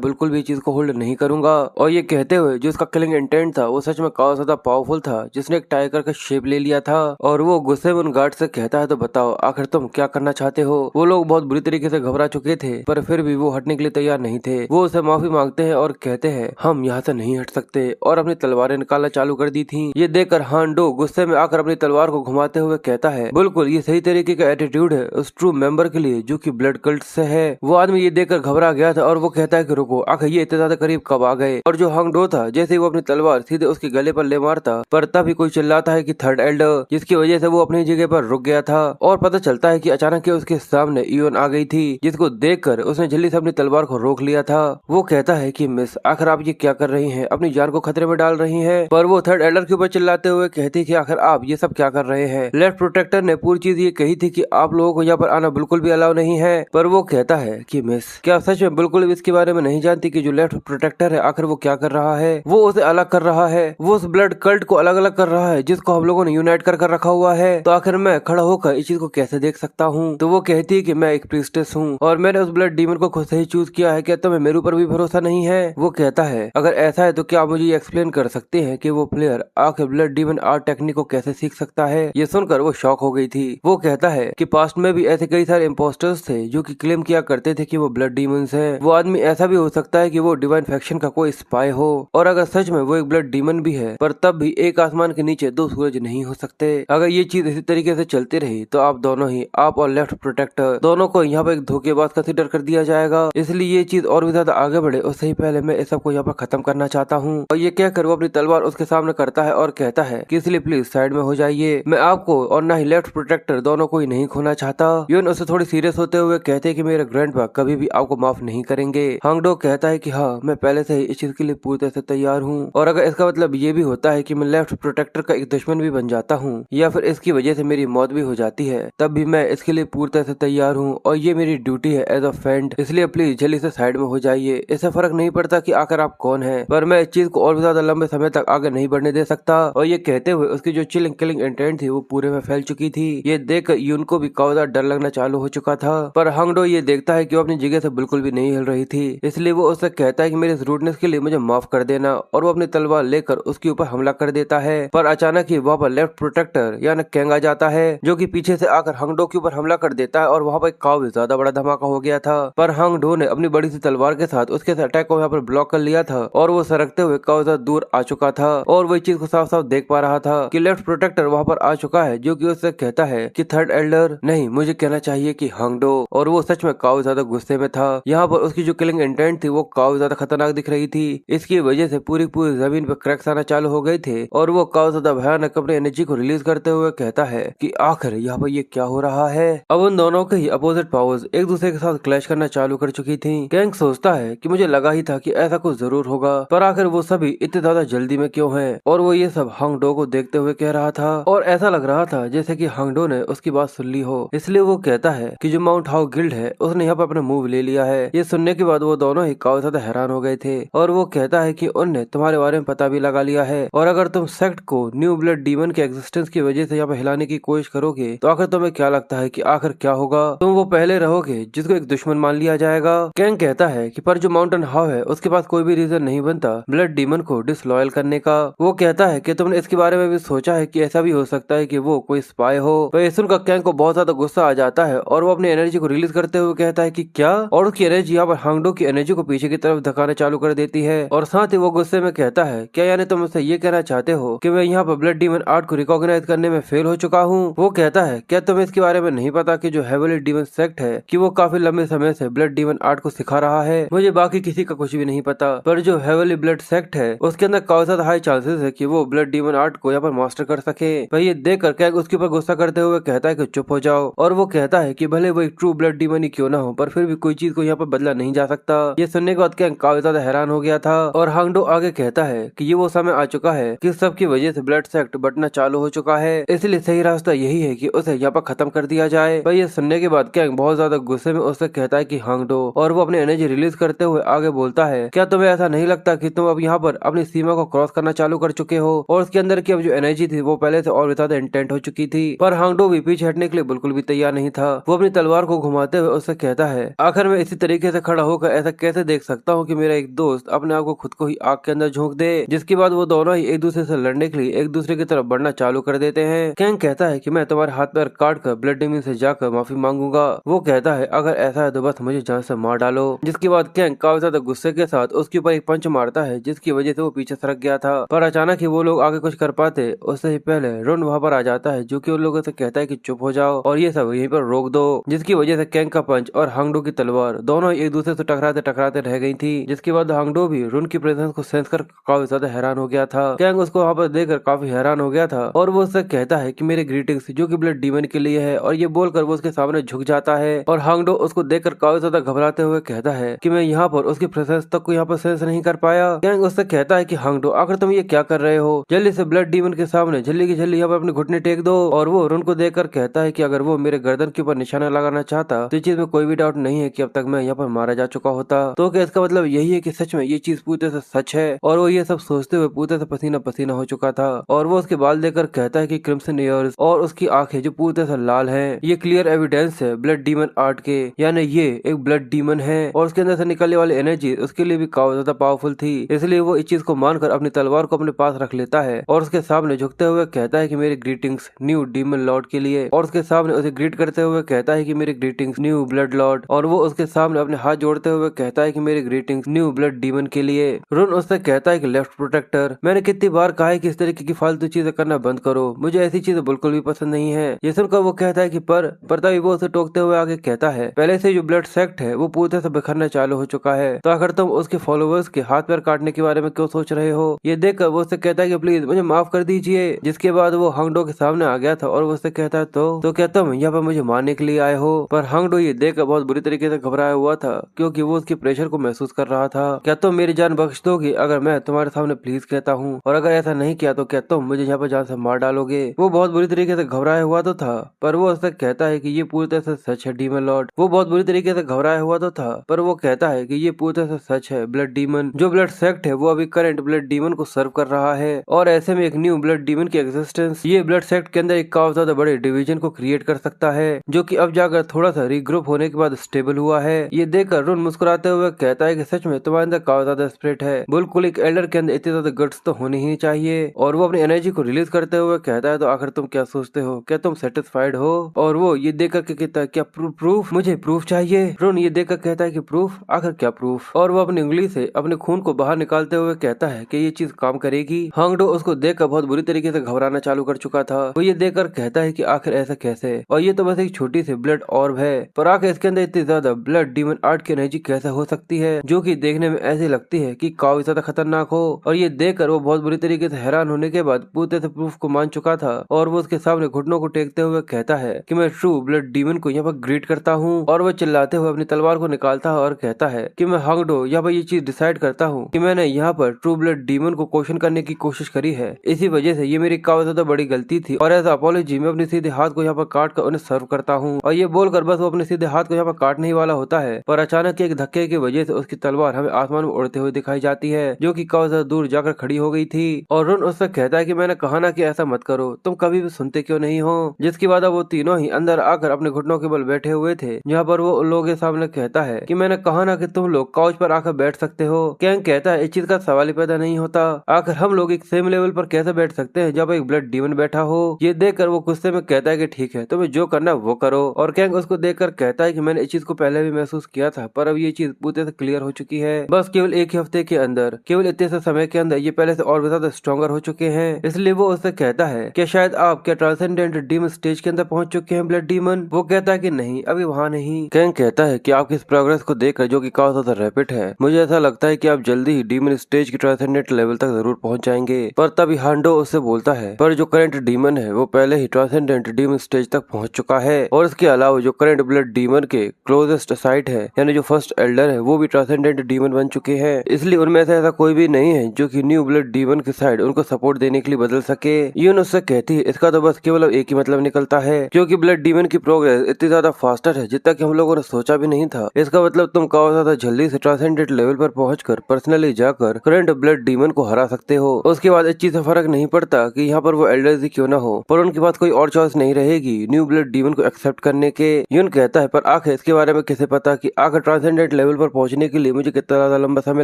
बिल्कुल भी चीज को होल्ड नहीं करूंगा। और ये कहते हुए जो उसका किलिंग इंटेंट था वो सच में काफी ज्यादा पावरफुल था जिसने एक टाइगर का शेप ले लिया था। और वो गुस्से में उन गार्ड से कहता है तो बताओ आखिर तुम क्या करना चाहते हो। वो लोग बहुत बुरी तरीके से घबरा चुके थे पर फिर भी वो हटने के लिए तैयार नहीं थे। वो उसे माफी मांगते हैं और कहते हैं हम यहाँ से नहीं हट सकते और अपनी तलवारें निकालना चालू कर दी थी। ये देखकर हांडो गुस्से में आकर अपनी तलवार को घुमाते हुए कहता है बिल्कुल ये सही तरीके का एटीट्यूड है उस ट्रू मेंबर के लिए जो कि ब्लड कल्ट से है। वो आदमी ये देखकर घबरा गया था और वो कहता है कि रुको आखिर ये इतने ज्यादा करीब कब आ गए। और जो हांडो था जैसे ही वो अपनी तलवार सीधे उसके गले पर ले मारता पर तभी कोई चिल्लाता है कि थर्ड एल्डर, जिसकी वजह से वो अपनी जगह पर रुक गया था। और पता चलता है कि अचानक उसके सामने ईवन आ गई थी जिसको देखकर उसने जल्दी से अपनी तलवार को रोक लिया था। वो कहता है कि मिस आखिर आप ये क्या कर रही हैं, अपनी जान को खतरे में डाल रही हैं। पर वो थर्ड एल्डर के ऊपर चिल्लाते हुए कहती कि आखिर आप ये सब क्या कर रहे हैं। लेफ्ट प्रोटेक्टर ने पूरी चीज ये कही थी कि आप लोगों को यहाँ पर आना बिल्कुल भी अलाउ नहीं है। पर वो कहता है कि मिस क्या सच में बिल्कुल मतलब इसके बारे में नहीं जानती कि जो लेफ्ट प्रोटेक्टर है आखिर वो क्या कर रहा है। वो उसे अलग कर रहा है, वो उस ब्लड कल्ट को अलग अलग कर रहा है जिसको हम लोगों ने यूनाइट कर रखा हुआ है। तो आखिर मैं खड़ा होकर इस चीज को कैसे देख सकता हूँ। तो वो कहती है कि मैं एक प्रीस्टेस हूँ और मैंने उस ब्लड डीमन को खुद से ही चूज किया है, क्या तुम्हें मेरे ऊपर भी भरोसा नहीं है। वो कहता है अगर ऐसा है तो क्या आप मुझे ये एक्सप्लेन कर सकते हैं कि वो प्लेयर आखिर ब्लड डीमन आर्ट टेक्निक को कैसे सीख सकता है। ये सुनकर वो शॉक हो गई थी। वो कहता है कि पास्ट में भी ऐसे कई सारे इम्पोस्टर्स थे जो कि क्लेम किया करते थे कि वो ब्लड डीमंस हैं। वो आदमी ऐसा भी हो सकता है कि वो डिवाइन फैक्शन का कोई स्पाई हो, और अगर सच में वो एक ब्लड डीमन भी है, पर तब भी एक आसमान के नीचे दो सूरज नहीं हो सकते। अगर ये चीज इसी तरीके से चलती रही तो आप दोनों ही, आप और लेफ्ट प्रोटेक्टर दोनों को यहाँ पर एक धोखेबाज कंसीडर कर दिया जाएगा। इसलिए ये चीज और भी ज्यादा आगे बढ़े उससे ही पहले मैं इस सबको यहाँ पर खत्म करना चाहता हूँ। और ये कहकर वो अपनी तलवार उसके सामने करता है और कहता है कि इसलिए प्लीज साइड में हो जाइए, मैं आपको और ना ही लेफ्ट प्रोटेक्टर दोनों को ही नहीं खोना चाहता। यून उससे थोड़ी सीरियस होते हुए कहते हैं कि मेरे ग्रैंडपा कभी भी आपको माफ नहीं करेंगे। हांगडो कहता है कि हाँ, मैं पहले से ही इस चीज के लिए पूरी तरह से तैयार हूँ, और अगर इसका मतलब ये भी होता है कि मैं लेफ्ट प्रोटेक्टर का एक दुश्मन भी बन जाता हूँ या फिर इसकी वजह से मेरी मौत भी हो जाती है, तब भी मैं इसके लिए पूरी तरह से तैयार हूँ और ये मेरी ड्यूटी है एज अ फ्रेंड। इसलिए प्लीज जल्दी से साइड में हो जाइए। इससे फर्क नहीं पड़ता कि आखिर आप कौन है, पर मैं इस चीज को और भी ज्यादा लंबे समय तक आगे नहीं बढ़ने दे सकता। और ये कहते हुए उसकी जो चिलिंग किलिंग इंटेंट थी वो पूरे में फैल चुकी थी। ये देखकर यून को भी काफी ज्यादा डर लगना चालू हो चुका था। पर हांगडो ये देखता है कि वो अपनी जगह से बिल्कुल भी नहीं हिल रही थी, इसलिए वो उससे कहता है कि मेरे इस रूडनेस के लिए मुझे माफ कर देना, और वो अपनी तलवार लेकर उसके ऊपर हमला कर देता है। पर अचानक ही वहाँ पर लेफ्ट प्रोटेक्टर यानी कैंग आ जाता है, जो कि पीछे से आकर हांगडो के ऊपर हमला कर देता है और वहाँ पर काफी ज्यादा बड़ा धमाका हो गया था। पर हांगडो ने अपनी बड़ी सी तलवार के साथ उसके अटैक को यहाँ पर ब्लॉक कर लिया था और वो सरकते हुए काफी ज्यादा दूर आ चुका था, और वही चीज को साफ साफ देख पा रहा था कि लेफ्ट प्रोटेक्टर वहाँ पर आ चुका है, जो कि उससे कहता है कि थर्ड एल्डर नहीं, मुझे कहना चाहिए कि हांगडो। और वो सच में काफी ज्यादा गुस्से में था। यहाँ पर उसकी जो किलिंग इंटेंट थी वो काफी ज्यादा खतरनाक दिख रही थी। इसकी वजह से पूरी पूरी जमीन पर क्रैक्स आना चालू हो गए थे, और वो काफी ज्यादा भयानक अपनी एनर्जी को रिलीज करते हुए कहता है कि आखिर यहाँ पर ये क्या हो रहा है। अब उन दोनों के ही अपोजिट पावर्स एक दूसरे के साथ क्लैश करना चालू कर चुकी थी। कैंग सोचता है कि मुझे लगा ही था कि ऐसा कुछ जरूर होगा, पर आखिर वो सभी इतने ज्यादा जल्दी में क्यों है। और वो ये सब हांगडो को देखते हुए कह रहा था, और ऐसा लग रहा था जैसे कि हांगडो ने उसकी बात सुन ली हो। इसलिए वो कहता है कि जो माउंट हाउ गिल्ड है उसने यहाँ पर अपना मूव ले लिया है। ये सुनने के बाद वो दोनों ही काफी ज्यादा हैरान हो गए थे, और वो कहता है कि उनने तुम्हारे बारे में पता भी लगा लिया है, और अगर तुम सेक्ट को न्यू ब्लड डीमन के एग्जिस्टेंस की वजह से यहाँ पे हिलाने की कोशिश करोगे तो आखिर तुम्हें क्या लगता है कि आखिर क्या होगा। तुम वो पहले रहोगे जिसको एक दुश्मन मान लिया जाएगा। कैंग कहता है कि पर जो माउंटेन हाउ है उसके पास कोई भी रीजन नहीं बनता ब्लड डीमन को डिसलॉयल करने का। वो कहता है कि तुमने इसके बारे में भी सोचा है कि ऐसा भी हो सकता है कि वो कोई स्पाई हो। तो ये सुनकर कैंग को बहुत ज्यादा गुस्सा आ जाता है और वो अपनी एनर्जी को रिलीज करते हुए कहता है कि क्या, और उसकी एनर्जी यहाँ पर हांगडो की एनर्जी को पीछे की तरफ धकाना चालू कर देती है। और साथ ही वो गुस्से में कहता है, क्या यानी तुम मुझसे ये कहना चाहते हो कि मैं यहाँ पर ब्लड डीमन आर्ट को रिकॉग्नाइज करने में फेल हो चुका हूँ। वो कहता है, क्या तुम्हें इसके बारे में नहीं पता कि जो हेवनली डीमन सेक्ट है कि वो काफी लंबे समय से ब्लड डीमन आर्ट को सिखा रहा है। मुझे बाकी किसी का कुछ भी नहीं पता, पर जो हेवनली ब्लड सेक्ट है उसके अंदर काफी ज्यादा हाई चांसेस है कि वो ब्लड डीमन आर्ट को यहाँ पर मास्टर कर सके। पर ये देख कर कैंग उसके ऊपर गुस्सा करते हुए कहता है कि चुप हो जाओ। और वो कहता है कि भले वो एक ट्रू ब्लड डीमन ही क्यों ना हो, पर फिर भी कोई चीज को यहाँ पर बदला नहीं जा सकता। ये सुनने के बाद कैंग काफी ज्यादा हैरान हो गया था। और हांगडो आगे कहता है कि ये वो समय आ चुका है कि सबकी वजह से ब्लड सेक्ट बटना चालू हो चुका है, इसलिए सही रास्ता यही है कि उसे यहाँ पर खत्म कर दिया जाए। पर ये सुनने के बाद कैंग बहुत ज्यादा गुस्से में उससे कहता है कि हांगडो, और वो अपनी एनर्जी रिलीज करते हुए आगे बोलता है, क्या तुम्हें ऐसा नहीं लगता कि तुम अब यहाँ पर अपनी सीमा को क्रॉस करना चालू कर चुके हो, और उसके अंदर की अब जो एनर्जी थी वो पहले से और भी ज्यादा इंटेंट हो चुकी थी। पर हांगडो भी पीछे हटने के लिए बिल्कुल भी तैयार नहीं था। वो अपनी तलवार को घुमाते हुए उससे कहता है, आखिर मैं इसी तरीके से खड़ा होकर ऐसा कैसे देख सकता हूँ कि मेरा एक दोस्त अपने आप को खुद को ही आग के अंदर झोंक दे। जिसके बाद वो दोनों ही एक दूसरे से लड़ने के लिए एक दूसरे की तरफ बढ़ना चालू कर देते हैं। कैंग कहता है कि मैं तुम्हारे हाथ पैर काट कर ब्लड डीमन से जाकर माफी मांगूंगा। वो कहता है, अगर ऐसा है तो बस मुझे जान से मार डालो। जिसके बाद कैंग काफी ज्यादा गुस्से के साथ उसके ऊपर एक पंच मारता है, जिसकी वजह से वो पीछे सरक गया था। पर अचानक ही वो लोग आगे कुछ कर पाते उससे ही पहले रुन वहाँ पर आ जाता है, जो कि उन लोगों से कहता है कि चुप हो जाओ और ये सब यहीं पर रोक दो। जिसकी वजह से कैंग का पंच और हांगडो की तलवार दोनों एक दूसरे से टकराते टकराते रह गई थी। जिसके बाद हांगडो भी रुन की प्रेजेंस को सेंस कर काफी ज्यादा हैरान हो गया था। कैंग उसको वहाँ पर देखकर काफी हैरान हो गया था, और वो उससे कहता है कि मेरे ग्रीटिंग्स, जो कि ब्लड डीमन के लिए है। और ये बोलकर वो उसके सामने झुक जाता है, और हांगडो उसको देखकर काफी ज्यादा घबराते हुए कहता है कि मैं यहाँ पर उसकी प्रेजेंस तक को यहाँ पर सेंस नहीं कर पाया। कैंग उससे कहता है कि हांगडो, आखिर तुम ये क्या कर रहे हो, जल्दी से ब्लड डीमन के सामने जल्दी की जल्दी यहाँ पर अपने घुटने टेक दो। और वो रुन को देखकर कहता है कि अगर वो मेरे गर्दन के ऊपर निशाना लगाना चाहता तो इस चीज में कोई भी डाउट नहीं है कि अब तक मैं यहाँ पर मारा जा चुका होता। तो क्या इसका मतलब यही है कि सच में ये चीज पूरी तरह से सच है? और वो ये सब सोचते हुए पूरी तरह से पसीना पसीना हो चुका था और वो उसके बाल देखकर कहता है कि क्रिम्सन ईयर्स और उसकी आंखें जो पूरी तरह से लाल हैं, ये क्लियर एविडेंस है ब्लड डीमन आर्ट के, यानी ये एक ब्लड डीमन है और उसके अंदर से निकलने वाली एनर्जी उसके लिए भी काफी ज्यादा पावरफुल थी। इसलिए वो इस चीज को मानकर अपनी तलवार को अपने पास रख लेता है और उसके सामने झुकते हुए कहता है कि मेरी ग्रीटिंग्स न्यू डीमन लॉर्ड के लिए, और उसके सामने उसे ग्रीट करते हुए कहता है कि मेरी ग्रीटिंग्स न्यू ब्लड लॉर्ड, और वो उसके सामने अपने हाथ जोड़ते हुए कहता है कि मेरी ग्रीटिंग्स न्यू ब्लड डीमन के लिए। रुन उससे कहता है कि लेफ्ट प्रोटेक्टर, मैंने कितनी बार कहा है कि इस तरीके की फालतू चीजें करना बंद करो, मुझे ऐसी चीजें बिल्कुल भी पसंद नहीं है। ये सुनकर वो कहता है कि पर तभी वो उसे टोकते हुए आगे कहता है, पहले से जो ब्लड सेक्ट है वो पूरी तरह से बिखरना चालू हो चुका है, तो आखिर तुम उसके फॉलोअर्स के हाथ पैर काटने के बारे में क्यों सोच रहे हो? ये देखकर वो उससे कहता है कि प्लीज मुझे माफ कर दीजिए। जिसके बाद वो हांगडो के सामने आ गया था और वो उससे कहता है तो क्या तुम यहाँ पर मुझे मारने के लिए आए हो? पर हांगडो ये देखकर बहुत बुरी तरीके से घबराया हुआ था क्योंकि वो उसके प्रेशर को महसूस कर रहा था। क्या तुम मेरी जान बख्श दोगे अगर मैं तुम्हारे सामने प्लीज कहता हूँ, और अगर ऐसा नहीं किया तो क्या तुम मुझे यहाँ पर जान से मार डालोगे? वो बहुत बुरी तरीके से घबराया हुआ तो था पर वो उससे कहता है कि ये पूरी तरह से सच है डीमन लॉर्ड। वो बहुत बुरी तरीके से घबराया हुआ तो था पर वो कहता है कि ये पूरी तरह से सच है, ब्लड डीमन जो ब्लड सेक्ट है वो अभी करंट ब्लड डीमन को सर्व कर रहा है, और ऐसे में एक न्यू ब्लड डीमन की एग्जिस्टेंस ये ब्लड सेक्ट के अंदर एक काफी ज्यादा बड़े डिवीजन को क्रिएट कर सकता है, जो कि अब जाकर थोड़ा सा रीग्रुप होने के बाद स्टेबल हुआ है। ये देखकर रुन मुस्कुराते हुए कहता है कि सच में तुम्हारे अंदर काफी ज्यादा स्पिरिट है, बिल्कुल एक एल्डर के अंदर इतनी ज्यादा गट्स तो होनी ही चाहिए। और वो अपनी एनर्जी को रिलीज करते हुए कहता है, तो आखिर तुम क्या सोचते हो, क्या तुम सेटिस्फाइड हो? और वो ये देखकर के कहता है क्या प्रूफ, मुझे प्रूफ चाहिए। रुन ये देखकर कहता है कि प्रूफ, आखिर क्या प्रूफ? और वो अपनी उंगली से अपने खून को बाहर निकालते हुए कहता है कि ये चीज काम करेगी। हांगडो उसको देखकर बहुत बुरी तरीके से घबराना चालू कर चुका था। वो ये देखकर कहता है कि आखिर ऐसा कैसे, और ये तो बस एक छोटी सी ब्लड ऑर्ब है, पर आखिर इसके अंदर इतनी ज्यादा ब्लड डीमन आर्ट की एनर्जी कैसे हो सकती है जो कि देखने में ऐसी लगती है कि काफी ज्यादा खतरनाक हो। और ये देखकर वो बहुत बुरी तरीके से हैरान होने के बाद पूरी तरह से प्रूफ को मान चुका था और वो उसके सामने घुटनों को टेकते हुए कहता है कि मैं ट्रू ब्लड डीमन को यहाँ पर ग्रीट करता हूँ। और वो चिल्लाते हुए अपनी तलवार को निकालता है और कहता है कि मैं हांगडो यहाँ पर ये चीज डिसाइड करता हूँ कि मैंने यहाँ पर ट्रू ब्लड डीमन को क्वेश्चन करने की कोशिश करी है, इसी वजह से ये मेरी काफी ज्यादा बड़ी गलती थी, और एज अपॉलॉजी मैं अपने सीधे हाथ को यहाँ पर काट कर उन्हें सर्व करता हूँ। और ये बोलकर बस वो अपने सीधे हाथ को यहाँ पर काटने ही वाला होता है, पर अचानक एक धक्के की वजह से उसकी तलवार हमें आसमान में उड़ते हुए दिखाई जाती है, जो कि काफी ज्यादा दूर जाकर खड़ी हो गई थी। और रुन उससे कहता है कि मैंने कहा ना कि ऐसा मत करो, तुम कभी भी सुनते क्यों नहीं हो? जिसके बाद वो तीनों ही अंदर आकर अपने घुटनों के बल बैठे हुए थे, जहाँ पर वो उन लोगों के सामने कहता है कि मैंने कहा ना कि तुम लोग काउच पर आकर बैठ सकते हो। कैंग कहता है इस चीज का सवाल ही पैदा नहीं होता, आखिर हम लोग एक सेम लेवल पर कैसे बैठ सकते हैं जब एक ब्लड डीमन बैठा हो? ये देखकर वो गुस्से में कहता है कि ठीक है, तुम्हें जो करना है वो करो। और कैंग उसको देखकर कहता है कि मैंने इस चीज को पहले भी महसूस किया था, पर अब ये चीज पूरे से क्लियर हो चुकी है, बस केवल एक ही हफ्ते के अंदर, केवल इतने से समय के अंदर ये पहले से और भी ज्यादा स्ट्रॉन्गर हो चुके हैं। इसलिए वो उससे कहता है कि शायद आप क्या ट्रांसेंडेंट डीमन स्टेज के अंदर पहुंच चुके हैं ब्लड डीमन? वो कहता है कि नहीं, अभी वहाँ नहीं। कैंग कहता है कि आपकी इस प्रोग्रेस को देखकर, जो कि काफी ज्यादा रैपिड है, मुझे ऐसा लगता है कि आप जल्दी ही डीमन स्टेज की ट्रांसेंडेंट लेवल तक जरूर पहुंच जाएंगे। पर तभी हांडो उससे बोलता है, पर जो करंट डीमन है वो पहले ही ट्रांसेंडेंट डीमन स्टेज तक पहुंच चुका है, और इसके अलावा जो करंट ब्लड डीमन के क्लोजेस्ट साइट है, यानी जो फर्स्ट एल्डर है, वो भी ट्रांसेंडेंट डीमन बन चुके हैं। इसलिए उनमें से ऐसा कोई भी नहीं है जो कि न्यू ब्लड डीमन की साइड उनको सपोर्ट देने के लिए बदल सके। यून उससे कहती है इसका तो बस केवल एक ही मतलब निकलता है, क्योंकि ब्लड डीमन की प्रोग्रेस इतनी ज्यादा फास्टर है जितना कि हम लोगों ने सोचा भी नहीं था। इसका मतलब तुम काफी ज्यादा जल्दी से ट्रांसेंडेंट लेवल पर पहुंचकर पर्सनली जाकर करंट ब्लड डीमन को हरा सकते हो। उसके बाद इस चीज से फर्क नहीं पड़ता कि यहाँ पर वो एल्डर्स ही क्यों ना हो, पर उनके पास कोई और चॉइस नहीं रहेगी न्यू ब्लड डीमन को एक्सेप्ट करने के। यून कहता है पर आखिर इसके बारे में कैसे पता कि आखिर ट्रांसेंडेंट लेवल पर पहुंचने के लिए मुझे कितना ज्यादा लंबा समय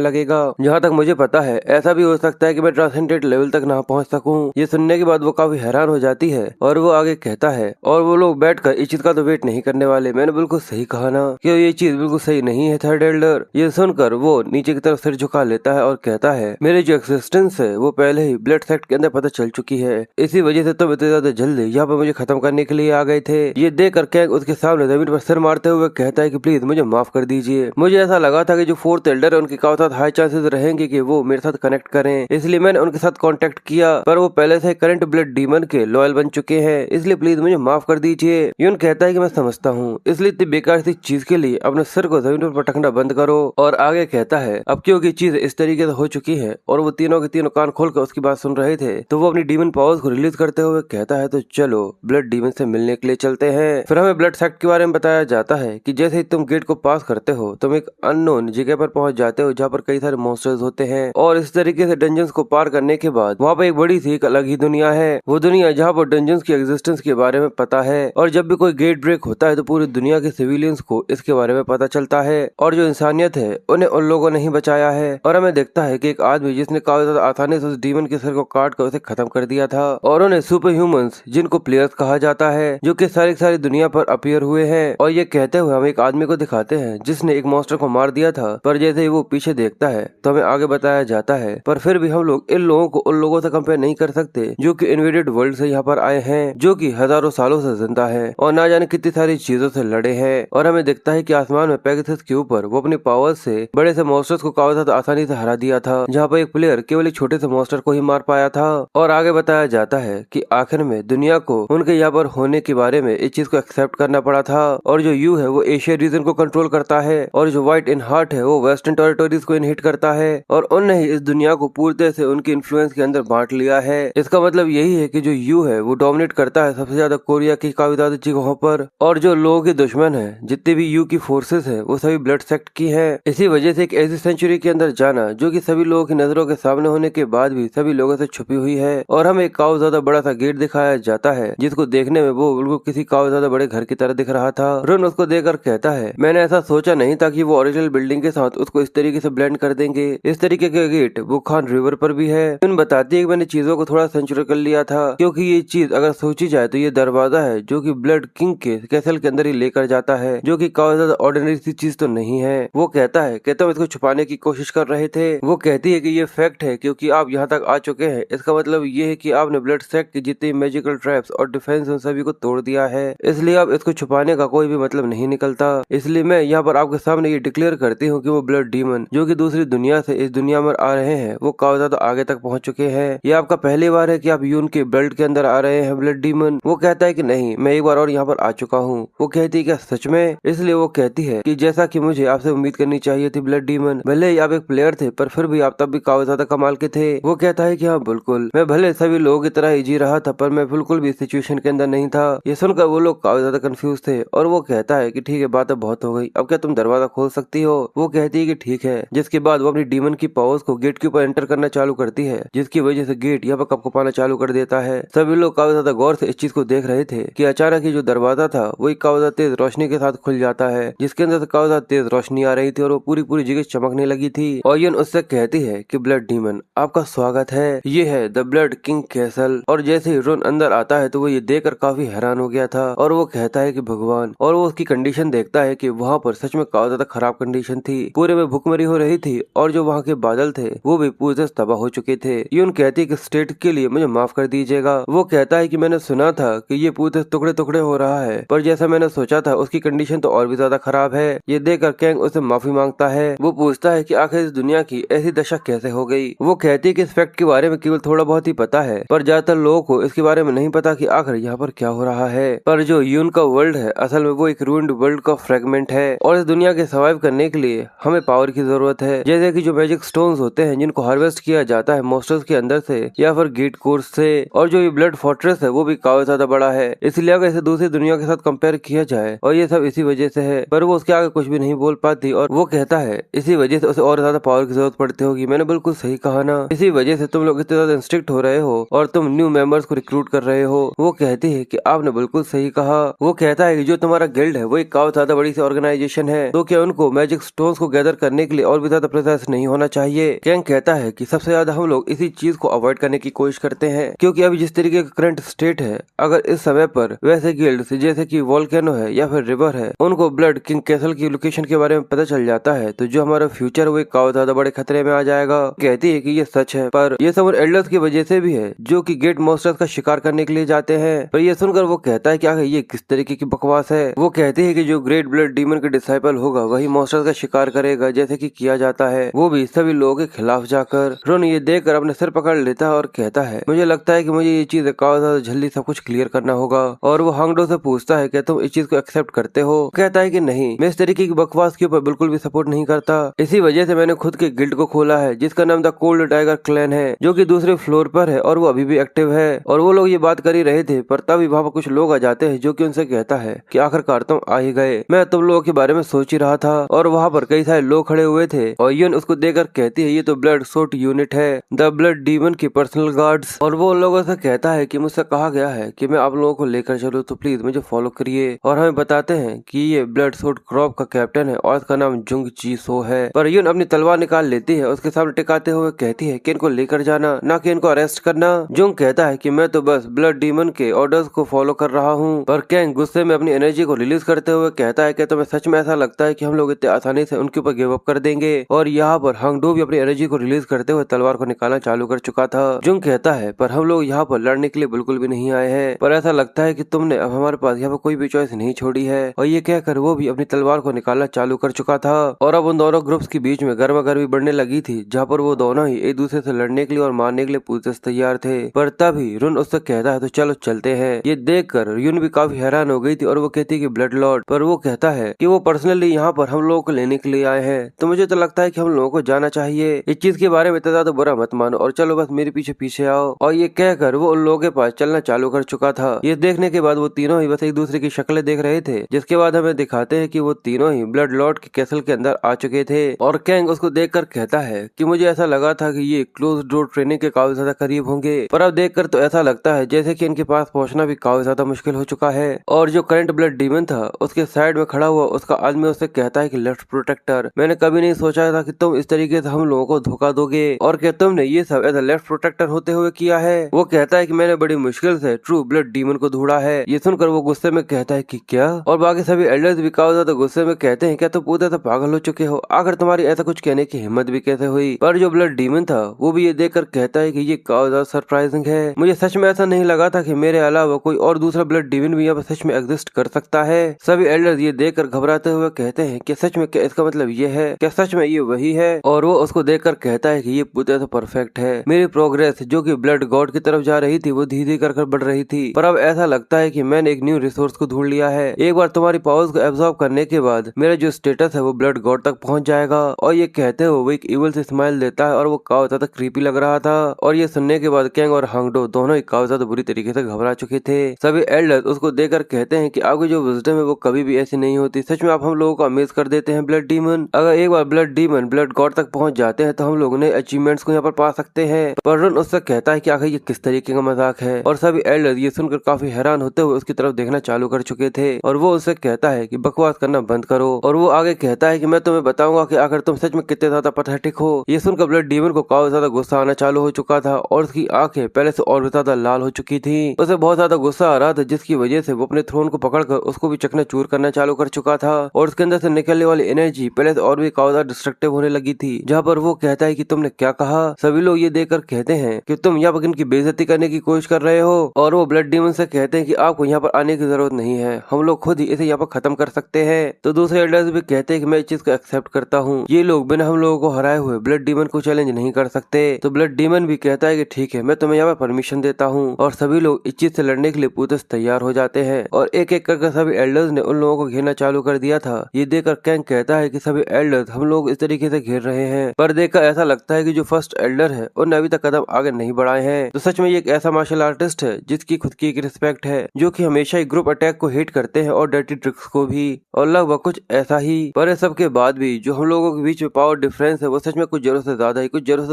लगेगा? जहाँ तक मुझे पता है ऐसा भी हो सकता है कि मैं ट्रांसेंडेंट लेवल तक ना पहुंच सकूं। ये सुनने के बाद वो काफी हैरान हो जाती है और वो आगे कहता है, और वो लोग बैठकर इस चीज का तो वेट नहीं करने वाले, मैंने बिल्कुल सही कहा ना कि ये चीज बिल्कुल सही नहीं है थर्ड एल्डर। ये सुनकर वो नीचे की तरफ सिर झुका लेता है और कहता है मेरी जो एक्सिस्टेंस है वो पहले ही ब्लड सेक्ट के अंदर पता चल चुकी है, इसी वजह से तुम इतने ज्यादा जल्दी यहाँ पर मुझे खत्म करने के लिए आ गए थे। ये देखकर कैंग उसके सामने जमीन पर सिर मारते हुए कहता है कि प्लीज मुझे माफ कर दीजिए, मुझे ऐसा लगा था कि जो फोर्थ एल्डर है उनके काफी हाई चांसेस रहेंगे कि वो मेरे साथ कनेक्ट करें, इसलिए मैंने उनके साथ कांटेक्ट किया, पर वो पहले से करंट ब्लड डीमन के लॉयल बन चुके हैं, इसलिए प्लीज मुझे माफ कर दीजिए। यून कहता है कि मैं समझता हूँ, इसलिए इतनी बेकार सी चीज के लिए अपने सिर को जमीन पर पटकना बंद करो। और आगे कहता है अब क्योंकि चीज इस तरीके से हो चुकी है और वो तीनों के तीनों कान खोलकर उसकी बात सुन रहे थे, तो वो अपनी डीमन पावर्स को रिलीज करते हुए कहता है तो चलो ब्लड डीमन से मिलने के लिए चलते हैं। फिर हमें ब्लड सेक्ट के बारे में बताया जाता है कि जैसे ही तुम गेट को पास करते करते हो तुम एक अननोन जगह पर पहुंच जाते हो जहाँ पर कई सारे मॉन्स्टर्स होते हैं और इस तरीके से डंजन्स को पार करने के बाद वहाँ पर एक बड़ी सी एक अलग ही दुनिया है। वो दुनिया जहाँ पर डंजन्स की एग्जिस्टेंस के बारे में पता है और जब भी कोई गेट ब्रेक होता है तो पूरी दुनिया के सिविलियंस को इसके बारे में पता चलता है और जो इंसानियत है उन्हें उन लोगों ने ही बचाया है। और हमें दिखता है कि एक आदमी जिसने काफी ज्यादा आसानी से उस डीमन के सिर को काट कर उसे खत्म कर दिया था और उन्हें सुपर ह्यूमंस जिनको प्लेयर्स कहा जाता है जो कि सारी दुनिया पर अपीयर हुए हैं। और ये कहते हुए हम एक आदमी को दिखाते हैं जिसने एक मॉन्स्टर को मार दिया था, पर जैसे ही वो पीछे देखता है तो हमें आगे बताया जाता है पर फिर भी हम लोग इन लोगों को उन लोगों से कंपेयर नहीं कर सकते जो कि इन्वेडेड वर्ल्ड से यहाँ पर आए हैं, जो कि हजारों सालों से जिंदा है और ना जाने कितनी सारी चीजों से लड़े हैं। और हमें दिखता है कि आसमान में पेगासस के ऊपर वो अपनी पावर से बड़े से मॉन्स्टर्स को काफी ज्यादा आसानी से हरा दिया था, जहाँ पर एक प्लेयर केवल एक छोटे से मॉन्स्टर को ही मार पाया था। और आगे बताया जाता है कि आखिर में दुनिया को उनके यहाँ पर होने के बारे में इस चीज को एक्सेप्ट करना पड़ा था और जो यू है वो एशिया रीजन को कंट्रोल करता है और जो व्हाइट इन हार्ट है वो वेस्टर्न टेरिटोरीज को इनहिट करता है और उनने ही इस दुनिया को पूरी तरह से उनके इन्फ्लुएंस के अंदर बांट लिया है। इसका मतलब यही है कि जो यू है वो डोमिनेट करता है सबसे ज्यादा कोरिया की काफी ज्यादा जगहों पर और जो लोगों के दुश्मन है जितने भी यू की फोर्सेस है वो सभी ब्लड सेक्ट की है। इसी वजह से एक ऐसी सेंचुरी के अंदर जाना जो कि सभी लोगों की नजरों के सामने होने के बाद भी सभी लोगों से छुपी हुई है और हमें एक काफी ज्यादा बड़ा सा गेट दिखाया जाता है जिसको देखने में वो बिल्कुल किसी काफी ज्यादा बड़े घर की तरह दिख रहा था। रुन उसको देखकर कहता है मैंने ऐसा सोचा नहीं था कि वो ओरिजिनल बिल्डिंग के साथ उसको इस तरीके से ब्लेंड कर देंगे। इस तरीके के गेट वो खान रिवर पर भी है। रुन बताती है कि मैंने चीजों को थोड़ा सेंचुरी कर लिया था क्योंकि ये चीज अगर सोची जाए तो ये दरवाजा है जो कि ब्लड किंग के कैसल के अंदर ही लेकर जाता है, जो कि काफी ज्यादा ऑर्डिनरी सी चीज तो नहीं है। वो कहता है कि तुम इसको छुपाने की कोशिश कर रहे थे। वो कहती है कि ये फैक्ट है क्योंकि आप यहाँ तक आ चुके हैं, इसका मतलब ये है कि आपने ब्लड सेक्ट की जितनी मैजिकल ट्रैप्स और डिफेंस उन सभी को तोड़ दिया है, इसलिए अब इसको छुपाने का कोई भी मतलब नहीं निकलता। इसलिए मैं यहाँ पर आपके सामने ये डिक्लेयर करती हूँ कि वो ब्लड डीमन जो कि दूसरी दुनिया से इस दुनिया में आ रहे हैं वो काफी ज्यादा आगे तक पहुँच चुके हैं। ये आपका पहली बार है कि आप यून के ब्लड के अंदर आ रहे हैं ब्लड डीमन। वो कहता है कि नहीं, मैं एक बार और यहाँ पर आ चुका हूँ। वो कहती है क्या सच में? इसलिए वो कहती है कि जैसा कि मुझे आपसे उम्मीद करनी चाहिए थी ब्लड डीमन, भले ही आप एक प्लेयर थे पर फिर भी आप तब भी काफी ज्यादा कमाल के थे। वो कहता है कि हाँ बिल्कुल, मैं भले सभी लोगों की तरह ही जी रहा था पर मैं बिल्कुल भी सिचुएशन के अंदर नहीं था। ये सुनकर वो लोग काफी ज्यादा कंफ्यूज थे और वो कहता है कि ठीक है, बात अब बहुत हो गई, अब क्या तुम दरवाजा खोल सकती हो? वो कहती है कि ठीक है, जिसके बाद वो अपनी डीमन की पावर्स को गेट के ऊपर एंटर करना चालू करती है, जिसकी वजह से गेट यहाँ पर कपकपाना चालू कर देता है। सभी लोग काफी ज्यादा गौर से इस चीज को देख रहे थे कि अचानक ही जो दरवाजा था वही काफी ज्यादा तेज रोशनी के साथ खुल जाता है, जिसके अंदर से काफी ज्यादा तेज रोशनी आ रही थी और वो पूरी जगह चमकने लगी थी। और यून उससे कहती है कि ब्लड डीमन आपका स्वागत है, ये है द ब्लड किंग कैसल। और जैसे ही रुन अंदर आता है तो वो ये देखकर काफी हैरान हो गया था और वो कहता है कि भगवान, और वो उसकी कंडीशन देखता है कि वहाँ पर सच में काफी ज्यादा खराब कंडीशन थी, पूरे में भुखमरी हो रही थी और जो वहाँ के बादल थे वो भी पूरी तरह तबाह हो चुके थे। यून कहती है कि स्टेट के लिए मुझे माफ कर दीजिएगा। वो कहता है कि मैंने सुना था कि ये पूरे टुकड़े टुकड़े हो रहा है, पर जैसा मैंने सोचा था उसकी कंडीशन तो और भी ज्यादा खराब है। ये देखकर कैंग उससे माफी मांगता है। वो पूछता है कि आखिर इस दुनिया की ऐसी दशा कैसे हो गई। वो कहती है कि इस फैक्ट के बारे में केवल थोड़ा बहुत ही पता है, पर ज्यादातर लोगों को इसके बारे में नहीं पता कि आखिर यहाँ पर क्या हो रहा है। पर जो यून का वर्ल्ड है असल में वो एक रूइंड वर्ल्ड का फ्रेगमेंट है और इस दुनिया के सर्वाइव करने के लिए हमें पावर की जरूरत है, जैसे कि जो मैजिक स्टोन्स होते हैं जिनको हार्वेस्ट किया जाता है मॉन्स्टर्स के अंदर से या फिर गेट कोर्स से। और जो ये ब्लड फोर्ट्रेस है वो भी काफी ज्यादा बड़ा है, इसलिए अगर इसे दूसरी दुनिया के साथ कंपेयर किया जाए और ये सब इसी वजह से है। पर वो उसके आगे कुछ भी नहीं बोल पाती और वो कहता है इसी वजह से उसे और ज्यादा पावर की जरूरत पड़ती होगी। मैंने बिल्कुल सही कहा ना, इसी वजह से तुम लोग इतने ज्यादा इंस्ट्रिक्ट हो रहे हो और तुम न्यू मेंबर्स को रिक्रूट कर रहे हो। वो कहती है कि आपने बिल्कुल सही कहा। वो कहता है कि जो तुम्हारा गिल्ड है वो एक काफी ज्यादा बड़ी सी ऑर्गेनाइजेशन है, तो क्या उनको मैजिक स्टोन्स को गैदर करने के लिए और भी ज्यादा प्रोसेस नहीं होना चाहिए? कैंग कहता है कि सबसे ज्यादा हम लोग इसी चीज को अवॉइड करने की कोशिश करते हैं, क्योंकि अभी जिस तरीके का करंट स्टेट है, अगर इस समय पर वैसे गिल्ड जैसे कि वोल्केनो है या फिर रिवर है उनको ब्लड किंग कैसल की लोकेशन के बारे में पता चल जाता है तो जो हमारा फ्यूचर वो काफी ज्यादा बड़े खतरे में आ जाएगा। कहती है कि ये सच है, पर ये सब उन एल्डर्स की वजह से भी है जो कि गेट मॉन्स्टर्स का शिकार करने के लिए जाते हैं। पर ये सुनकर वो कहता है कि आखिर ये किस तरीके की बकवास है। वो कहती है कि जो ग्रेट ब्लड डीमन के डिसाइपल होगा वही मॉन्स्टर्स का शिकार करेगा जैसे कि किया जाता है, वो भी सभी लोगों के खिलाफ जाकर। रोन ये देखकर अपने सिर पकड़ लेता है और कहता है मुझे लगता है कि मुझे ये चीज काफी ज्यादा जल्दी सब कुछ क्लियर करना होगा। और वो हांगडो से पूछता है कि तुम इस चीज को एक्सेप्ट करते हो? कहता है कि नहीं, मैं इस तरीके की बकवास के ऊपर बिल्कुल भी सपोर्ट नहीं करता। इसी वजह से मैंने खुद के गिल्ड को खोला है जिसका नाम द कोल्ड टाइगर क्लैन है, जो कि दूसरे फ्लोर पर है और वो अभी भी एक्टिव है। और वो लोग ये बात कर ही रहे थे पर तभी वहाँ पर कुछ लोग आ जाते हैं जो कि उनसे कहता है कि आखिरकार तुम आ ही गए, मैं तुम लोगों के बारे में सोच ही रहा था और वहाँ पर कई सारे लोग खड़े हुए थे और युन उसको देखकर कहती है ये तो ब्लड सोर्ट यूनिट है, द ब्लड डीमन की पर्सनल गार्ड्स। और वो उन लोगों से कहता है कि मुझसे कहा गया है कि मैं आप लोगों को लेकर चलूं तो प्लीज मुझे फॉलो करिए। और हमें बताते हैं कि ये ब्लड सोर्ट क्रॉप का कैप्टन है और इसका नाम जुंग जी सो है। पर युन अपनी तलवार निकाल लेती है, उसके सामने टिकाते हुए कहती है कि इनको लेकर जाना, ना कि इनको अरेस्ट करना। जुंग कहता है कि मैं तो बस ब्लड डीमन के ऑर्डर्स को फॉलो कर रहा हूँ। पर कैंग गुस्से में अपनी एनर्जी को रिलीज करते हुए कहता है कि तुम्हें सच में ऐसा लगता है कि हम लोग इतने आसानी से उनके ऊपर गिव अप कर देंगे। और यहाँ पर हांगडू भी अपनी एनर्जी को रिलीज करते हुए तलवार को निकालना चालू कर चुका था। जुंग कहता है पर हम लोग यहाँ पर लड़ने के लिए बिल्कुल भी नहीं आए हैं, पर ऐसा लगता है कि तुमने अब हमारे पास यहाँ पर कोई भी चॉइस नहीं छोड़ी है। और ये कहकर वो भी अपनी तलवार को निकालना चालू कर चुका था और अब उन दोनों ग्रुप्स के बीच में गर्मा गर्मी बढ़ने लगी थी, जहाँ पर वो दोनों ही एक दूसरे से लड़ने के लिए और मारने के लिए पूरी तरह से तैयार थे। पर तभी रुन उससे कहता है तो चलो चलते हैं। ये देखकर युन भी काफी हैरान हो गई थी और वो कहती है कि ब्लड लॉर्ड, पर वो कहता है कि वो पर्सनली यहाँ पर हम लोगों को लेने के लिए आए हैं, तो मुझे तो लगता है कि हम लोगों को जाना चाहिए। इस चीज के बारे में इतना ज्यादा बुरा मत मानो और चलो बस मेरे पीछे पीछे आओ। और ये कहकर वो उन लोगों के पास चलना चालू कर चुका था। ये देखने के बाद वो तीनों ही बस एक दूसरे की शक्लें देख रहे थे, जिसके बाद हमें दिखाते हैं कि वो तीनों ही ब्लड लॉर्ड के कैसल के अंदर आ चुके थे। और कैंग उसको देखकर कहता है कि मुझे ऐसा लगा था कि ये क्लोज डोर ट्रेनिंग के काफी ज्यादा करीब होंगे, पर अब देखकर तो ऐसा लगता है जैसे कि इनके पास पहुंचना भी काफी ज्यादा मुश्किल हो चुका है। और जो करंट ब्लड डीमन था उसके साइड में खड़ा हुआ उसका आदमी उससे कहता है कि लेफ्ट प्रोटेक्टर, मैंने कभी नहीं सोचा था कि तुम इस तरीके से हम लोगों को धोखा दोगे और क्या तुमने ये सब एज लेफ्ट प्रोटेक्टर होते हुए किया है। वो कहता है कि मैंने बड़ी मुश्किल से ट्रू ब्लड डीमन को ढूंढा है। ये सुनकर वो गुस्से में कहता है कि क्या, और बाकी सभी एल्डर्स भी काफी ज्यादा गुस्से में कहते हैं क्या तुम पूरे से पागल हो चुके हो, आखिर तुम्हारी ऐसा कुछ कहने की हिम्मत भी कैसे हुई। पर जो ब्लड डीमन था वो भी ये देखकर कहता है कि ये काफी ज्यादा सरप्राइजिंग है, मुझे सच में ऐसा नहीं लगा था कि मेरे अलावा कोई और दूसरा ब्लड डीमन भी यहाँ पर सच में एग्जिस्ट कर सकता है। सभी एल्डर्स ये देखकर घबराते हुए कहते हैं कि सच में क्या इसका मतलब ये है, क्या सच में ये वही है। और वो उसको देखकर कहता है कि ये पूरी तरह से परफेक्ट है, मेरी प्रोग्रेस जो कि ब्लड गॉड की तरफ जा रही थी वो धीरे धीरे कर बढ़ रही थी, पर अब ऐसा लगता है कि मैंने एक न्यू रिसोर्स को ढूंढ लिया है। एक बार तुम्हारी पावर्स को एब्जॉर्ब करने के बाद मेरा जो स्टेटस है वो ब्लड गॉड तक पहुंच जाएगा। और ये कहते हुए वो एक इवल से स्माइल देता है और वो काफी ज्यादा क्रीपी लग रहा था। और ये सुनने के बाद कैंग और हांगडो दोनों ही काफी ज्यादा बुरी तरीके से घबरा चुके थे। सभी एल्डर्स उसको देखकर कहते हैं कि आपकी जो विजडम है वो कभी भी ऐसी नहीं होती, सच में आप हम लोगों को अमेज कर देते हैं ब्लड डीमन। अगर एक बार ब्लड डीमन ब्लड गॉड तक पहुंच जाते हैं तो हम लोग नए अचीवमेंट्स को यहाँ पर पा सकते हैं। पर रुन उससे कहता है कि आखिर ये किस तरीके का मजाक है। और सभी एल्डर्स ये सुनकर काफी हैरान होते हुए उसकी तरफ देखना चालू कर चुके थे और वो उससे कहता है कि बकवास करना बंद करो। और वो आगे कहता है कि मैं तुम्हें बताऊंगा कि आखिर तुम सच में कितने ज्यादा पैथेटिक हो। ये सुनकर ब्लड डीमन को काफी ज्यादा गुस्सा आना चालू हो चुका था और उसकी आंखें पहले से और भी ज्यादा लाल हो चुकी थी। उसे बहुत ज्यादा गुस्सा आ रहा था, जिसकी वजह से वो अपने थ्रोन को पकड़कर उसको भी चकनाचूर करना चालू कर चुका था। और उसके अंदर से निकलने वाली एनर्जी पहले से और भी काफी ज्यादा डिस्ट्रक्टिव होने लगी थी, जहाँ पर वो कहता है कि तुमने क्या कहा। सभी लोग ये देखकर कहते हैं कि तुम यहाँ पर इनकी बेइज्जती करने की कोशिश कर रहे हो। और वो ब्लड डीमन से कहते हैं कि आपको यहाँ पर आने की जरूरत नहीं है, हम लोग खुद ही इसे यहाँ पर खत्म कर सकते हैं। तो दूसरे एल्डर्स भी कहते हैं कि मैं इस चीज को एक्सेप्ट करता हूँ, ये लोग बिना हम लोगों को हराए हुए ब्लड डीमन को चैलेंज नहीं कर सकते। तो ब्लड डीमन भी कहता है कि ठीक है, मैं तुम्हें यहाँ पर परमिशन देता हूँ। और सभी लोग इस चीज से लड़ने के लिए पूरे तैयार हो जाते हैं और एक एक करके सभी एल्डर्स ने उन लोगों को घेरना चालू कर दिया था। ये देखकर कैंग कहता है कि सभी एल्डर्स हम लोग इस तरीके से घेर रहे हैं, पर देखकर ऐसा लगता है कि जो फर्स्ट एल्डर है उन्होंने अभी तक कदम आगे नहीं बढ़ाए हैं। तो सच में ये एक ऐसा मार्शल आर्टिस्ट है जिसकी खुद की एक रिस्पेक्ट है, जो कि हमेशा ही ग्रुप अटैक को हिट करते हैं और डर्टी ट्रिक्स को भी, और लगभग कुछ ऐसा ही। पर इस सब के बाद भी जो हम लोगों के बीच में पावर डिफरेंस है वो सच में कुछ जरूरत से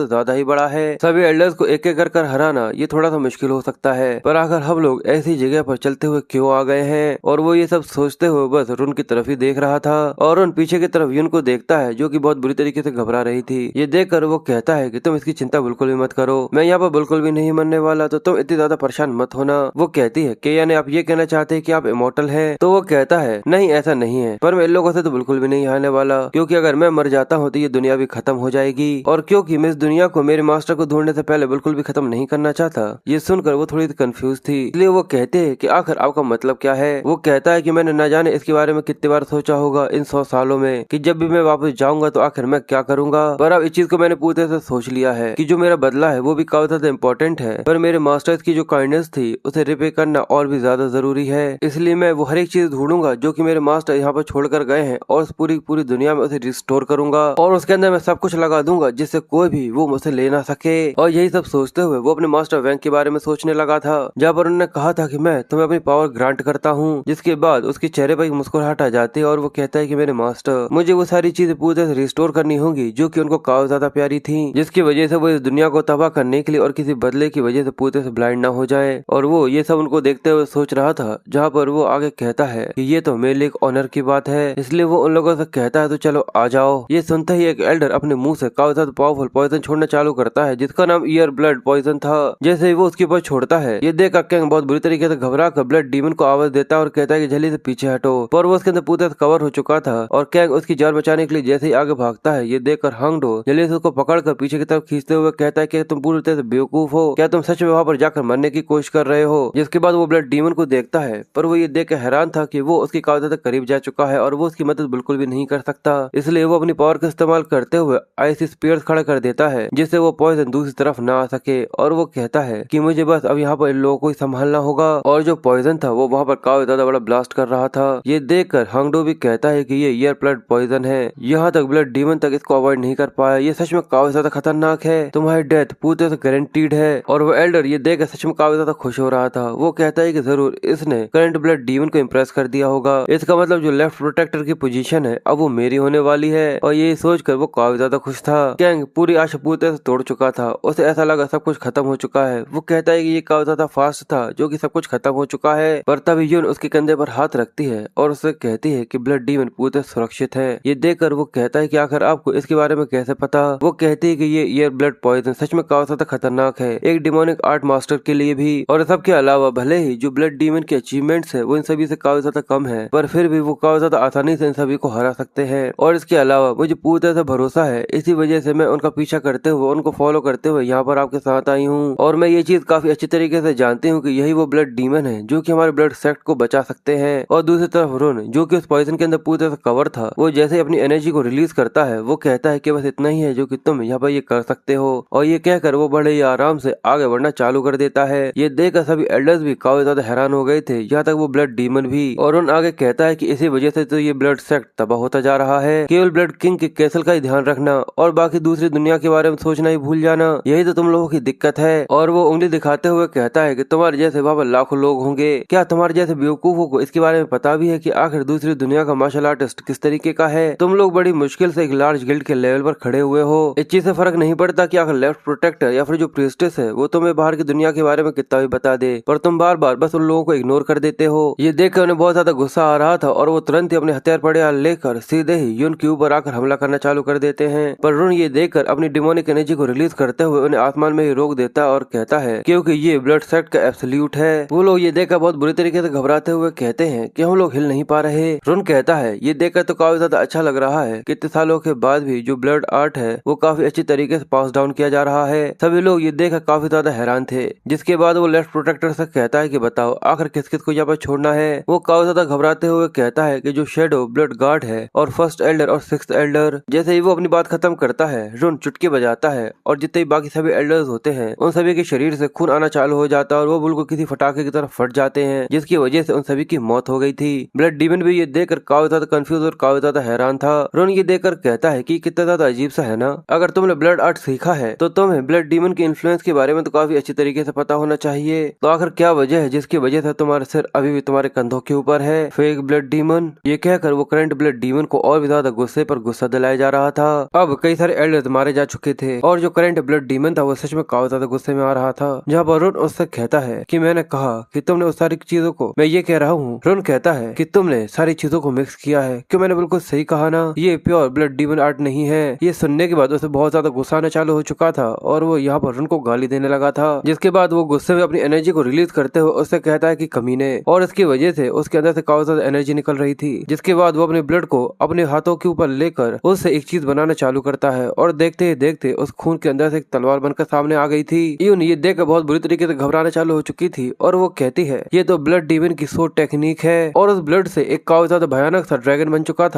ज्यादा ही बड़ा है। सभी एल्डर्स को एक एक कर हराना ये थोड़ा सा मुश्किल हो सकता है, पर आखिर हम लोग ऐसी जगह पर चलते हुए क्यों आ गए हैं। और वो ये सब सोचते हुए बस रुन की तरफ ही देख रहा था और रुन पीछे की तरफ युन को देखता है, जो कि बहुत बुरी तरीके से घबरा रही थी। ये देखकर वो कहता है कि तुम इसकी चिंता बिल्कुल भी मत करो, मैं यहाँ पर बिल्कुल भी नहीं मरने वाला, तो तुम इतनी ज्यादा परेशान मत होना। वो कहती है कि यानी आप ये कहना चाहते हैं कि आप इमॉर्टल हैं? तो वो कहता है नहीं ऐसा नहीं है, पर मैं इन लोगों से तो बिल्कुल भी नहीं हारने वाला, क्योंकि अगर मैं मर जाता हूँ तो ये दुनिया भी खत्म हो जाएगी, और क्योंकि मैं इस दुनिया को मेरे मास्टर को ढूंढने से पहले बिल्कुल भी खत्म नहीं करना चाहता। ये सुनकर वो थोड़ी कंफ्यूज थी, इसलिए वो कहते हैं कि आखिर आपका मतलब क्या है। वो कहता है कि मैंने न जाने इसके बारे में कितनी बार सोचा होगा इन 100 सालों में कि जब भी मैं वापस जाऊंगा तो आखिर मैं क्या करूंगा, पर अब इस चीज को मैंने पूरी तरह से सोच लिया है कि जो मेरा बदला है वो भी काफी ज्यादा इम्पोर्टेंट है, पर मेरे मास्टर्स की जो काइंडनेस थी उसे रिपे करना और भी ज्यादा जरूरी है। इसलिए मैं वो हर एक चीज ढूंढूंगा जो कि मेरे मास्टर यहाँ पर छोड़कर गए हैं और पूरी दुनिया में उसे रिस्टोर करूंगा और उसके अंदर मैं सब कुछ लगा दूंगा जिससे कोई भी वो मुझसे ले ना सके। और यही सब सोचते हुए वो अपने मास्टर वैंग के बारे में सोचने लगा था, जहाँ पर उन्होंने कहा था कि मैं तुम्हें अपनी पावर ग्रांट करता हूँ, जिसके बाद उसके चेहरे पर एक मुस्कुराहट आ जाती है और वो कहता है कि मेरे मास्टर, मुझे वो सारी चीजें पूरी तरह से रिस्टोर करनी होंगी जो कि उनको काफी ज्यादा प्यारी थी, जिसकी वजह से वो इस दुनिया को तबाह करने के लिए और किसी बदले की वजह से पूरी तरह से ब्लाइंड ना हो जाए। और वो ये सब उनको देखते हुए सोच रहा था, जहाँ पर वो आगे कहता है कि ये तो मेरे लिए एक ऑनर की बात है, इसलिए वो उन लोगों से कहता है तो चलो आ जाओ। ये सुनते ही एक एल्डर अपने मुंह से काफी ज्यादा पावरफुल पॉइजन छोड़ना चालू करता है, जिसका नाम ईयर ब्लड पॉइजन था। जैसे ही वो उसके ऊपर छोड़ता है, ये देखकर कैंग बहुत बुरी तरीके से घबरा कर ब्लड डीमन को आवाज देता है और कहता है कि जल्दी से पीछे हटो, पर वो उसके अंदर पूरी तरह से कवर हो चुका था। और कैंग उसकी जान बचाने के लिए जैसे ही आगे भागता है, ये देखकर हांगडो जल्दी से उसको पकड़कर पीछे की तरफ खींचते हुए कहता है कि तुम पूरी तरह से बेवकूफ हो, क्या तुम सच में वहाँ पर जाकर मरने की कोशिश कर रहे हो। जिसके बाद वो ब्लड डीमन को देखता है, पर वो ये देख कर हैरान था कि वो उसकी काफी ज्यादा करीब जा चुका है और वो उसकी मदद बिल्कुल भी नहीं कर सकता। इसलिए वो अपनी पावर का इस्तेमाल करते हुए आइस स्पीयर्स खड़ा कर देता है, जिससे वो पॉइजन दूसरी तरफ ना आ सके। और वो कहता है कि मुझे बस अब यहाँ पर इन लोगों को ही संभालना होगा। और जो पॉइजन था वो वहाँ पर काफी ज्यादा बड़ा ब्लास्ट कर रहा था। ये देखकर हांगडो भी कहता है कि ये ईयर ब्लड पॉइजन है, यहाँ तक ब्लड डीमन तक इसको अवॉइड नहीं कर पाया, ये सच में काफी ज्यादा खतरनाक है, तुम्हारी डेथ पूरी तरह से गारंटीड है। और वो एल्डर ये देखकर सच में काफी ज्यादा खुश हो रहा था। वो कहता है कि जरूर इसने करंट ब्लड डीमन को इम्प्रेस कर दिया होगा, इसका मतलब जो लेफ्ट प्रोटेक्टर की पोजीशन है अब वो मेरी होने वाली है। और ये सोचकर वो काफी ज्यादा खुश था। कैंग पूरी आशा पूरी तरह से तोड़ चुका था, उसे ऐसा लगा सब कुछ खत्म हो चुका है। वो कहता है कि ये काफी ज्यादा फास्ट था, जो कि सब कुछ खत्म हो चुका है। पर तभी यून उसके कंधे पर हाथ रखती है और उसे कहती है कि ब्लड डीमन पूरी तरह सुरक्षित है। ये देखकर वो कहता है कि आखिर आपको इसके बारे में कैसे पता। वो कहती है कि ये ईयर ब्लड पॉइजन सच में काफी ज्यादा खतरनाक है, एक डिमोनिक आर्ट मास्टर के लिए भी। और सबके अलावा भले ही जो ब्लड डीमन के अचीवमेंट्स है वो इन सभी से काफी ज्यादा कम है, पर फिर भी वो काफी ज्यादा आसानी से इन सभी को हरा सकते हैं। और इसके अलावा मुझे पूरी तरह से भरोसा है, इसी वजह से मैं उनका पीछा करते हुए उनको फॉलो करते हुए यहाँ पर आपके साथ आई हूँ। और मैं ये चीज काफी अच्छी तरीके से जानती हूँ कि यही वो ब्लड डीमन है जो कि हमारे ब्लड सेक्ट को बचा सकते हैं। और दूसरी तरफ रुन, जो कि उस पॉइजन के अंदर पूरी तरह से कवर था, वो जैसे अपनी एनर्जी को रिलीज करता है, वो कहता है कि बस इतना ही है जो कि तुम यहाँ पर ये कर सकते हो। और ये कहकर वो बड़े ही आराम से आगे बढ़ना चालू कर देता है। ये देखकर सभी एल्डर्स भी काफी ज्यादा हैरान हो गए थे, यहाँ तक वो ब्लड डीमन भी। और उन आगे कहता है कि इसी वजह से तो ये ब्लड सेक्ट तबाह होता जा रहा है, केवल ब्लड किंग के कैसल का ही ध्यान रखना और बाकी दूसरी दुनिया के बारे में सोचना ही भूल जाना, यही तो तुम लोगों की दिक्कत है। और वो उंगली दिखाते हुए कहता है कि तुम्हारे जैसे वहाँ पर लाखों लोग होंगे, क्या तुम्हारे जैसे बेवकूफों को इसके बारे में पता भी है कि आखिर दूसरी दुनिया का मार्शल आर्टिस्ट किस तरीके का है। तुम लोग बड़ी मुश्किल से एक लार्ज गिल्ड के लेवल पर खड़े हुए हो, इस चीज से फर्क नहीं पड़ता कि आखिर लेफ्ट प्रोटेक्टर या फिर जो प्रीस्टेस है वो तुम्हें बाहर की दुनिया के बारे में कितना भी बता दे, पर तुम बार बार बस उन लोगों को इग्नोर कर देते हो। ये देखकर उन्हें बहुत ज्यादा गुस्सा आ रहा था और वो तुरंत ही अपने हथियार पड़े लेकर सीधे ही यून के ऊपर आकर हमला करना चालू कर देते हैं। पर रुन ये देखकर अपनी डिमोनिक एनर्जी को रिलीज करते हुए उन्हें आसमान में ही रोक देता और कहता है क्योंकि ये ब्लड सेक्ट का एब्सोल्यूट है। वो लोग ये देखकर बहुत बुरी तरीके से घबराते हुए कहते हैं कि हम लोग हिल नहीं पा रहे। रुन कहता है ये देखकर तो काफी ज्यादा अच्छा लग रहा है कि इतने सालों के बाद भी जो ब्लड आर्ट है वो काफी अच्छी तरीके से पास डाउन किया जा रहा है। सभी लोग ये देखकर काफी ज्यादा हैरान थे। जिसके बाद वो लेफ्ट प्रोटेक्टर से कहता है कि बताओ आखिर किस किस को यहाँ पर छोड़ना है। वो काफी ज्यादा घबराते हुए कहता है कि जो शेडो ब्लड गार्ड है और फर्स्ट एल्डर और सिक्स्थ एल्डर। जैसे ही वो अपनी बात खत्म करता है, रुन चुटकी बजाता है और जितने बाकी सभी एल्डर्स होते हैं उन सभी के शरीर से खून आना चालू हो जाता है और वो बिल्कुल किसी फटाके की तरफ फट जाते हैं, जिसकी वजह से उन सभी की मौत हो गई थी। ब्लड डीमन भी ये देखकर काफी ज्यादा कंफ्यूज और काफी ज्यादा हैरान था। रुन ये देखकर कहता है कि कितना ज्यादा अजीब सा है ना, अगर तुमने ब्लड आर्ट सीखा है तो तुम्हें ब्लड डीमन के इन्फ्लुएंस के बारे में तो काफी अच्छी तरीके से पता होना चाहिए। तो आखिर क्या वजह है जिसकी वजह से तुम्हारा सिर अभी भी तुम्हारे कंधों के ऊपर है, फेक ब्लड डीमन। ये कहकर वो करंट ब्लड डीमन को और भी ज्यादा गुस्से पर गुस्सा दिलाया जा रहा था। अब कई सारे एल्डर्स मारे जा चुके थे और जो करंट ब्लड डीमन था वो सच में काफी ज्यादा गुस्से में आ रहा था। जहाँ पर रुन उससे कहता है कि मैंने कहा कि तुमने उस सारी चीजों को, मैं ये कह रहा हूँ। रुन कहता है कि तुमने सारी चीजों को मिक्स किया है, क्यों मैंने बिल्कुल सही कहा ना, ये प्योर ब्लड डीमन आर्ट नहीं है। ये सुनने के बाद उसे बहुत ज्यादा गुस्सा आना चालू हो चुका था और वो यहाँ पर रुन को गाली देने लगा था। जिसके बाद वो गुस्से में अपनी एनर्जी को रिलीज करते हुए उससे कहता है कि कमीने, और इसकी वजह से उसके अंदर से काफी ज्यादा एनर्जी निकल रही थी। जिसके बाद वो अपने ब्लड को अपने हाथों के ऊपर लेकर उससे एक चीज बनाना चालू करता है और देखते ही देखते उस खून के अंदर से एक तलवार बनकर सामने आ गई थी। यून ये देखकर बहुत बुरी तरीके से घबराना चालू हो चुकी थी और वो कहती है ये तो ब्लड डीमन की सोच टेक्निक है। और उस ब्लड से एक काफी ज्यादा भयानक सा ड्रैगन बन चुका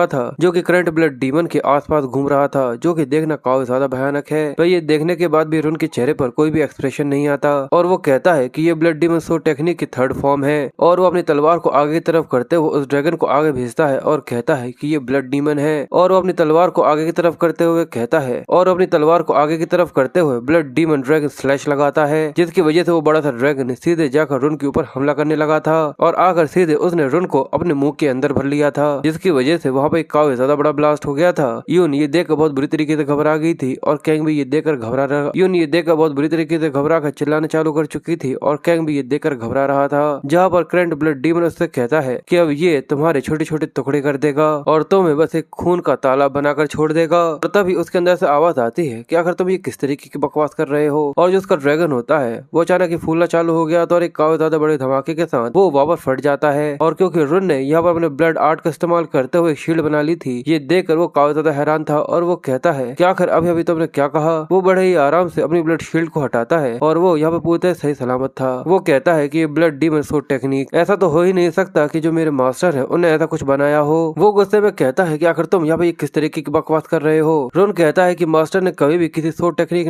था जो कि करंट ब्लड डीमन के आसपास घूम रहा था, जो कि देखना काफी ज्यादा भयानक है। तो ये देखने के बाद भी रुन के चेहरे पर कोई भी एक्सप्रेशन नहीं आता और वो कहता है कि ये ब्लड डीमन सोच टेक्निक की थर्ड फॉर्म है। और वो अपनी तलवार को आगे की तरफ करते हुए उस ड्रैगन को आगे भेजता है और कहता है कि ये ब्लड डीमन है। और वो अपनी तलवार को आगे की तरफ करते हुए कहता है और अपनी तलवार को आगे की तरफ करते हुए ब्लड डीमन ड्रैगन स्लैश लगाता है, जिसकी वजह से वो बड़ा सा ड्रैगन सीधे जाकर रुन के ऊपर हमला करने लगा था। और आकर सीधे उसने रुन को अपने मुंह के अंदर भर लिया था, जिसकी वजह से वहाँ पे काफी ज्यादा बड़ा ब्लास्ट हो गया था। यून ये देखकर बहुत बुरी तरीके से घबरा गई थी और कैंग भी ये देखकर घबरा रहा यून ये देखकर बहुत बुरी तरीके से घबरा कर चिल्लाना चालू कर चुकी थी और कैंग भी ये देखकर घबरा रहा था। जहाँ पर करंट ब्लड डीमन उससे कहता है कि अब ये तुम्हारे छोटे छोटे टुकड़े कर देगा और तुम्हें बस एक खून का तालाब बनाकर छोड़ देगा। और तभी उसके अंदर से आवाज आती है कि आखिर तुम ये किस तरीके की बकवास कर रहे हो। और जो उसका ड्रैगन होता है वो अचानक ही फूलना चालू हो गया था और एक काफी ज्यादा बड़े धमाके के साथ वो वापस फट जाता है। और क्योंकि रुन ने यहाँ पर अपने ब्लड आर्ट का इस्तेमाल करते हुए शील्ड बना ली थी, ये देखकर वो काफी ज्यादा हैरान था और वो कहता है कि आखिर अभी अभी तुमने क्या कहा। वो बड़े ही आराम से अपनी ब्लड शील्ड को हटाता है और वो यहाँ पे पूरे सही सलामत था। वो कहता है कि ये ब्लड डीमन सोड टेक्निक ऐसा तो हो ही नहीं सकता कि जो मेरे मास्टर है उन्हें ऐसा कुछ बनाया हो। वो गुस्से में कहता है कि आखिर तुम यहाँ पे किस तरीके की बकवास कर रहे हो। रुन कहता है कि मास्टर ने कभी भी किसी सोड तरीके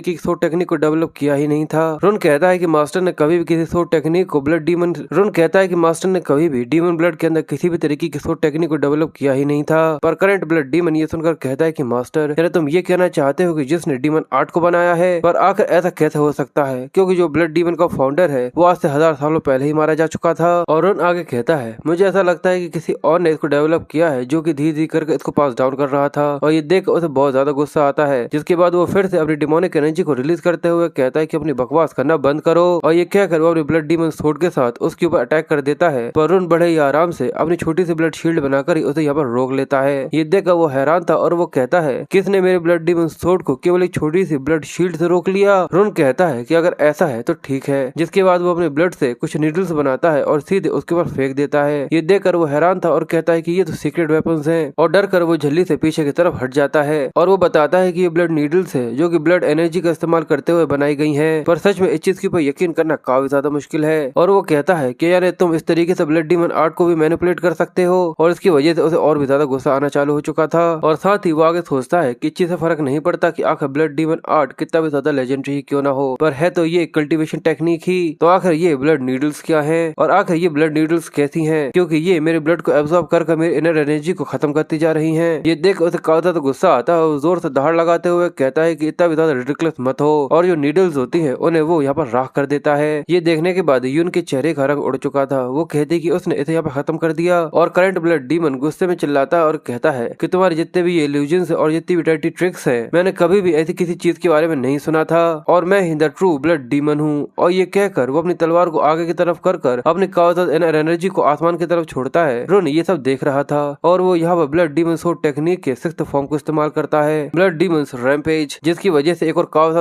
की सोड टेक्निक को डेवलप किया ही नहीं था। रुन कहता है कि मास्टर ने कभी भी किसी सोड टेक्निक को ब्लड डीमन रुन कहता है कि मास्टर ने कभी भी डीमन ब्लड के अंदर किसी भी तरीके की सोड टेक्निक को डेवलप किया ही नहीं था। पर करंट ब्लड डीमन ये सुनकर कहता है कि मास्टर, यानी तुम ये कहना चाहते हो कि जिसने डीमन आर्ट को बनाया है, पर आखिर ऐसा कैसे हो सकता है, क्योंकि जो ब्लड डीमन का फाउंडर है वो आज से 1000 सालों पहले ही मारा जा चुका था। और रुन आगे कहता है, मुझे ऐसा लगता है कि किसी और ने इसको डेवलप किया है जो कि धीरे धीरे करके इसको पास डाउन कर रहा था। और ये देख उसे बहुत ज्यादा गुस्सा आता है, जिसके बाद वो फिर से अपनी डिमोनिक एनर्जी को रिलीज करते हुए कहता है कि अपनी बकवास करना बंद करो। और ये कहकर वो अपनी ब्लड डीमन सोड के साथ उसके ऊपर अटैक कर देता है। पर रुन बड़े ही आराम से अपनी छोटी सी ब्लड शील्ड बनाकर ही उसे यहाँ पर रोक लेता है। ये देखकर वो हैरान था और वो कहता है, किसने मेरे ब्लड डीमन सोड को केवल एक छोटी सी ब्लड शील्ड से रोक लिया। रुन कहता है कि अगर ऐसा है तो ठीक है, जिसके बाद वो अपने ब्लड से कुछ नीडल्स बनाता है और सीधे उसके ऊपर फेंक देता है। ये देखकर वो हैरान था और कहता है कि ये तो सीक्रेट वेपन्स हैं, और डर कर वो झल्ली से पीछे की तरफ हट जाता है। और वो बताता है कि ये ब्लड नीडल्स है जो कि ब्लड एनर्जी का इस्तेमाल करते हुए बनाई गई हैं, पर सच में इस चीज के ऊपर यकीन करना काफी ज्यादा मुश्किल है। और वो कहता है कि यार तुम इस तरीके से ब्लड डीमन आर्ट को भी मैनिपुलेट कर सकते हो। और इसकी वजह से उसे और भी ज्यादा गुस्सा आना चालू हो चुका था। और साथ ही वो आगे सोचता है कि इस चीज से फर्क नहीं पड़ता कि आखिर ब्लड डीमन आर्ट कितना भी ज्यादा लेजेंडरी ही क्यों ना हो, पर है तो ये कल्टीवेशन टेक्निक ही। तो आखिर ये ब्लड नीडल्स क्या है और आखिर ये ब्लड नीडल्स कैसी हैं, क्योंकि ये मेरे ब्लड को एब्जॉर्ब कर मेरी इनर एनर्जी को खत्म करती जा रही हैं। ये देख उसे काफी ज्यादा गुस्सा आता है और जोर से दहाड़ लगाते हुए कहता है कि इतना भी ज्यादा रिडिकुलस मत हो। और जो नीडल्स होती है उन्हें वो यहाँ पर राख कर देता है। ये देखने के बाद यून के चेहरे का रंग उड़ चुका था। वो कहती कि उसने इसे यहाँ पर खत्म कर दिया। और करंट ब्लड डीमन गुस्से में चिल्लाता है और कहता है कि तुम्हारे जितने भी ये इल्यूजन्स और जितनी भी डर्टी ट्रिक्स हैं, मैंने कभी भी ऐसी किसी चीज के बारे में नहीं सुना था, और मैं ही द ट्रू ब्लड डीमन हूँ। और ये कहकर वो अपनी तलवार को आगे की तरफ कर अपनी कावजात एनर्जी को आसमान की तरफ छोड़ता है। रुन ये सब देख रहा था और वो यहाँ पर ब्लड डीमन सोड टेक्निक के 6th फॉर्म को इस्तेमाल करता है, ब्लड डीमन रैम्पेज, जिसकी वजह से एक और काफी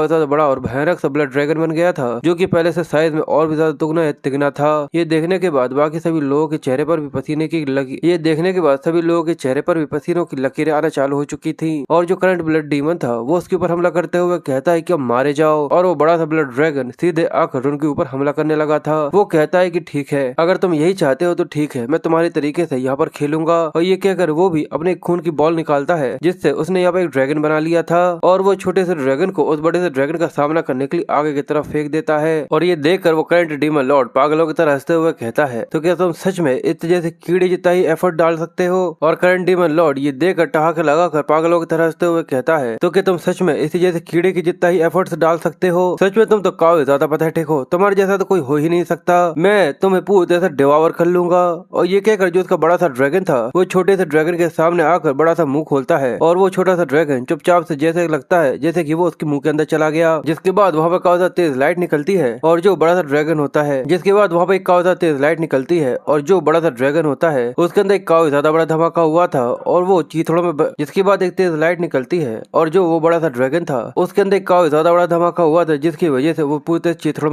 ज्यादा बड़ा और भयानक सा ब्लड ड्रैगन बन गया था, जो कि पहले से साइज में और भी ज्यादा दुगना या तिगना था। ये देखने के बाद बाकी सभी लोगों के चेहरे पर भी पसीनों की लकीरें आना चालू हो चुकी थी। और जो करंट ब्लड डीमन था वो उसके ऊपर हमला करते हुए कहता है कि अब मारे जाओ। और वो बड़ा सा ब्लड ड्रैगन सीधे आकर रुन के ऊपर हमला करने लगा था। वो कहता है कि ठीक है, अगर तुम यही चाहते हो तो ठीक है, मैं तुम्हारे तरीके से यहाँ पर खेलूंगा। और ये कहकर वो भी अपने खून की बॉल निकालता है, जिससे उसने यहाँ पर एक ड्रैगन बना लिया था। और वो छोटे से ड्रैगन को उस बड़े से ड्रैगन का सामना करने के लिए आगे की तरफ फेंक देता है। और ये देखकर वो करंट डीमन लॉर्ड पागलों की तरह हंसते हुए कहता है, तो क्या तुम सच में इतने जैसे कीड़े जितना ही एफर्ट डाल सकते हो। और करंट डीमन लॉर्ड ये देखकर ठहाके लगाकर पागलों की तरह हंसते हुए कहता है, तो क्या तुम सच में इसी जैसे कीड़े की जितना ही एफर्ट्स डाल सकते हो। सच में तुम तो काफी ज्यादा पैथेटिक हो, तुम्हारे जैसा तो कोई हो ही नहीं सकता, मैं तुम्हें पूरी तरह से डिवावर कर लूंगा। और ये कहकर जो उसका बड़ा सा ड्रैगन था वो छोटे से ड्रैगन के सामने आकर बड़ा सा मुंह खोलता है। और वो छोटा सा ड्रैगन चुपचाप से जैसे लगता है जैसे कि वो उसके मुंह के अंदर चला गया, जिसके बाद वहाँ पर काफी तेज लाइट निकलती है। और जो बड़ा सा ड्रैगन होता है उसके अंदर एक काफी ज्यादा बड़ा धमाका हुआ था। और वो चीथड़ों में जिसके बाद एक तेज लाइट निकलती है और जो वो बड़ा सा ड्रैगन था उसके अंदर एक काफी ज्यादा बड़ा धमाका हुआ था, जिसकी वजह से वो पूरे चीथड़ों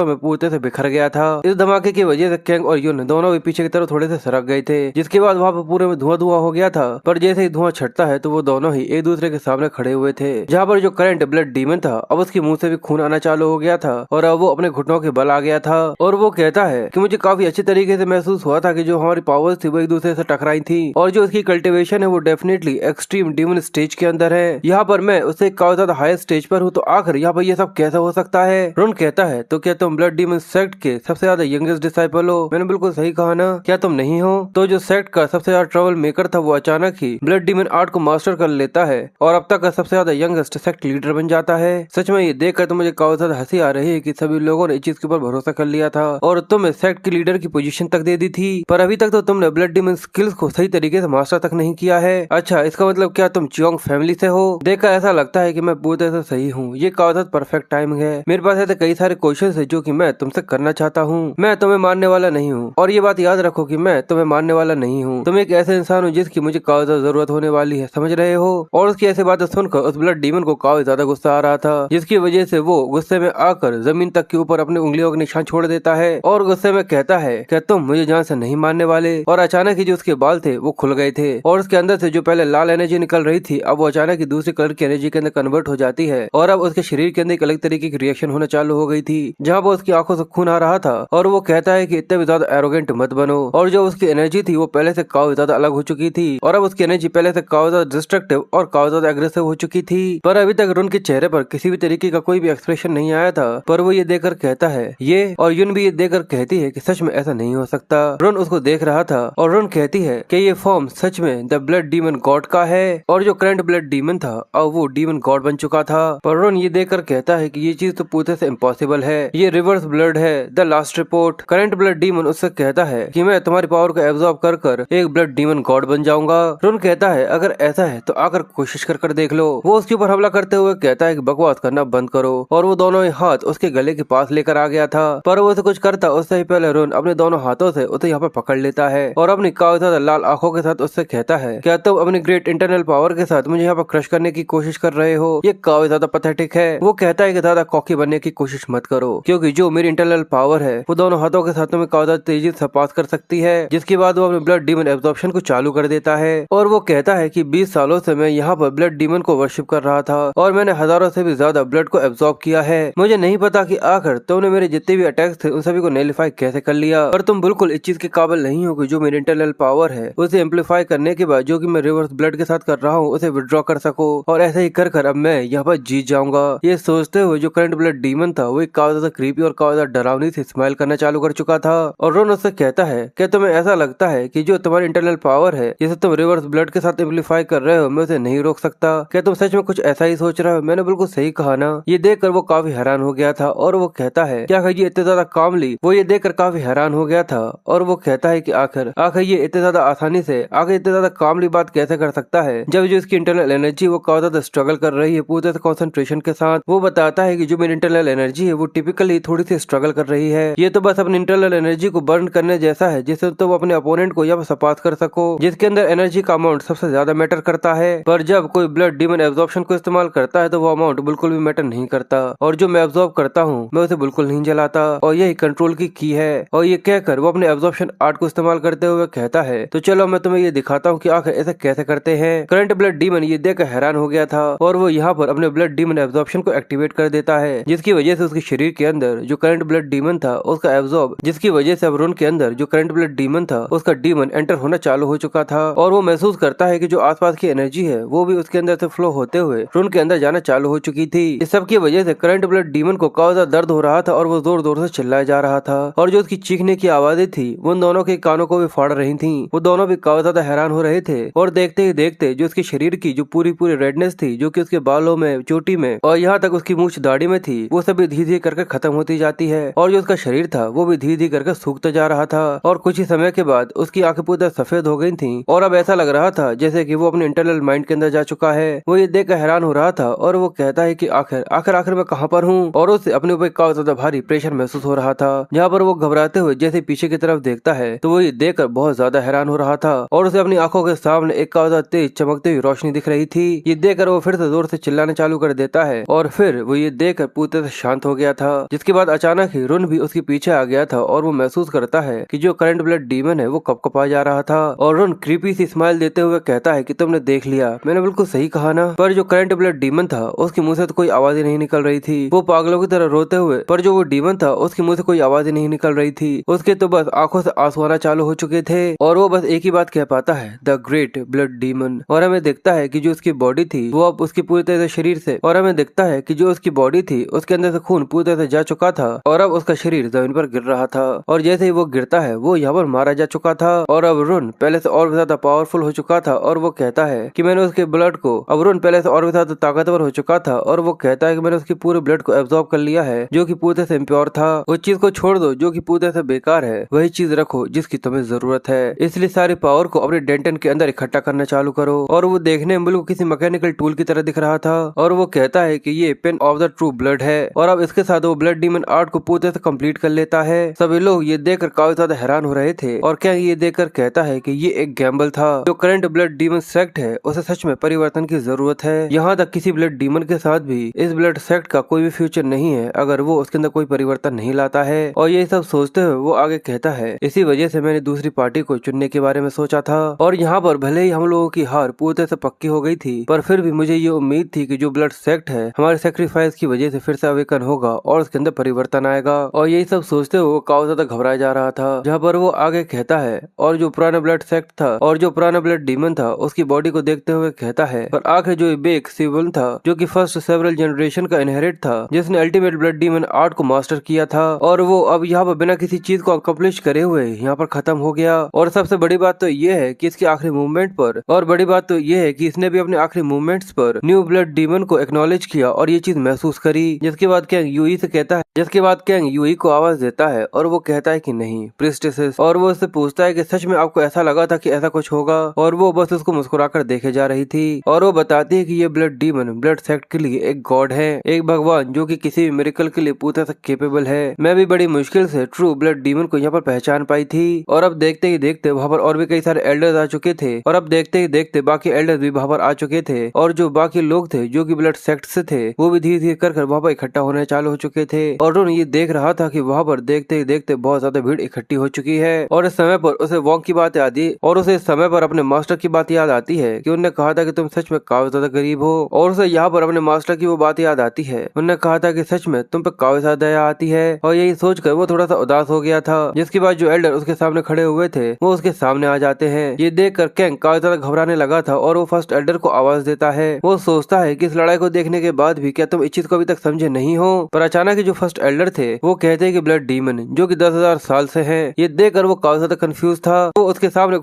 में पूरे से बिखर गया था। इस धमाके की वजह से कैंग और यून दोनों भी पीछे की तरफ थोड़े से सरक गए थे, जिसके बाद वहाँ पर पूरे में धुआं हो गया था। पर जैसे ही धुआं छटता है तो वो दोनों ही एक दूसरे के सामने खड़े हुए थे, जहाँ पर जो करंट ब्लड डीमन था अब उसके मुंह से भी खून आना चालू हो गया था और अब वो अपने घुटनों के बल आ गया था। और वो कहता है कि मुझे काफी अच्छी तरीके से महसूस हुआ था कि जो हमारी पावर्स थी वो एक दूसरे से टकराई थी, और जो उसकी कल्टीवेशन है वो डेफिनेटली एक्सट्रीम डीमन स्टेज के अंदर है। यहाँ पर मैं उससे काफी ज्यादा हाई स्टेज पर हूँ, तो आखिर यहाँ पर ये सब कैसे हो सकता है। रुन कहता है, तो क्या तुम ब्लड डीमन सेक्ट के सबसे ज्यादा यंगेस्ट डिसाइपल हो। मैंने बिल्कुल सही कहा ना, क्या तुम नहीं हो। तो जो सेक्ट का सबसे ज्यादा ट्रबल मेकर था वो अचानक ही ब्लड डीमन आर्ट को मास्टर कर लेता है और अब तक का सबसे ज्यादा यंगेस्ट सेक्ट लीडर बन जाता है। सच में ये देखकर तो मुझे काफी ज्यादा हंसी आ रही है कि सभी लोगों ने इस चीज के ऊपर भरोसा कर लिया था और तुम्हें सेक्ट की लीडर की पोजीशन तक दे दी थी, पर अभी तक तो तुमने ब्लड डीमन स्किल्स को सही तरीके से मास्टर तक नहीं किया है। अच्छा, इसका मतलब क्या तुम चियोंग फैमिली से हो? देखकर ऐसा लगता है कि मैं पूरी तरह से सही हूँ। ये काफी परफेक्ट टाइमिंग है। मेरे पास ऐसे कई सारे क्वेश्चन है जो कि मैं तुमसे करना चाहता हूँ। मैं तुम्हें मारने वाला नहीं हूँ, और ये बात याद रखो कि मैं तुम्हें मारने वाला नहीं हूँ। तुम एक ऐसे इंसान हो जिसकी मुझे काफी ज्यादा जरूरत होने वाली है, समझ रहे हो? और उसकी ऐसी बातें सुनकर उस ब्लड डीमन को काफी ज्यादा गुस्सा आ रहा था, जिसकी वजह से वो गुस्से में आकर जमीन तक के ऊपर अपनी उंगलियों का निशान छोड़ देता है और गुस्से में कहता है कि तुम मुझे जान से नहीं मारने वाले। और अचानक ही जो उसके बाल थे वो खुल गए थे और उसके अंदर से जो पहले लाल एनर्जी निकल रही थी अब वो अचानक ही दूसरी कलर की एनर्जी के अंदर कन्वर्ट हो जाती है और अब उसके शरीर के अंदर एक अलग तरीके की रिएक्शन होना चालू हो गई थी, जहाँ वो उसकी आंखों से खून आ रहा था। और वो कहता है कि इतने भी ज्यादा एरोगेंट मत बनो। और जो उसकी एनर्जी थी वो पहले से काफी ज्यादा अलग हो चुकी थी और अब उसकी एनर्जी पहले से काफी ज्यादा डिस्ट्रक्टिव और काफी ज्यादा एग्रेसिव हो चुकी थी। पर अभी तक रुन के चेहरे पर किसी भी तरीके का कोई भी एक्सप्रेशन नहीं आया था, पर वो ये देखकर कहता है ये, और युन भी ये देखकर कहती है कि सच में ऐसा नहीं हो सकता। रुन उसको देख रहा था और रुन कहती है कि ये फॉर्म सच में द ब्लड डीमन गॉड का है और जो करंट ब्लड डीमन था अब वो डीमन गॉड बन चुका था। पर रुन ये देखकर कहता है कि ये चीज तो पूरे से इम्पॉसिबल है, ये रिवर्स ब्लड है, the last report. Current blood demon उससे कहता है कि मैं तुम्हारी पावर को एब्जॉर्ब कर कर एक ब्लड डीमन गॉड बन जाऊंगा। रुन कहता है अगर ऐसा है तो आकर कोशिश कर कर देख लो। वो उसके ऊपर हमला करते हुए कहता है कि बकवास करना बंद करो, और वो दोनों हाथ उसके गले के पास लेकर आ गया था। पर वो उसे कुछ करता उससे ही पहले रुन अपने दोनों हाथों से उसे यहाँ पर पकड़ लेता है और अपनी काफी ज्यादा लाल आंखों के साथ उससे कहता है क्या तुम अपनी ग्रेट इंटरनल पावर के साथ मुझे यहाँ पर क्रश करने की कोशिश कर रहे हो? ये काफी ज्यादा पैथेटिक है। वो कहता है कि ज्यादा कॉकी बनने की कोशिश मत करो, क्योंकि जो मेरी इंटरनल पावर है वो दोनों हाथों के साथ तुम्हें काफी ज्यादा तेजी से पास कर सकती है। जिसके बाद वो अपने ब्लड डीमन एब्जॉर्प्शन को चालू कर देता है और वो कहता है कि 20 सालों से मैं यहाँ पर ब्लड डीमन को वर्शिप कर रहा था और मैंने हजारों से भी ज्यादा ब्लड को एब्जॉर्ब किया है। मुझे नहीं पता कि आखिर तुमने मेरे जितने भी अटैक्स थे उन सभी को नेलिफाई कैसे कर लिया, पर तुम बिल्कुल इस चीज के काबिल नहीं हो कि जो मेरी इंटरनल पावर है उसे एम्पलीफाई करने के बाद जो कि मैं रिवर्स ब्लड के साथ कर रहा हूँ उसे विड्रॉ कर सको, और ऐसे ही कर कर अब मैं यहाँ पर जीत जाऊंगा। ये सोचते हुए जो करंट ब्लड डीमन था वो एक काफी ज्यादा क्रीपी और काफी ज्यादा डरावनी से स्माइल करना चालू कर चुका था। और रोन उससे कहता है क्या तुम्हें ऐसा लगता है कि जो तुम्हारी इंटरनल पावर है जिसे तुम रिवर्स ब्लड के साथ एम्पलीफाई कर रहे हो मैं उसे नहीं रोक सकता? क्या तुम सच में कुछ ऐसा ही सोच रहे हो? मैंने बिल्कुल सही कहा ना? ये देखकर वो काफी हैरान हो गया था और वो कहता है क्या ये इतने ज्यादा कामली, वो ये देखकर काफी हैरान हो गया था और वो कहता है कि आखिर ये इतने ज्यादा आसानी से आखिर इतने ज्यादा कामली बात कैसे कर सकता है जब जो इसकी इंटरनल एनर्जी वो काफी ज्यादा स्ट्रगल कर रही है पूरे कंसंट्रेशन के साथ। वो बताता है कि जो मेरी इंटरनल एनर्जी है वो टिपिकली थोड़ी सी स्ट्रगल कर रही है, ये तो बस अपनी इंटरनल एनर्जी को बर्न करने जैसा है जिससे तुम अपने अपोनेंट को यहाँ सपास कर सको, जिसके अंदर एनर्जी का अमाउंट सबसे ज्यादा मैटर करता है। पर जब कोई ब्लड डीमन एब्जॉर्प्शन को इस्तेमाल करता है तो वो अमाउंट बिल्कुल भी मैटर नहीं करता, और जो मैं एब्जॉर्ब करता हूँ मैं उसे बिल्कुल नहीं जलाता, और यही कंट्रोल की है। और ये कहकर वो अपने एब्जॉर्प्शन आर्ट को इस्तेमाल करते हुए कहता है तो चलो मैं तुम्हें ये दिखाता हूँ कि आखिर ऐसे कैसे करते हैं। करंट ब्लड डीमन ये देखकर हैरान हो गया था और वो यहाँ पर अपने ब्लड डीमन एब्जॉर्प्शन को एक्टिवेट कर देता है, जिसकी वजह से उसके शरीर के अंदर जो करंट ब्लड डीमन था उसका एब्जॉर्ब, जिसकी वजह से अब रुन के अंदर जो करंट ब्लड डीमन था उसका डीमन एंटर होना चालू हो चुका था। और वो महसूस करता है कि जो आसपास की एनर्जी है वो भी उसके अंदर से फ्लो होते हुए रुन के अंदर जाना चालू हो चुकी थी। इस सब की वजह से करंट ब्लड डीमन को काफी ज्यादा दर्द हो रहा था और वो जोर जोर से चिल्लाया जा रहा था, और जो उसकी चीखने की आवाजें थी वो उन दोनों के कानों को भी फाड़ रही थी। वो दोनों भी काफी ज्यादा हैरान हो रहे थे और देखते ही देखते जो उसके शरीर की जो पूरी रेडनेस थी जो कि उसके बालों में, चोटी में और यहाँ तक उसकी मूछ दाढ़ी में थी वो सभी धीरे धीरे करके खत्म होती जाती है, और जो उसका शरीर था वो भी धीरे धीरे करके सूखता जा रहा था। और कुछ ही समय के बाद उसकी आंखें पूरी सफेद हो गई थी और अब ऐसा लग रहा था जैसे कि वो अपने इंटरनल माइंड के अंदर जा चुका है। वो ये देखकर हैरान हो रहा था और वो कहता है कि आखिर मैं कहाँ पर हूँ, और उसे अपने ऊपर काफी ज्यादा भारी प्रेशर महसूस हो रहा था। जहाँ पर वो घबराते हुए जैसे पीछे की तरफ देखता है तो वो ये देखकर बहुत ज्यादा हैरान हो रहा था और उसे अपनी आंखों के सामने एक काफी ज्यादा तेज चमकती हुई रोशनी दिख रही थी। ये देखकर वो फिर से जोर से चिल्लाना चालू कर देता है और फिर वो ये देखकर पूरी तरह से शांत हो गया था, जिसके बाद अचानक ही रुन भी उसके पीछे आ गया था और वो महसूस करता है कि जो करंट ब्लड डीमन है वो कपकपा जा रहा था। और रुन क्रीपी सी स्माइल देते हुए कहता है कि तुमने देख लिया, मैंने बिल्कुल सही कहा ना? पर जो करंट ब्लड डीमन था उसके मुंह से तो कोई आवाज ही नहीं निकल रही थी, वो पागलों की तरह रोते हुए, पर जो वो डीमन था उसके मुंह से कोई आवाज ही नहीं निकल रही थी, उसके तो बस आंखों से आंसू आना चालू हो चुके थे और वो बस एक ही बात कह पाता है, द ग्रेट ब्लड डीमन। और हमें दिखता है कि जो उसकी बॉडी थी वो अब उसकी पूरी तरह से शरीर से, और हमें दिखता है कि जो उसकी बॉडी थी उसके अंदर से खून पूरी तरह से जा चुका था और अब उसका शरीर जमीन पर गिर रहा था, और जैसे ही वो गिरता है वो यहाँ पर मारा जा चुका था। और अब रुन पहले से और भी ज्यादा पावरफुल हो चुका था और वो कहता है कि मैंने उसके ब्लड को, अब रुन पहले से और भी ज्यादा ताकतवर हो चुका था और वो कहता है कि मैंने उसकी पूरे ब्लड को एब्जॉर्ब कर लिया है जो कि पूरी तरह से इम्प्योर था। उस चीज को छोड़ दो जो कि पूरी तरह से बेकार है, वही चीज रखो जिसकी तुम्हें जरूरत है। इसलिए सारी पावर को अपने डेंटन के अंदर इकट्ठा करना चालू करो। और वो देखने में बिल्कुल किसी मैकेनिकल टूल की तरह दिख रहा था और वो कहता है कि ये pain of the true blood है। और अब इसके साथ वो ब्लड डीमन आर्ट को पूरी तरह से कंप्लीट कर लेता है। सभी लोग ये देखकर काफी ज्यादा हैरान हो रहे थे और क्या ये देखकर कहता है कि ये एक गैम्बल था। जो करंट ब्लड डीमन सेक्ट है उसे सच में परिवर्तन की जरूरत है। यहाँ तक किसी ब्लड डीमन के साथ भी इस ब्लड सेक्ट का कोई भी फ्यूचर नहीं है अगर वो उसके अंदर कोई परिवर्तन नहीं लाता है। और ये सब सोचते हुए वो आगे कहता है, इसी वजह से मैंने दूसरी पार्टी को चुनने के बारे में सोचा था। और यहाँ पर भले ही हम लोगों की हार पूरी तरह से पक्की हो गई थी, पर फिर भी मुझे ये उम्मीद थी कि जो ब्लड सेक्ट है हमारे सेक्रीफाइस की वजह से फिर से अवेकन होगा और उसके अंदर परिवर्तन आएगा। और यही सब सोचते हुए वो काफी ज्यादा घबराया जा रहा था। जहाँ पर वो आगे कहता है, और जो पुराना ब्लड सेक्ट था और जो पुराना ब्लड डीमन था उसकी बॉडी को देखते हुए कहता है, पर आखिर जो बेक सिवन था जो कि फर्स्ट सेवरल जनरेशन का इनहेरिट था, जिसने अल्टीमेट ब्लड डीमन आर्ट को मास्टर किया था, और वो अब यहाँ पर बिना किसी चीज को अकम्प्लिश करे हुए यहाँ पर खत्म हो गया। और सबसे बड़ी बात तो ये है कि इसके आखिरी मूवमेंट पर, और बड़ी बात तो ये है कि इसने भी अपने आखिरी मूवमेंट्स पर न्यू ब्लड डीमन को एक्नॉलेज किया और ये चीज महसूस करी। जिसके बाद कैंग यूई से कहता है, जिसके बाद कैंग यूई को आवाज देता है और वो कहता है कि नहीं प्रिस्टेसेस। और वो उससे पूछता है कि सच में आपको ऐसा लगा था कि ऐसा कुछ होगा, और वो बस उसको मुस्कुराकर देखे जा रही थी। और वो बताती है कि ये ब्लड डीमन ब्लड सेक्ट के लिए एक गॉड है, एक भगवान जो कि किसी भी मिरेकल के लिए पूरी तरह से केपेबल है। मैं भी बड़ी मुश्किल से ट्रू ब्लड डीमन को यहाँ पर पहचान पाई थी। और अब देखते ही देखते वहाँ पर और भी कई सारे एल्डर्स आ चुके थे, और अब देखते ही देखते बाकी एल्डर्स भी वहाँ पर आ चुके थे, और जो बाकी लोग थे जो कि ब्लड सेक्ट से थे वो भी धीरे धीरे कर वहाँ पर इकट्ठा होने चालू हो चुके थे। और रोन ये देख रहा था कि वहाँ पर देखते ही देखते बहुत ज्यादा भीड़ इकट्ठी हो चुकी है। और इस समय पर उसे वॉन्ग की बात याद आई, और उसे इस समय पर अपने मास्टर की बात याद आती है कि उन्होंने कहा था कि तुम सच में काफी ज्यादा गरीब हो। और उसे यहाँ पर अपने मास्टर की वो बात याद आती है, उन्होंने कहा था कि सच में तुम पे काफी ज्यादा दया आती है। और यही सोचकर वो थोड़ा सा उदास हो गया था। जिसके बाद जो एल्डर उसके सामने खड़े हुए थे वो उसके सामने आ जाते हैं। ये देखकर कैंग काफी ज्यादा घबराने लगा था और वो फर्स्ट एल्डर को आवाज देता है। वो सोचता है कि इस लड़ाई को देखने के बाद भी क्या तुम इस चीज को अभी तक समझे नहीं हो। पर अचानक जो फर्स्ट एल्डर थे वो कहते हैं कि ब्लड डीमन जो कि 10,000 साल से है। ये देखकर वो काफी ज्यादा कंफ्यूज था। वो उसके सामने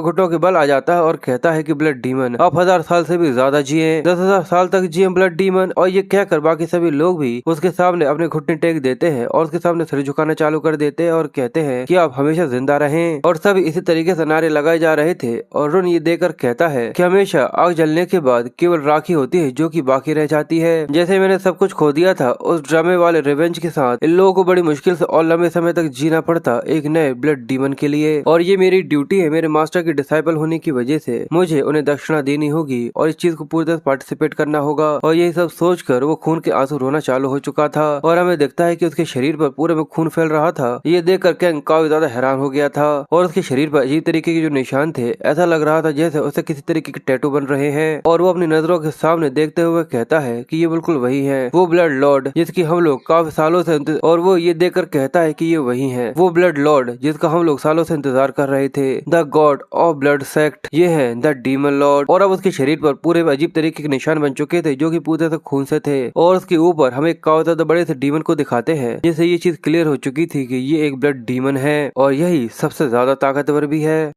घुटनों के बल आ जाता है और कहता है कि ब्लड डीमन आप 1000 साल से भी ज्यादा जिए, 10,000 साल तक जिए ब्लड डीमन। और ये कहकर बाकी सभी लोग भी उसके सामने अपने घुटने टेक देते हैं और उसके सामने सिर झुकाना चालू कर देते हैं और कहते हैं कि आप हमेशा जिंदा रहें। और सभी इसी तरीके से नारे लगाए जा रहे थे। और रुन ये देखकर कहता है कि हमेशा आग जलने के बाद केवल राखी होती है जो कि बाकी रह जाती है। जैसे मैंने सब कुछ खो दिया था उस ड्रामे वाले रिवेंज के साथ, इन लोगों को बड़ी मुश्किल से और लंबे समय तक जीना पड़ता एक नए ब्लड डीमन के लिए। और ये मेरी ड्यूटी है, मेरे मास्टर की डिसाइपल होने की वजह से मुझे उन्हें दक्षिणा देनी होगी और इस चीज को पूरी तरह पार्टिसिपेट करना होगा। और यही सब सोचकर वो खून के आंसू रोना चालू हो चुका था। और हमें दिखता है कि उसके शरीर पर पूरे में खून फैल रहा था। ये देखकर कैंग काफी ज्यादा हैरान हो गया था। और उसके शरीर पर अजीब तरीके के जो निशान थे, ऐसा लग रहा था जैसे उसे किसी तरीके के टैटू बन रहे हैं। और वो अपनी नजरों के सामने देखते हुए कहता है कि ये बिल्कुल वही है, वो ब्लड लॉर्ड जिसकी हम लोग काफी सालों से और वो ये देखकर कहता है कि ये वही है, वो ब्लड लॉर्ड जिसका हम लोग सालों से इंतजार कर रहे थे, the God of blood sect, ये है द डीमन लॉर्ड। और अब उसके शरीर पर पूरे अजीब तरीके के निशान बन चुके थे जो कि पूरे से खून से थे। और उसके ऊपर हमें काफी ज्यादा बड़े से डीमन को दिखाते हैं, जिससे ये चीज क्लियर हो चुकी थी कि ये एक ब्लड डीमन है और यही सबसे ज्यादा ताकतवर भी है।